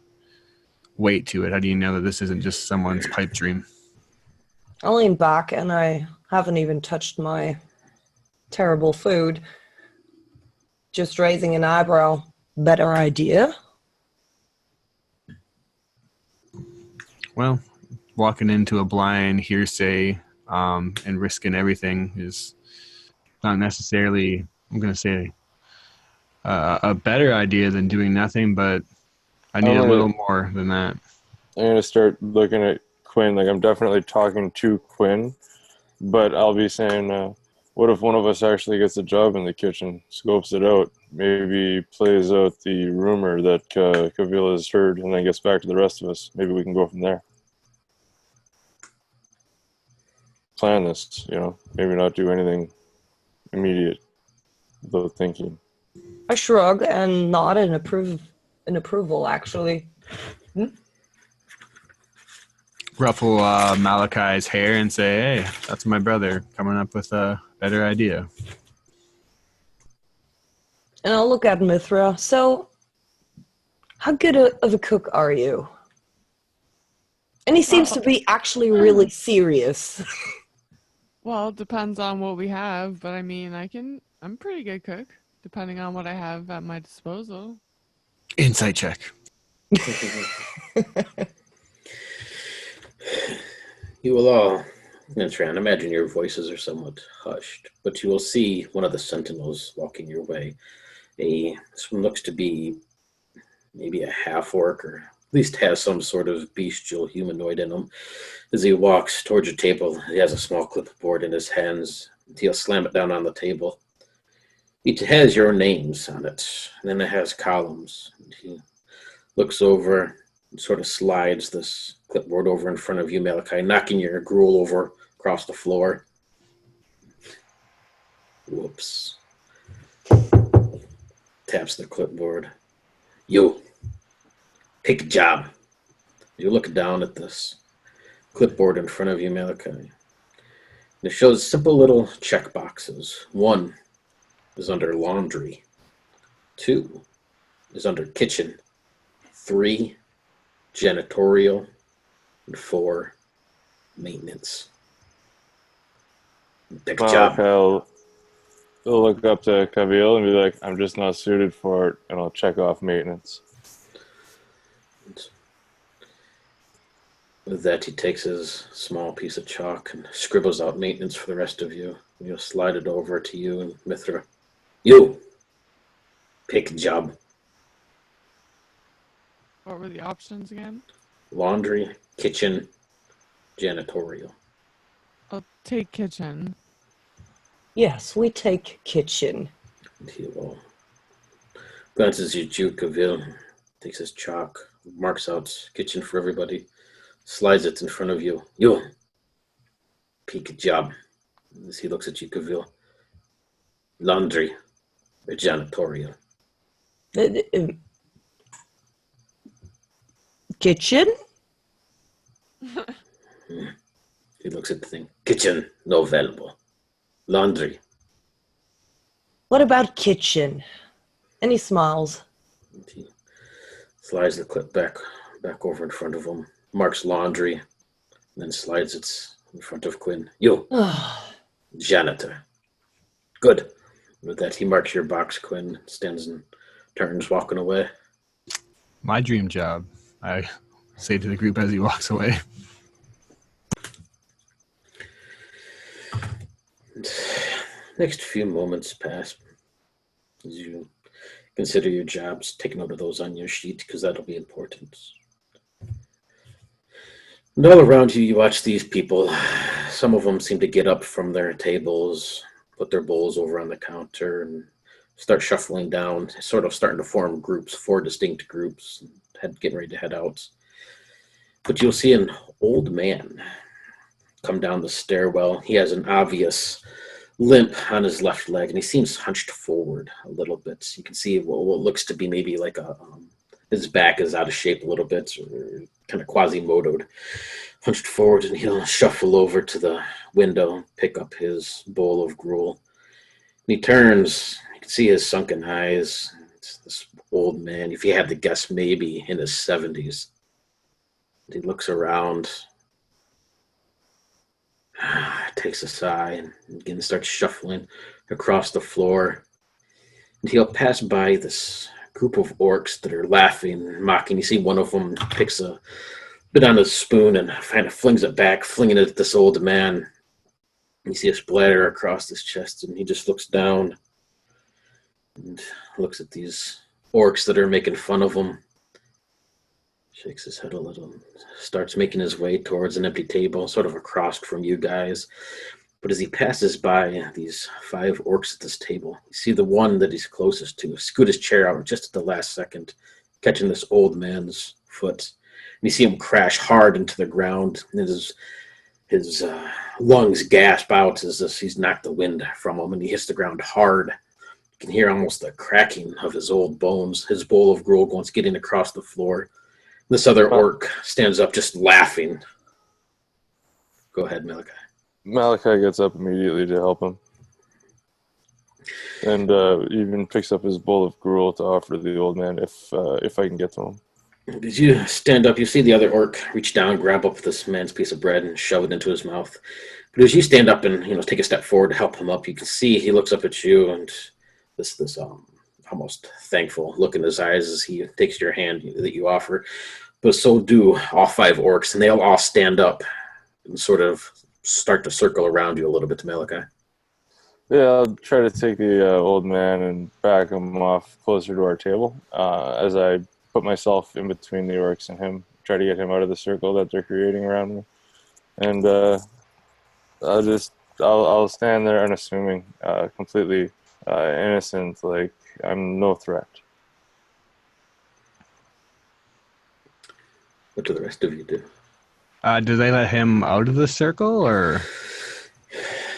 weight to it? How do you know that this isn't just someone's pipe dream? I lean back and I haven't even touched my terrible food. Just raising an eyebrow. Better idea? Well, walking into a blind hearsay and risking everything is not necessarily, I'm going to say, a better idea than doing nothing, but I need a little more than that. I'm going to start looking at Quinn. Like, I'm definitely talking to Quinn, but I'll be saying, what if one of us actually gets a job in the kitchen, scopes it out, maybe plays out the rumor that Kavil has heard, and then gets back to the rest of us? Maybe we can go from there. Plan this, maybe not do anything immediate without thinking. I shrug and nod in approval, actually. Ruffle Malachi's hair and say, hey, that's my brother coming up with a better idea. And I'll look at Mithra. So, how good of a cook are you? And he seems to be actually really serious. Well, it depends on what we have, but I mean, I'm a pretty good cook, depending on what I have at my disposal. Insight check. You will all, Nitran, imagine your voices are somewhat hushed, but you will see one of the sentinels walking your way. This one looks to be maybe a half-orc, or at least has some sort of bestial humanoid in him. As he walks towards your table, he has a small clipboard in his hands. He'll slam it down on the table. It has your names on it, and then it has columns. He looks over and sort of slides this clipboard over in front of you, Malachi, knocking your gruel over across the floor. Whoops. Taps the clipboard. You, pick a job. You look down at this clipboard in front of you, Malachi. It shows simple little check boxes. 1 is under laundry. 2 is under kitchen. 3, janitorial. And 4, maintenance. Pick a job. I'll look up to Kavil and be like, I'm just not suited for it, and I'll check off maintenance. With that, he takes his small piece of chalk and scribbles out maintenance for the rest of you. He'll slide it over to you and Mithra. You, pick a job. What were the options again? Laundry, kitchen, janitorial. I'll take kitchen. Yes, we take kitchen. And he will glances at you, Kavil, takes his chalk, marks out kitchen for everybody, slides it in front of you. You, pick a job. As he looks at you, Kavil. Laundry, or janitorial. Kitchen? He looks at the thing. Kitchen, no available. Laundry. What about kitchen? And he smiles. And he slides the clip back back over in front of him, marks laundry, and then slides it in front of Quinn. You, janitor. Good. With that, he marks your box, Quinn, stands and turns, walking away. My dream job, I say to the group as he walks away. Next few moments pass as you consider your jobs. Take note of those on your sheet because that'll be important. And all around you, you watch these people. Some of them seem to get up from their tables, put their bowls over on the counter, and start shuffling down, sort of starting to form groups, 4 distinct groups, getting ready to head out. But you'll see an old man come down the stairwell. He has an obvious limp on his left leg, and he seems hunched forward a little bit. You can see what looks to be maybe like his back is out of shape a little bit, or kind of quasimodoed, hunched forward, and he'll shuffle over to the window, pick up his bowl of gruel. And he turns. You can see his sunken eyes. It's this old man, if you had to guess, maybe in his 70s. He looks around, takes a sigh, and again starts shuffling across the floor. And he'll pass by this group of orcs that are laughing, mocking. You see one of them picks a bit on his spoon and kind of flings it back, flinging it at this old man. You see a splatter across his chest, and he just looks down and looks at these orcs that are making fun of him. Shakes his head a little, starts making his way towards an empty table, sort of across from you guys. But as he passes by these 5 orcs at this table, you see the one that he's closest to scoot his chair out just at the last second, catching this old man's foot. And you see him crash hard into the ground, and his lungs gasp out as if he's knocked the wind from him, and he hits the ground hard. You can hear almost the cracking of his old bones, his bowl of gruel going skidding across the floor. This other orc stands up just laughing. Go ahead, Meike. Malachi gets up immediately to help him. And even picks up his bowl of gruel to offer the old man if I can get to him. As you stand up, you see the other orc reach down, grab up this man's piece of bread, and shove it into his mouth. But as you stand up and take a step forward to help him up, you can see he looks up at you, and this almost thankful look in his eyes as he takes your hand that you offer. But so do all 5 orcs, and they'll all stand up and sort of start to circle around you a little bit, to Malachi. Yeah, I'll try to take the old man and back him off closer to our table as I put myself in between the orcs and him, try to get him out of the circle that they're creating around me. And I'll stand there unassuming, completely innocent, like I'm no threat. What do the rest of you do? Do they let him out of the circle, or?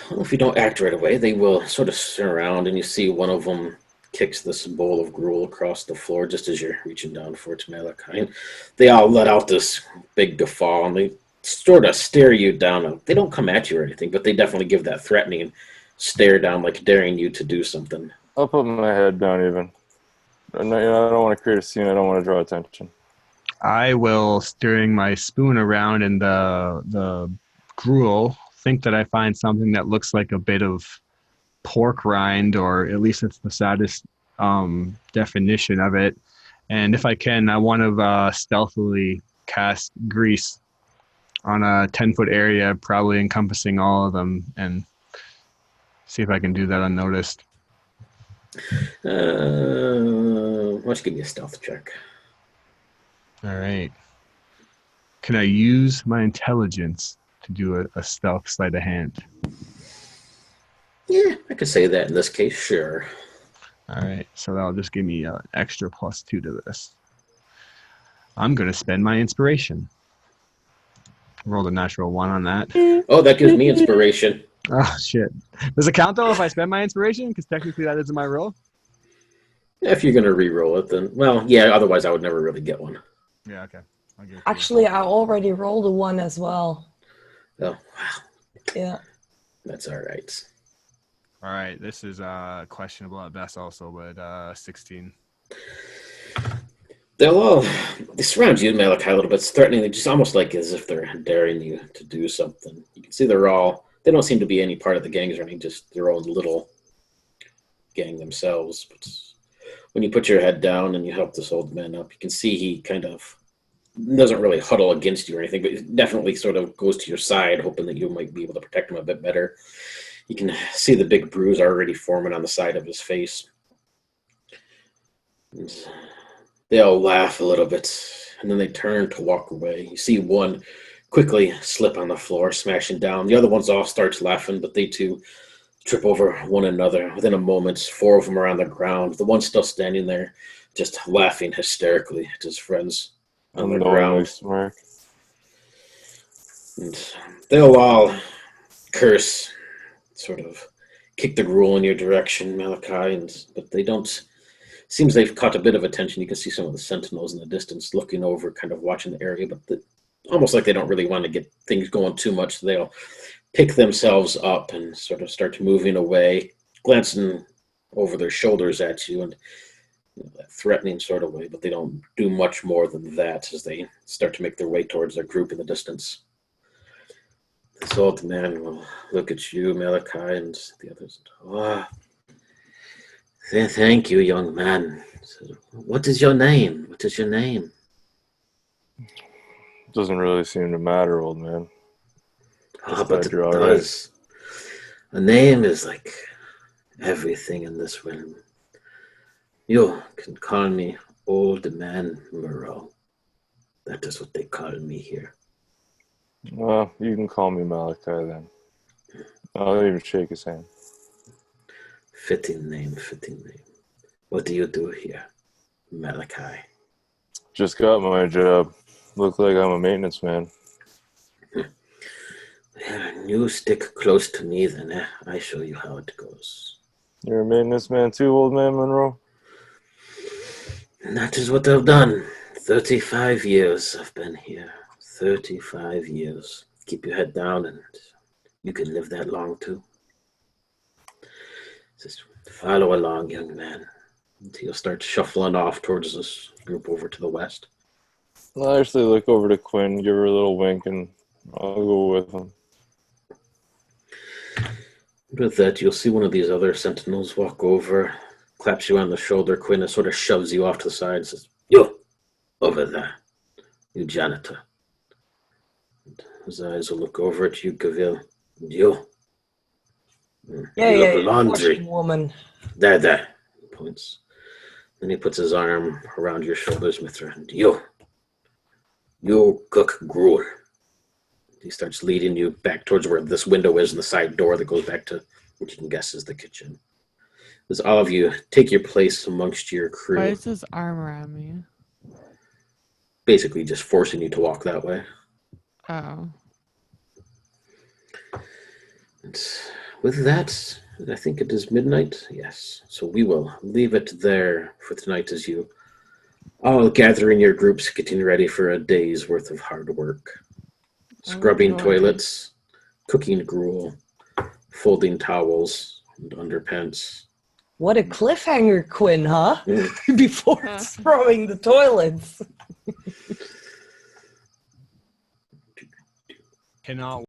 Well, if you don't act right away, they will sort of turn around, and you see one of them kicks this bowl of gruel across the floor just as you're reaching down for it, Malachi. And they all let out this big guffaw, and they sort of stare you down. They don't come at you or anything, but they definitely give that threatening stare down, like daring you to do something. I'll put my head down even. I don't want to create a scene. I don't want to draw attention. I will, stirring my spoon around in the gruel, think that I find something that looks like a bit of pork rind, or at least it's the saddest definition of it. And if I can, I want to stealthily cast grease on a 10-foot area, probably encompassing all of them, and see if I can do that unnoticed. Why don't you give me a stealth check? All right. Can I use my intelligence to do a stealth sleight of hand? Yeah, I could say that in this case, sure. All right, so that'll just give me an extra +2 to this. I'm going to spend my inspiration. Rolled a natural 1 on that. Oh, that gives me inspiration. Oh, shit. Does it count, though, if I spend my inspiration? Because technically that isn't my roll. If you're going to re-roll it, then, well, yeah, otherwise I would never really get one. Yeah, okay. I'll give it to you. Actually, I already rolled a 1 as well. Oh, wow. Yeah. That's all right. All right, this is questionable at best also, but 16. They surround you, Malachi, a little bit, threateningly, just almost like as if they're daring you to do something. You can see they don't seem to be any part of the gangs or anything, just their own little gang themselves. But when you put your head down and you help this old man up, you can see he kind of doesn't really huddle against you or anything, but he definitely sort of goes to your side, hoping that you might be able to protect him a bit better. You can see the big bruise already forming on the side of his face. And they all laugh a little bit, and then they turn to walk away. You see one quickly slip on the floor, smashing down. The other ones all starts laughing, but they too trip over one another. Within a moment, 4 of them are on the ground. The one still standing there, just laughing hysterically at his friends on the ground. And they'll all curse, sort of kick the gruel in your direction, Malachi, but they don't. Seems they've caught a bit of attention. You can see some of the sentinels in the distance looking over, kind of watching the area, but almost like they don't really want to get things going too much. They'll pick themselves up and sort of start moving away, glancing over their shoulders at you and that threatening sort of way, but they don't do much more than that as they start to make their way towards their group in the distance. This old man will look at you, Malachi, and the others. Thank you, young man. What is your name? What is your name? Doesn't really seem to matter, old man. But it does. A name is like everything in this realm. You can call me Old Man Moreau. That is what they call me here. Well, you can call me Malachi then. I'll even shake his hand. Fitting name, fitting name. What do you do here, Malachi? Just got my job. Look like I'm a maintenance man. You stick close to me, then I show you how it goes. You're a maintenance man too, Old Man Monroe? And that is what I've done. 35 years I've been here. 35 years. Keep your head down and you can live that long too. Just follow along, young man. Until you'll start shuffling off towards this group over to the west. I'll actually look over to Quinn, give her a little wink, and I'll go with him. With that, you'll see one of these other sentinels walk over, claps you on the shoulder, Quinn, and sort of shoves you off to the side and says, "You, over there, you janitor." And his eyes will look over at you, Gavil. And you. Yeah, Laundry. washing woman. There, he points. Then he puts his arm around your shoulders, Mithra, and you cook gruel. He starts leading you back towards where this window is and the side door that goes back to what you can guess is the kitchen. As all of you take your place amongst your crew. Why is his arm around me? Basically just forcing you to walk that way. Oh. And with that, I think it is midnight. Yes. So we will leave it there for tonight as you all gather in your groups, getting ready for a day's worth of hard work. Scrubbing toilets, cooking gruel, folding towels and underpants. What a cliffhanger, Quinn, huh? Before throwing the toilets. Cannot